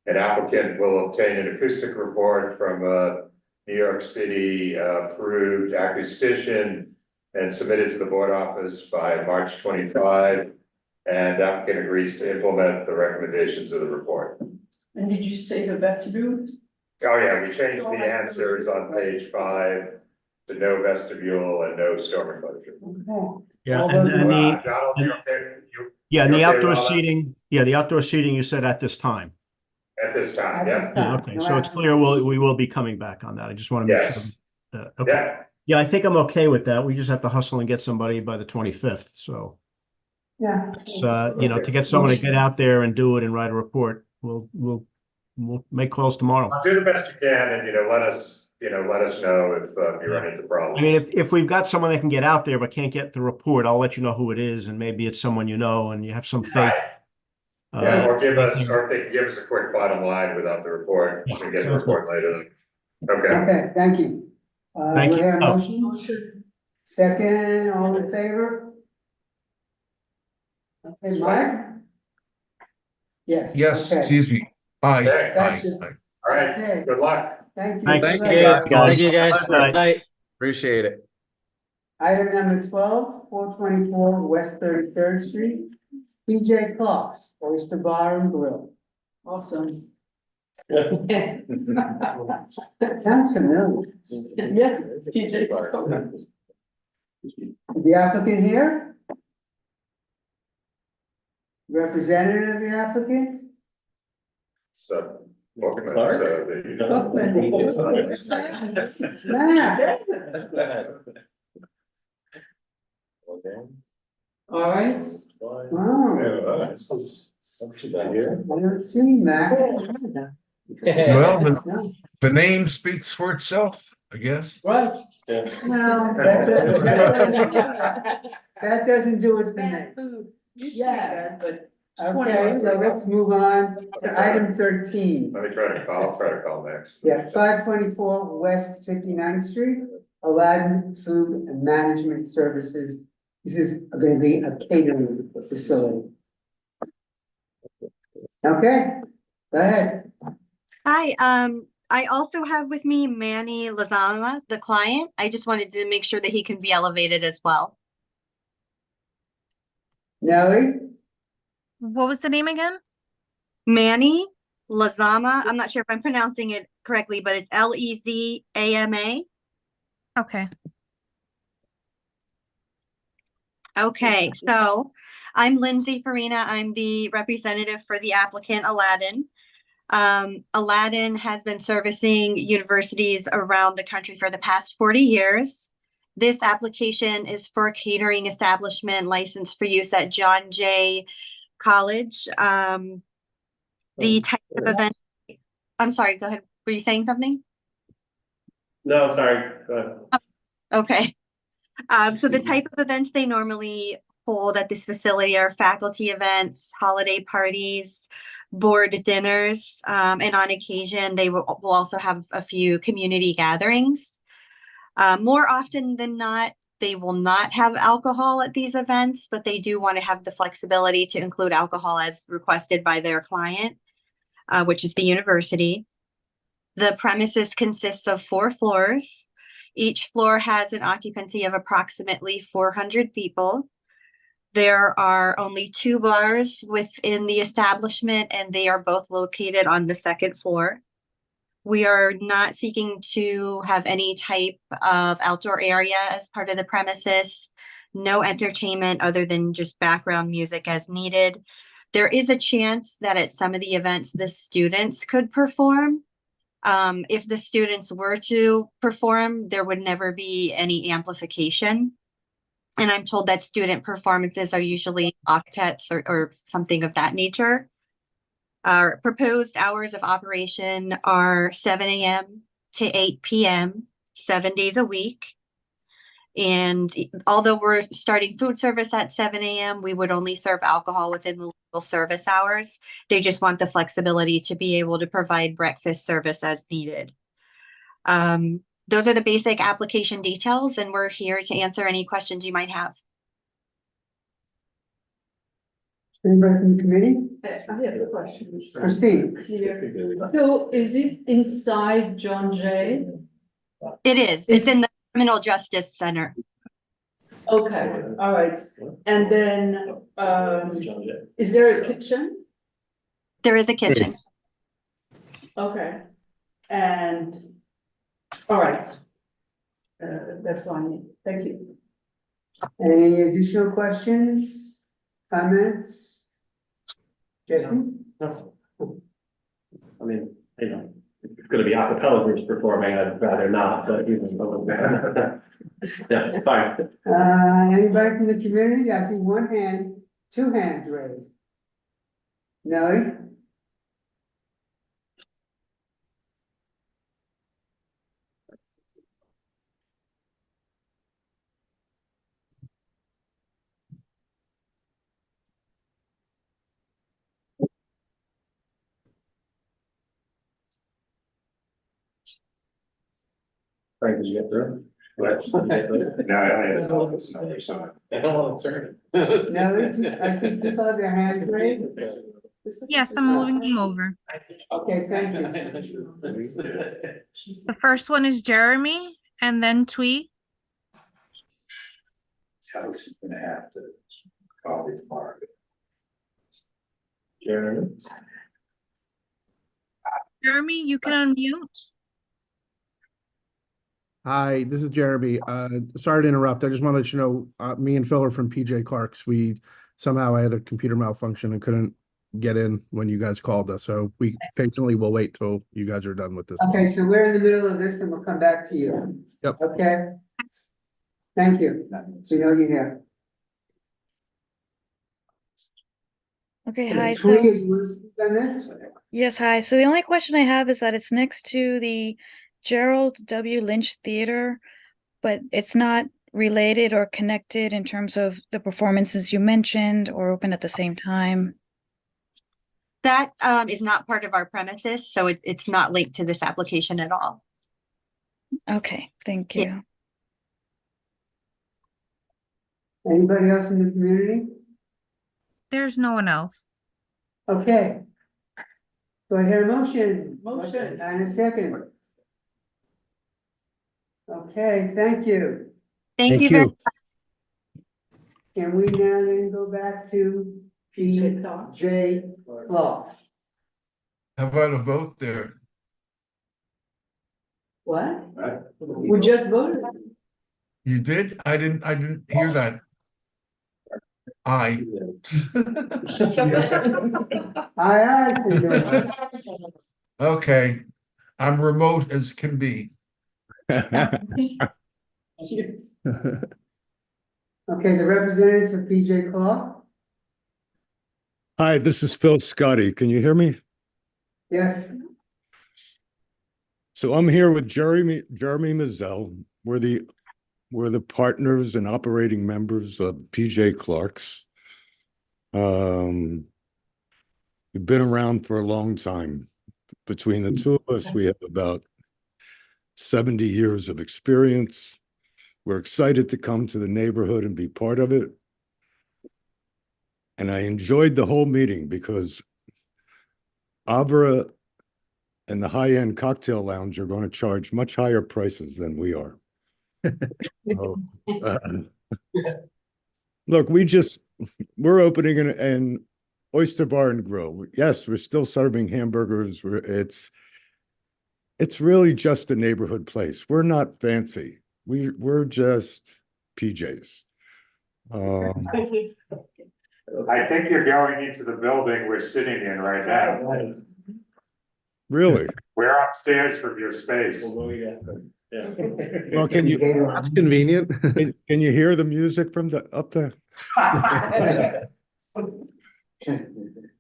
An applicant will obtain an acoustic report from a New York City approved acoustician and submit it to the board office by March 25. And applicant agrees to implement the recommendations of the report. And did you say the vestibule? Oh yeah, we changed the answers on page 5 to no vestibule and no storm enclosure. okay. Yeah, All and, those- and the, Donald, and- you okay? yeah, and you the okay outdoor with all that? seating, yeah, the outdoor seating you said at this time. At this time, At yeah. this time. Okay, No so it's action. clear we will be coming back on that. I just want to make sure. Yes. Okay. Yeah. Yeah, I think I'm okay with that. We just have to hustle and get somebody by the 25th. So Yeah. it's, to get someone to get out there and do it and write a report, we'll make calls tomorrow. Do the best you can, and let us know if you run into problems. I mean, if we've got someone that can get out there but can't get the report, I'll let you know who it is, and maybe it's someone you know and you have some faith. Yeah, or if they can give us a quick bottom line without the report. We can get the report later. Okay. Okay, thank you. Thank do I you. hear a motion? Second, all in favor? Okay, Mike? Yes. Yes, okay. excuse me. Aye, Okay. aye, Gotcha. aye. All right. Okay. Good luck. Thank you. Thanks. Good Thank you, luck, guys. Thank you, guys. Bye. Good night. Appreciate it. Item number 12, 424 West 33rd Street. PJ Clark's Oyster Bar and Grill. Awesome. Sounds familiar. Yes, PJ. The applicant here? Representative of the applicant? So, welcome to All right. Wow. I don't see Mac. Well, the name speaks for itself, I guess. Right. No, that doesn't do it for me. Yeah, but Okay, so let's move on to item 13. Let me try to call next. Yeah, 524 West 59th Street, Aladdin Food and Management Services. This is going to be a catering facility. Okay, go ahead. Hi, I also have with me Manny Lazama, the client. I just wanted to make sure that he can be elevated as well. Nellie? What was the name again? Manny Lazama. I'm not sure if I'm pronouncing it correctly, but it's Lezama. Okay. Okay, so I'm Lindsay Farina. I'm the representative for the applicant, Aladdin. Aladdin has been servicing universities around the country for the past 40 years. This application is for a catering establishment licensed for use at John Jay College. The type of event, I'm sorry, go ahead. Were you saying something? No, sorry, go ahead. Okay. So the type of events they normally hold at this facility are faculty events, holiday parties, board dinners, and on occasion, they will also have a few community gatherings. More often than not, they will not have alcohol at these events, but they do want to have the flexibility to include alcohol as requested by their client, which is the university. The premises consists of 4 floors. Each floor has an occupancy of approximately 400 people. There are only 2 bars within the establishment, and they are both located on the 2nd floor. We are not seeking to have any type of outdoor area as part of the premises. No entertainment other than just background music as needed. There is a chance that at some of the events, the students could perform. If the students were to perform, there would never be any amplification. And I'm told that student performances are usually octets or something of that nature. Our proposed hours of operation are 7 a.m. to 8 p.m., 7 days a week. And although we're starting food service at 7 a.m., we would only serve alcohol within the legal service hours. They just want the flexibility to be able to provide breakfast service as needed. Those are the basic application details, and we're here to answer any questions you might have. Anybody from the committee? Yes, I have a question. Christine? So is it inside John Jay? It is. It's in the Criminal Justice Center. Okay, all right. And then, is there a kitchen? There is a kitchen. Okay. And, all right. That's fine. Thank you. Any additional questions, comments? Jason? No. I mean, you know, if it's gonna be a cappella groups performing, I'd rather not, but even though. Yeah, it's fine. Anybody from the community? I see 1 hand, 2 hands raised. Nellie? Frank, did you get through? No, I had this number, so. I don't want to turn. Nellie, I see people have their hands raised. Yes, I'm moving them over. Okay, thank you. The first one is Jeremy and then Twee. Chelsea's gonna have to call it tomorrow. Jeremy? Jeremy, you can unmute. Hi, this is Jeremy. Sorry to interrupt. I just wanted to let you know, me and Phil are from PJ Clark's. I had a computer malfunction and couldn't get in when you guys called us. So we patiently will wait till you guys are done with this. Okay, so we're in the middle of this and we'll come back to you. Yep. Okay? Thank you. We know you're here. Okay, hi. Twee, So, you want to speak on this? yes, hi. So the only question I have is that it's next to the Gerald W. Lynch Theater, but it's not related or connected in terms of the performances you mentioned or open at the same time. That is not part of our premises, so it's not linked to this application at all. Okay, thank you. Yeah. Anybody else in the community? There's no one else. Okay. Do I hear a motion? Motion. And a second. Okay, thank you. Thank you very much. Can we now then go back to PJ Clark? How about a vote there? What? We just voted. You did? I didn't hear that. Aye. Aye. Okay, I'm remote as can be. Yes. Okay, the representatives for PJ Clark? Hi, this is Phil Scotty. Can you hear me? Yes. So I'm here with Jeremy Mazel. We're the We're the partners and operating members of PJ Clark's. We've been around for a long time. Between the two of us, we have about 70 years of experience. We're excited to come to the neighborhood and be part of it. And I enjoyed the whole meeting because Abra and the high-end cocktail lounge are going to charge much higher prices than we are. So, look, we're opening an oyster bar and grill. Yes, we're still serving hamburgers. It's really just a neighborhood place. We're not fancy. We're just PJs. I think you're going into the building we're sitting in right now. Really? We're upstairs from your space. Well, can you? That's convenient. Can you hear the music from up there?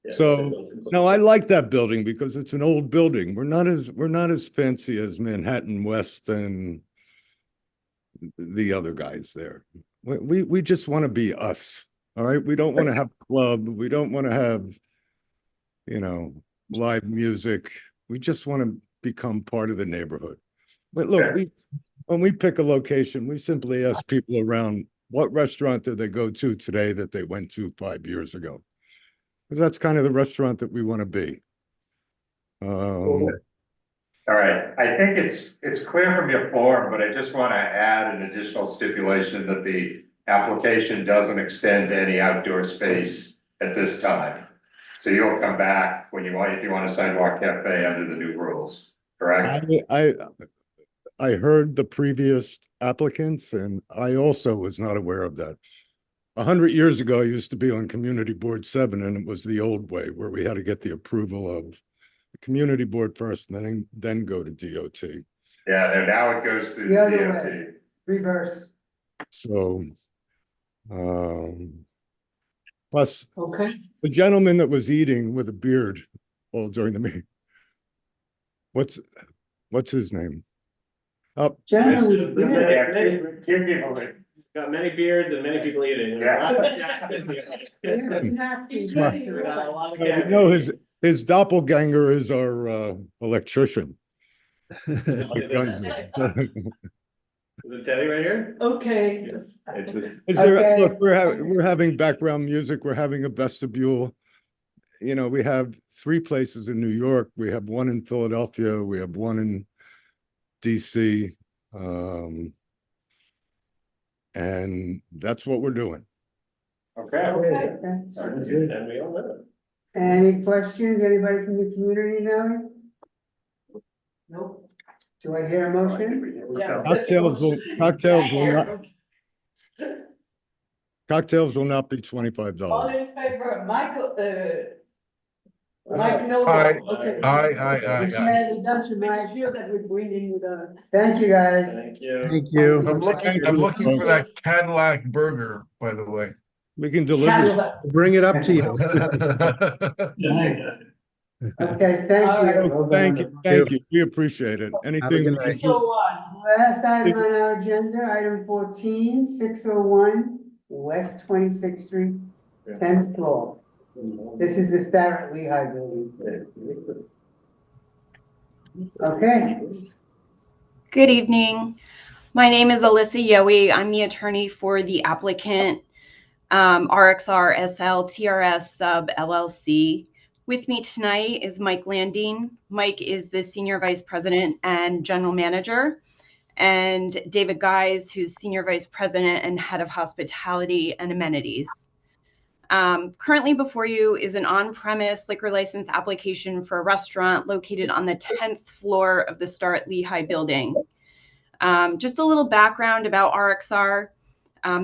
So, no, I like that building because it's an old building. We're not as fancy as Manhattan West and the other guys there. We just want to be us. All right. We don't want to have a club. We don't want to have, live music. We just want to become part of the neighborhood. But look, when we pick a location, we simply ask people around what restaurant did they go to today that they went to 5 years ago. Because that's kind of the restaurant that we want to be. All right, I think it's clear from your form, but I just want to add an additional stipulation that the application doesn't extend to any outdoor space at this time. So you'll come back if you want a sidewalk cafe under the new rules, correct? I heard the previous applicants, and I also was not aware of that. 100 years ago, I used to be on Community Board 7, and it was the old way where we had to get the approval of the Community Board first, and then go to DOT. Yeah, now it goes through The the other DOT. way. Reverse. So, plus, Okay. the gentleman that was eating with a beard all during the meeting, what's his name? Oh, Gentlemen, Got many beards and many people eating. you know, his doppelganger is our electrician. Is it Teddy right here? Okay. Look, we're having background music. We're having a vestibule. We have 3 places in New York. We have one in Philadelphia. We have one in DC. And that's what we're doing. Okay. And we all know it. Any questions? Anybody from the community now? Nope. Do I hear a motion? Cocktails will not be $25. All in favor, Michael, Mike, no. Aye. Okay. Aye. Make sure that we bring in with us. Thank you, guys. Thank you. Thank you. I'm looking for that Cadillac burger, by the way. We can deliver. Bring it up to you. Okay, thank you. Thank you. We appreciate it. Anything. Last item on our agenda, item 14, 601 West 26th Street, 10th floor. This is the Starrett Lehigh building. Okay. Good evening. My name is Alyssa Yowie. I'm the attorney for the applicant, RXR SL TRS Sub LLC. With me tonight is Mike Landine. Mike is the Senior Vice President and General Manager, and David Guys, who's Senior Vice President and Head of Hospitality and Amenities. Currently before you is an on-premise liquor license application for a restaurant located on the 10th floor of the Starrett Lehigh building. Just a little background about RXR.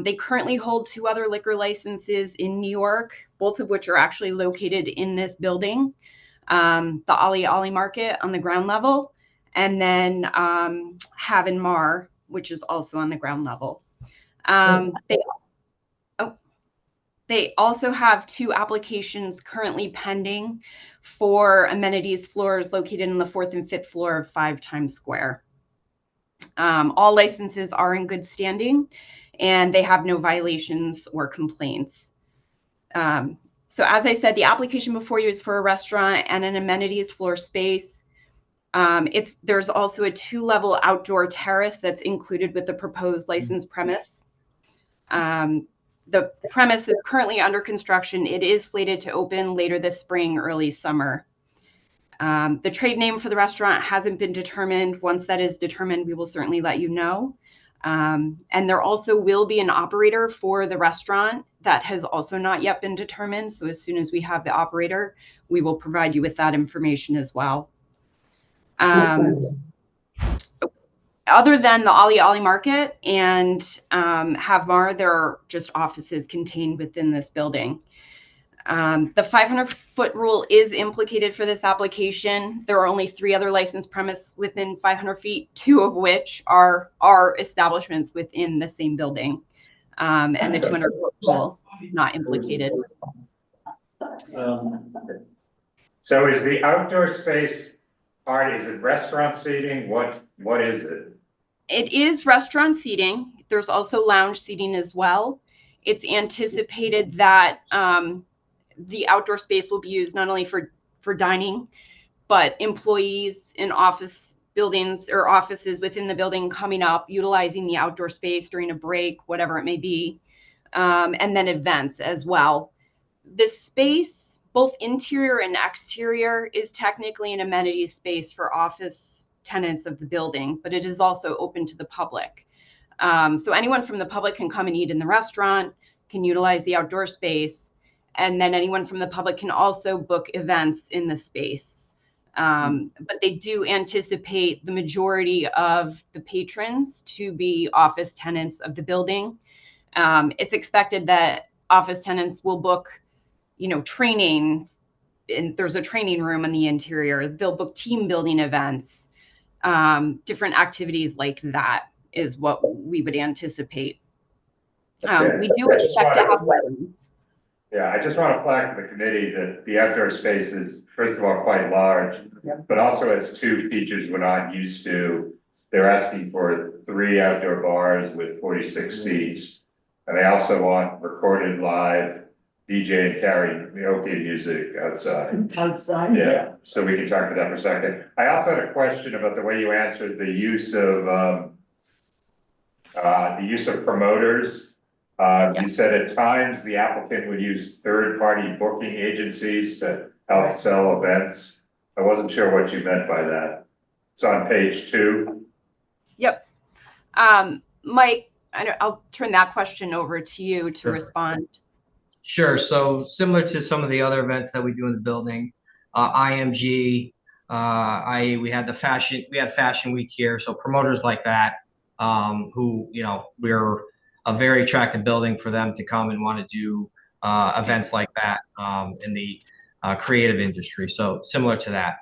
They currently hold 2 other liquor licenses in New York, both of which are actually located in this building. The Ali Market on the ground level, and then Have and Mar, which is also on the ground level. They also have 2 applications currently pending for amenities floors located in the 4th and 5th floor of 5 Times Square. All licenses are in good standing and they have no violations or complaints. So as I said, the application before you is for a restaurant and an amenities floor space. There's also a 2-level outdoor terrace that's included with the proposed licensed premise. The premise is currently under construction. It is slated to open later this spring, early summer. The trade name for the restaurant hasn't been determined. Once that is determined, we will certainly let you know. And there also will be an operator for the restaurant that has also not yet been determined. So as soon as we have the operator, we will provide you with that information as well. Other than the Ali Ali Market and Havmar, there are just offices contained within this building. The 500-foot rule is implicated for this application. There are only 3 other licensed premises within 500 feet, 2 of which are establishments within the same building. And the 200-foot rule is not implicated. So is the outdoor space part, is it restaurant seating? What is it? It is restaurant seating. There's also lounge seating as well. It's anticipated that the outdoor space will be used not only for dining, but employees in office buildings or offices within the building coming up, utilizing the outdoor space during a break, whatever it may be, and then events as well. This space, both interior and exterior, is technically an amenity space for office tenants of the building, but it is also open to the public. So anyone from the public can come and eat in the restaurant, can utilize the outdoor space, and then anyone from the public can also book events in the space. But they do anticipate the majority of the patrons to be office tenants of the building. It's expected that office tenants will book, training, and there's a training room in the interior. They'll book team building events, different activities like that is what we would anticipate. We do expect to have weddings. Yeah, I just want to flag to the committee that the outdoor space is, first of all, quite large, but also has 2 features we're not used to. They're asking for 3 outdoor bars with 46 seats. And they also want recorded live DJ and karaoke music outside. Outside? Yeah, so we can talk about that for a second. I also had a question about the way you answered the use of promoters. You said at times the applicant would use third-party booking agencies to help sell events. I wasn't sure what you meant by that. It's on page 2. Yep. Mike, I'll turn that question over to you to respond. Sure. So similar to some of the other events that we do in the building, IMG, we had Fashion Week here. So promoters like that, who, we're a very attractive building for them to come and want to do events like that in the creative industry. So similar to that.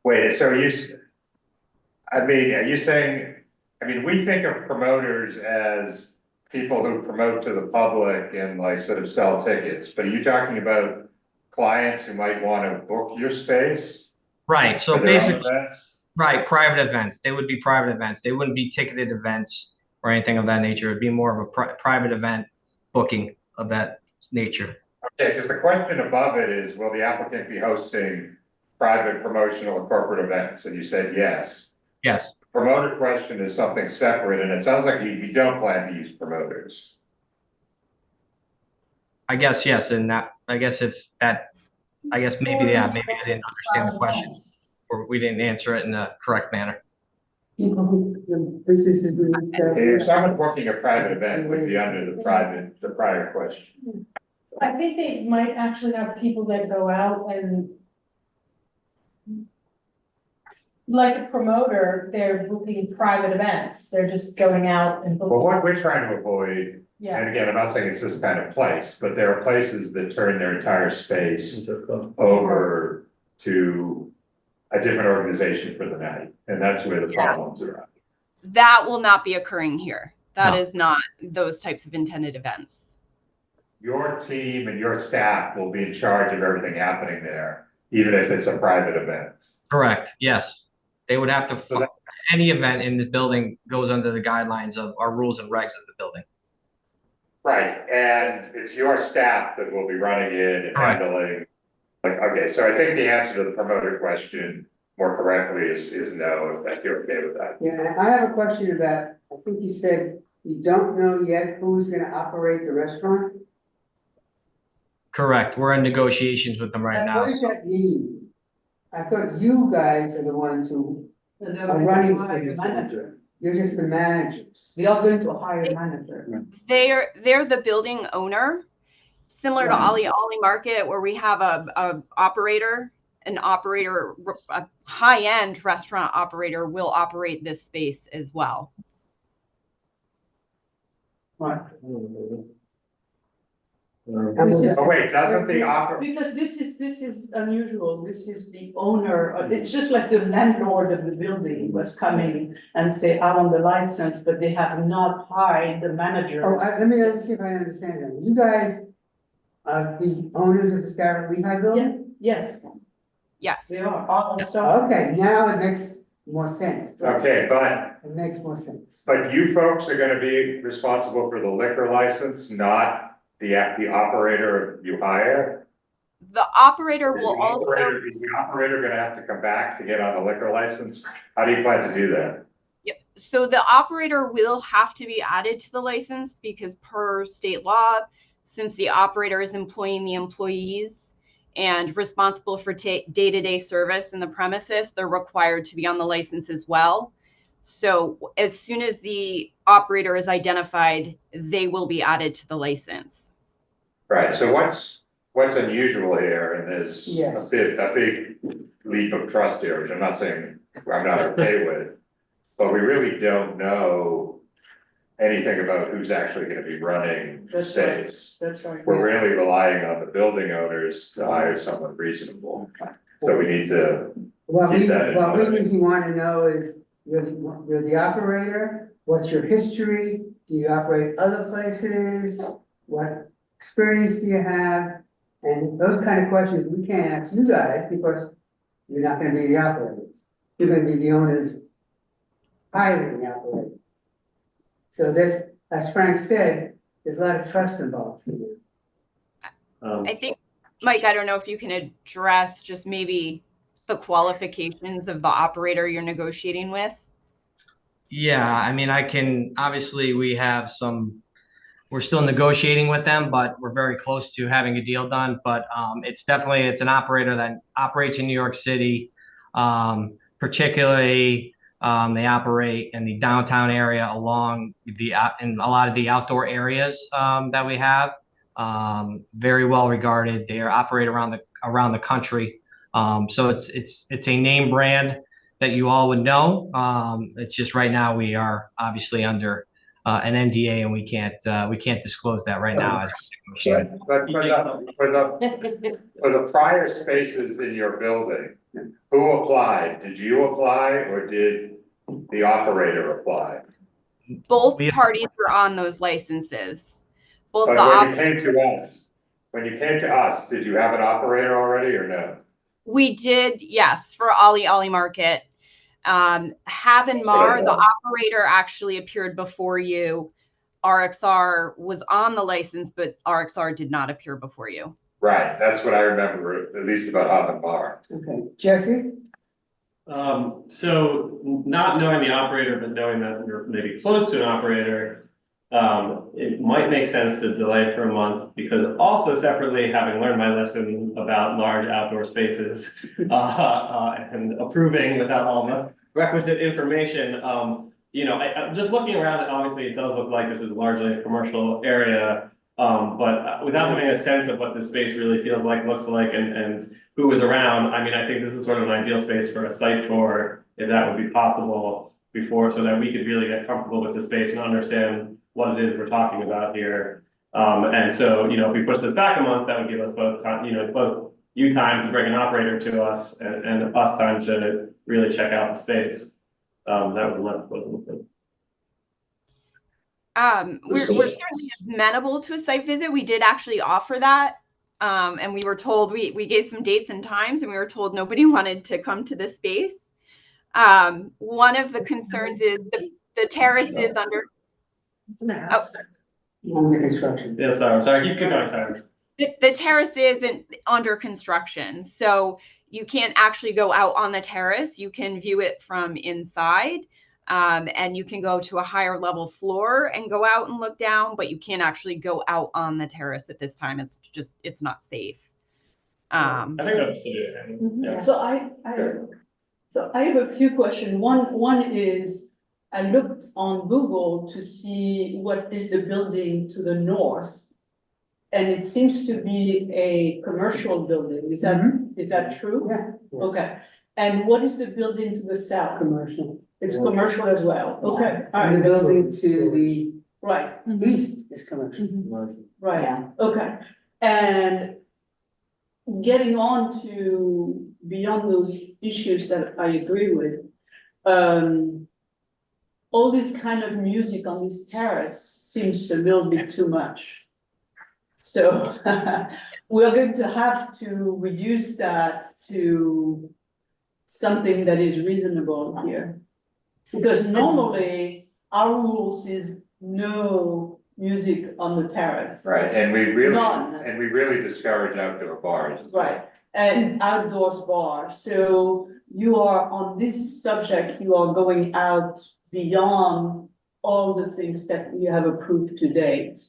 Wait, so are you saying, we think of promoters as people who promote to the public and like sort of sell tickets, but are you talking about clients who might want to book your space? Right. So for their own basically, events? right, private events. They would be private events. They wouldn't be ticketed events or anything of that nature. It'd be more of a private event booking of that nature. Okay, because the question above it is, will the applicant be hosting private promotional or corporate events? And you said yes. Yes. Promoter question is something separate, and it sounds like you don't plan to use promoters. I guess yes, and that maybe I didn't understand the question, or we didn't answer it in the correct manner. If someone booking a private event would be under the prior question. I think they might actually have people that go out and, like a promoter, they're booking private events. They're just going out and booking. Well, what we're trying to avoid, and again, I'm not saying it's this kind of place, but there are places that turn their entire space over to a different organization for the night, and that's where the problems are at. That will not be occurring here. That is not those types of intended events. Your team and your staff will be in charge of everything happening there, even if it's a private event. Correct. Yes. They would have to, any event in the building goes under the guidelines of our rules and regs of the building. Right, and it's your staff that will be running it and handling, like, okay, so I think the answer to the promoter question more correctly is no, if you're okay with that. Yeah, and I have a question about, I think you said you don't know yet who's gonna operate the restaurant? Correct. We're in negotiations with them right now. What does that mean? I thought you guys are the ones who are running the manager. You're just the managers. We are going to hire a manager. They're the building owner, similar to Ali Market, where we have a operator, a high-end restaurant operator will operate this space as well. Right. Oh wait, doesn't the operator? Because this is unusual. This is the owner. It's just like the landlord of the building was coming and say, I want the license, but they have not hired the manager. Oh, let me see if I understand that. You guys are the owners of the Starrett Lehigh building? Yes. Yes. They are. Okay, now it makes more sense. Okay, but. It makes more sense. But you folks are gonna be responsible for the liquor license, not the operator you hire? The operator will also. Is the operator gonna have to come back to get on the liquor license? How do you plan to do that? Yep. So the operator will have to be added to the license because per state law, since the operator is employing the employees and responsible for day-to-day service in the premises, they're required to be on the license as well. So as soon as the operator is identified, they will be added to the license. Right, so what's unusual here, and there's a big leap of trust here, which I'm not saying I'm not okay with, but we really don't know anything about who's actually gonna be running the space. That's right. We're really relying on the building owners to hire someone reasonable, so we need to keep that in mind. What we usually wanna know is, you're the operator, what's your history? Do you operate other places? What experience do you have? And those kind of questions we can't ask you guys because you're not gonna be the operators. You're gonna be the owners hiring the operator. So this, as Frank said, there's a lot of trust involved here. I think, Mike, I don't know if you can address just maybe the qualifications of the operator you're negotiating with. Yeah, I mean, obviously we have we're still negotiating with them, but we're very close to having a deal done. But it's an operator that operates in New York City. Particularly, they operate in the downtown area along in a lot of the outdoor areas that we have. Very well regarded. They operate around the country. So it's a name brand that you all would know. It's just right now we are obviously under an NDA and we can't disclose that right now as we negotiate. But for the prior spaces in your building, who applied? Did you apply or did the operator apply? Both parties were on those licenses. Both But when you came to us, did you have an operator already or no? We did, yes, for Ali Market. Haven Mar, the operator actually appeared before you. RXR was on the license, but RXR did not appear before you. Right, that's what I remember, at least about Haven Mar. Okay, Jesse? So not knowing the operator, but knowing that you're maybe close to an operator, it might make sense to delay for a month, because also separately, having learned my lesson about large outdoor spaces and approving without all the requisite information, I'm just looking around, and obviously it does look like this is largely a commercial area, but without having a sense of what the space really feels like, looks like, and who is around, I mean, I think this is sort of an ideal space for a site tour, if that would be possible before, so that we could really get comfortable with the space and understand what it is we're talking about here. And so, if we push this back a month, that would give us both time, both you time to bring an operator to us and us time to really check out the space. That would work. We're certainly amenable to a site visit. We did actually offer that. And we were told, we gave some dates and times, and we were told nobody wanted to come to this space. One of the concerns is the terrace is under. Under construction. Yeah, sorry, I'm sorry, keep going, sorry. The terrace isn't under construction, so you can't actually go out on the terrace. You can view it from inside, and you can go to a higher level floor and go out and look down, but you can't actually go out on the terrace at this time. It's not safe. I think that's it. Yeah. So I have a few questions. One is, I looked on Google to see what is the building to the north. And it seems to be a commercial building. Is that true? Yeah. Okay. And what is the building to the south? Commercial. It's commercial as well. Okay. All And the right. building to the Right. east is commercial. Right. Okay. And getting on to beyond those issues that I agree with, all this kind of music on this terrace seems a little bit too much. So we're going to have to reduce that to something that is reasonable here. Because normally our rules is no music on the terrace. Right, and we None. really discourage outdoor bars. Right, and outdoors bar. So you are on this subject, you are going out beyond all the things that you have approved to date.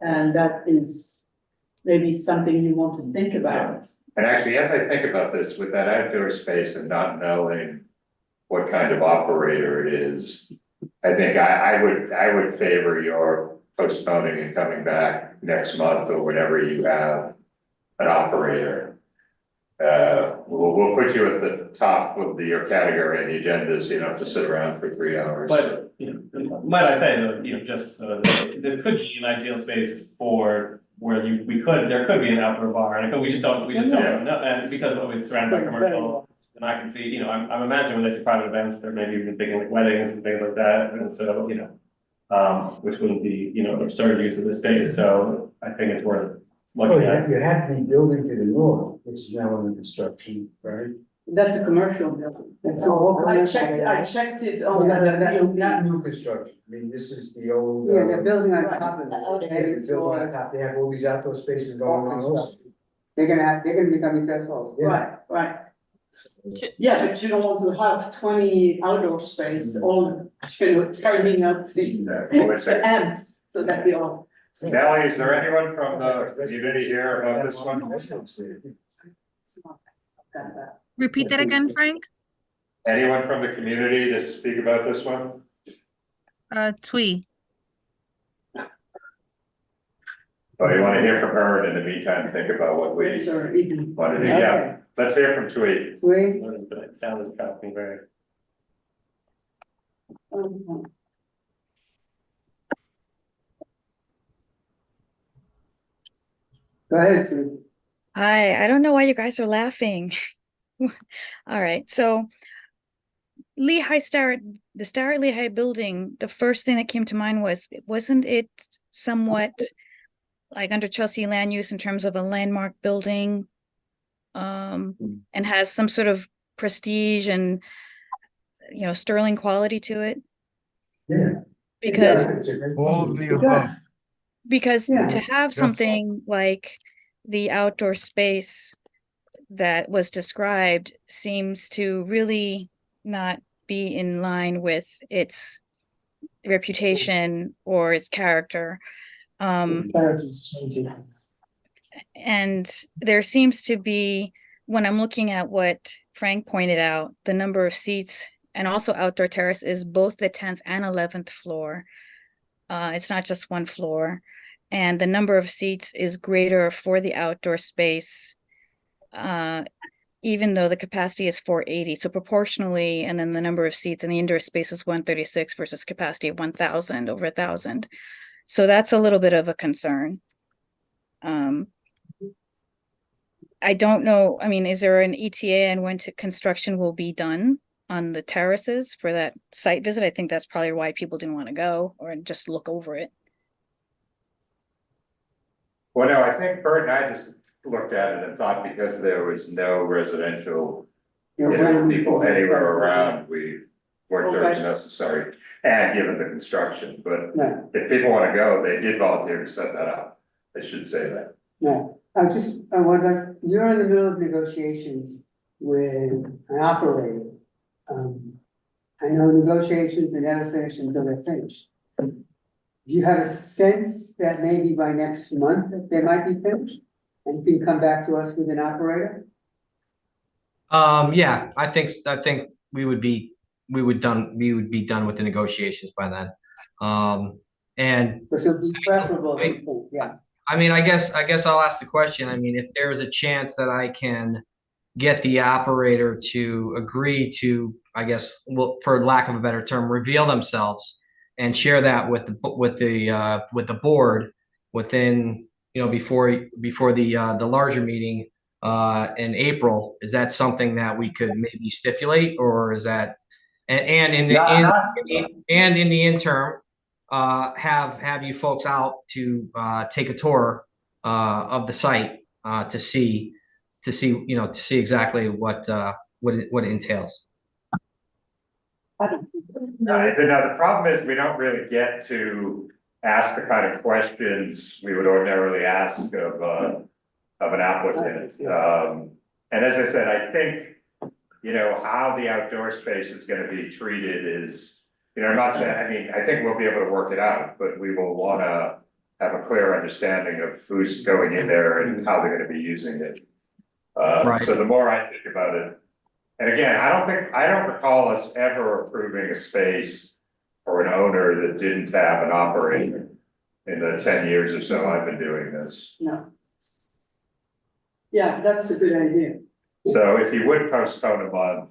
And that is maybe something you want to think about. And actually, as I think about this, with that outdoor space and not knowing what kind of operator it is, I think I would favor your postponing and coming back next month or whenever you have an operator. We'll put you at the top of your category in the agenda, so you don't have to sit around for 3 hours. But, might I say, just this could be an ideal space for where there could be an outdoor bar, and we just don't know, and because it's surrounded by commercial, and I can see, I'm imagining when they see private events, they're maybe even thinking like weddings and things like that, and so, which wouldn't be, an absurd use of the space, so I think it's worth looking at. You have the building to the north, which is now under construction, right? That's a commercial building. That's all I commercial. checked it Oh, on not new construction, I mean, this is the old. Yeah, they're building on Right. top of it. They have the building on top, they have all these outdoor spaces going on also. They're gonna become successful. Right. Yeah, but you don't want to have 20 outdoor space, all, turning up the amp, so that we all. Nellie, is there anyone from the community here about this one? Repeat that again, Frank? Anyone from the community to speak about this one? Twee. Oh, you want to hear from her, and in the meantime, think about what we want to do. Yeah, let's hear from Twee. It sounds probably very. Go ahead, Drew. Hi, I don't know why you guys are laughing. All right, so Lehigh Starrett, the Starrett Lehigh building, the first thing that came to mind wasn't it somewhat like under Chelsea land use in terms of a landmark building, and has some sort of prestige and, sterling quality to it? Yeah. Because All of the above. Because Yeah. to have Yes. something like the outdoor space that was described seems to really not be in line with its reputation or its character. Character's changing. And there seems to be, when I'm looking at what Frank pointed out, the number of seats and also outdoor terrace is both the 10th and 11th floor. It's not just one floor. And the number of seats is greater for the outdoor space, even though the capacity is 480. So proportionally, and then the number of seats in the indoor space is 136 versus capacity of 1,000, over 1,000. So that's a little bit of a concern. I don't know, is there an ETA and when construction will be done on the terraces for that site visit? I think that's probably why people didn't want to go or just look over it. Well, no, I think Bert and I just looked at it and thought because there was no residential People anywhere around, we worked there as necessary, and given the construction, but No, if people wanna go, they did volunteer to set that up. I should say that. no, I wonder, you're in the middle of negotiations with an operator. I know negotiations are never finished until they're finished. Do you have a sense that maybe by next month that they might be finished? And you can come back to us with an operator? Yeah, I think we would be done with the negotiations by then. And Which would be preferable, I think, yeah. I mean, I guess I'll ask the question. I mean, if there's a chance that I can get the operator to agree to, I guess, well, for lack of a better term, reveal themselves and share that with the board within, before the larger meeting in April, is that something that we could maybe stipulate, or is that, and in the interim, have you folks out to take a tour of the site to see exactly what it entails. The problem is we don't really get to ask the kind of questions we would ordinarily ask of an applicant. And as I said, I think, how the outdoor space is gonna be treated is, I'm not saying, I mean, I think we'll be able to work it out, but we will wanna have a clear understanding of who's going in there and how they're gonna be using it. Right. So the more I think about it, and again, I don't recall us ever approving a space or an owner that didn't have an operator in the 10 years or so I've been doing this. No. Yeah, that's a good idea. So if you would postpone a month,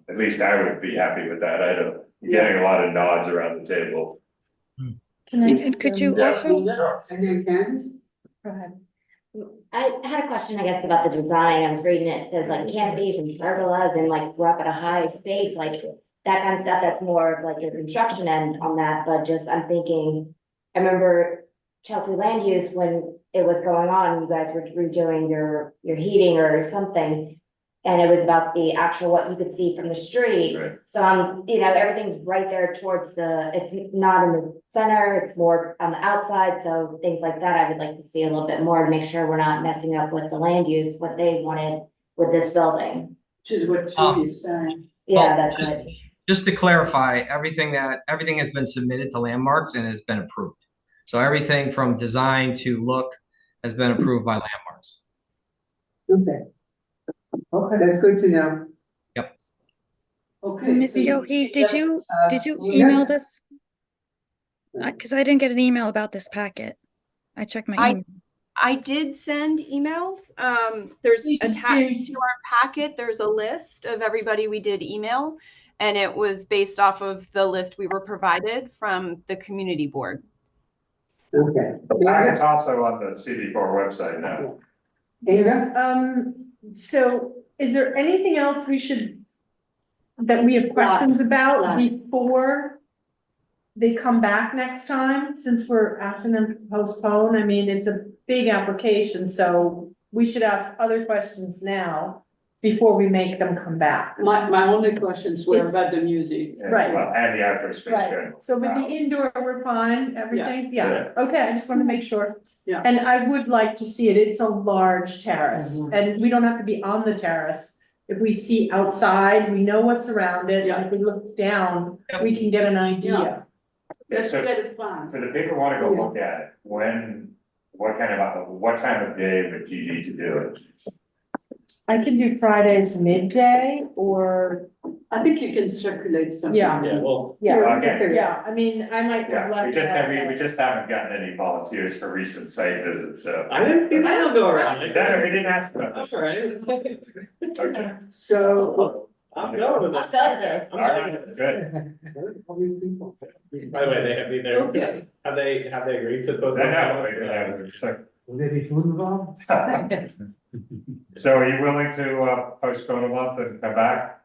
at least I would be happy with that. I'm getting a lot of nods around the table. And could you also? And then Candace? Go ahead. I had a question, I guess, about the design. I was reading it, it says like canopies and pergolas and like we're up at a high space, like that kind of stuff. That's more of like your construction end on that, but just I'm thinking, I remember Chelsea land use when it was going on, you guys were redoing your heating or something. And it was about the actual, what you could see from the street. Right. So everything's right there towards it's not in the center, it's more on the outside. So things like that, I would like to see a little bit more to make sure we're not messing up with the land use, what they wanted with this building. Which is what Judy's saying. Yeah, that's right. Just to clarify, everything has been submitted to Landmarks and has been approved. So everything from design to look has been approved by Landmarks. Okay. Okay, that's good to know. Yep. Okay. Ms. Yohe, did you email this? Because I didn't get an email about this packet. I checked my email. I did send emails. There's attached to our packet, there's a list of everybody we did email, and it was based off of the list we were provided from the community board. Okay. It's also on the CB4 website now. Ava? So is there anything else that we have questions about before they come back next time, since we're asking them to postpone? I mean, it's a big application, so we should ask other questions now before we make them come back. My only questions were about the music. Right. Well, and the outdoor space. Right, so with the indoor, we're fine, everything, Yeah. okay, I just want to make sure. Yeah. And I would like to see it, it's a large terrace, and we don't have to be on the terrace. If we see outside, we know what's around it, and if we look down, we can get an idea. Let's get a plan. For the people who wanna go look at it, what time of day would you need to do it? I can do Fridays midday, or, I think you can circulate something. Yeah. Yeah, well. yeah, I mean, I might Yeah, have less. we just haven't gotten any volunteers for recent site visits, so. I didn't see that go around. No, we didn't ask about this. That's all right. Okay. So. I'm going with this. All right, good. By the way, they have either, Okay. have they agreed to both? No, they didn't have. Will there be food involved? So are you willing to postpone a month and come back?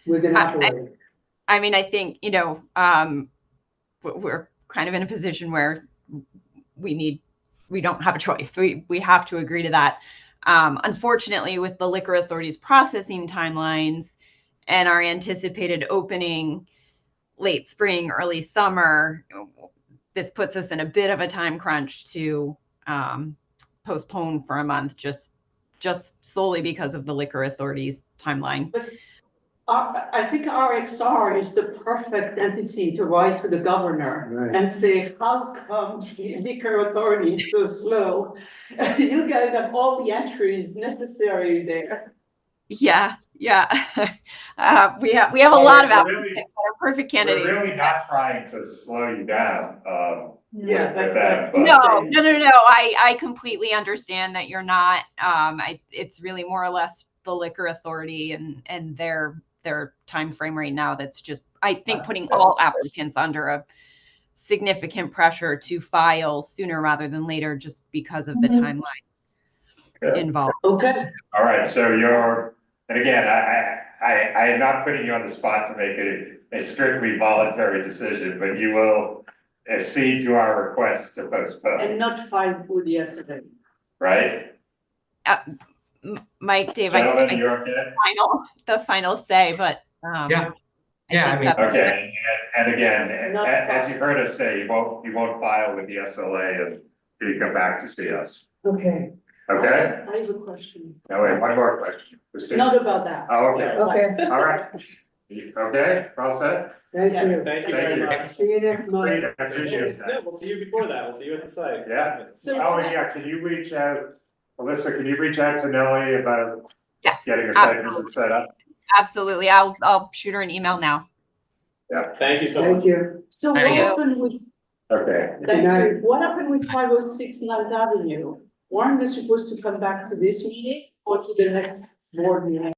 With an operator. I mean, I think, we're kind of in a position where we don't have a choice. We have to agree to that. Unfortunately, with the liquor authority's processing timelines and our anticipated opening late spring, early summer, this puts us in a bit of a time crunch to postpone for a month, just solely because of the liquor authority's timeline. But I think RXR is the perfect entity to write to the governor and say, how come the liquor authority is so slow? You guys have all the entries necessary there. Yeah. We have a lot of applicants that are perfect candidates. We're really not trying to slow you down, Yeah, with that. No. I completely understand that you're not. It's really more or less the liquor authority and their time frame right now. That's just, I think, putting all applicants under a significant pressure to file sooner rather than later, just because of the timeline involved. Okay. All right, so and again, I am not putting you on the spot to make a strictly voluntary decision, but you will accede to our request to postpone. And not file food yesterday. Right? Mike, Dave, Gentlemen, you okay? The final say, but Yeah, I mean, okay, and again, as you heard us say, you won't file with the SLA until you come back to see us. Okay, Okay? I have a question. No, wait, one more question. Christine? Not about that. Oh, okay. okay, All right. Okay, all set? thank you. Thank you Thank very you. much. See you next month. Great, I appreciate that. We'll see you before that. We'll see you at the site. Yeah. So- Oh, yeah, can you reach out, Alyssa, can you reach out to Nellie about yes, getting a site visit set up? absolutely. I'll shoot her an email now. Yeah. Thank you so much. Thank you. So what Thank you. happened with, Okay. Good night. what happened with 506 Ninth Avenue? Weren't they supposed to come back to this meeting or to the next board meeting?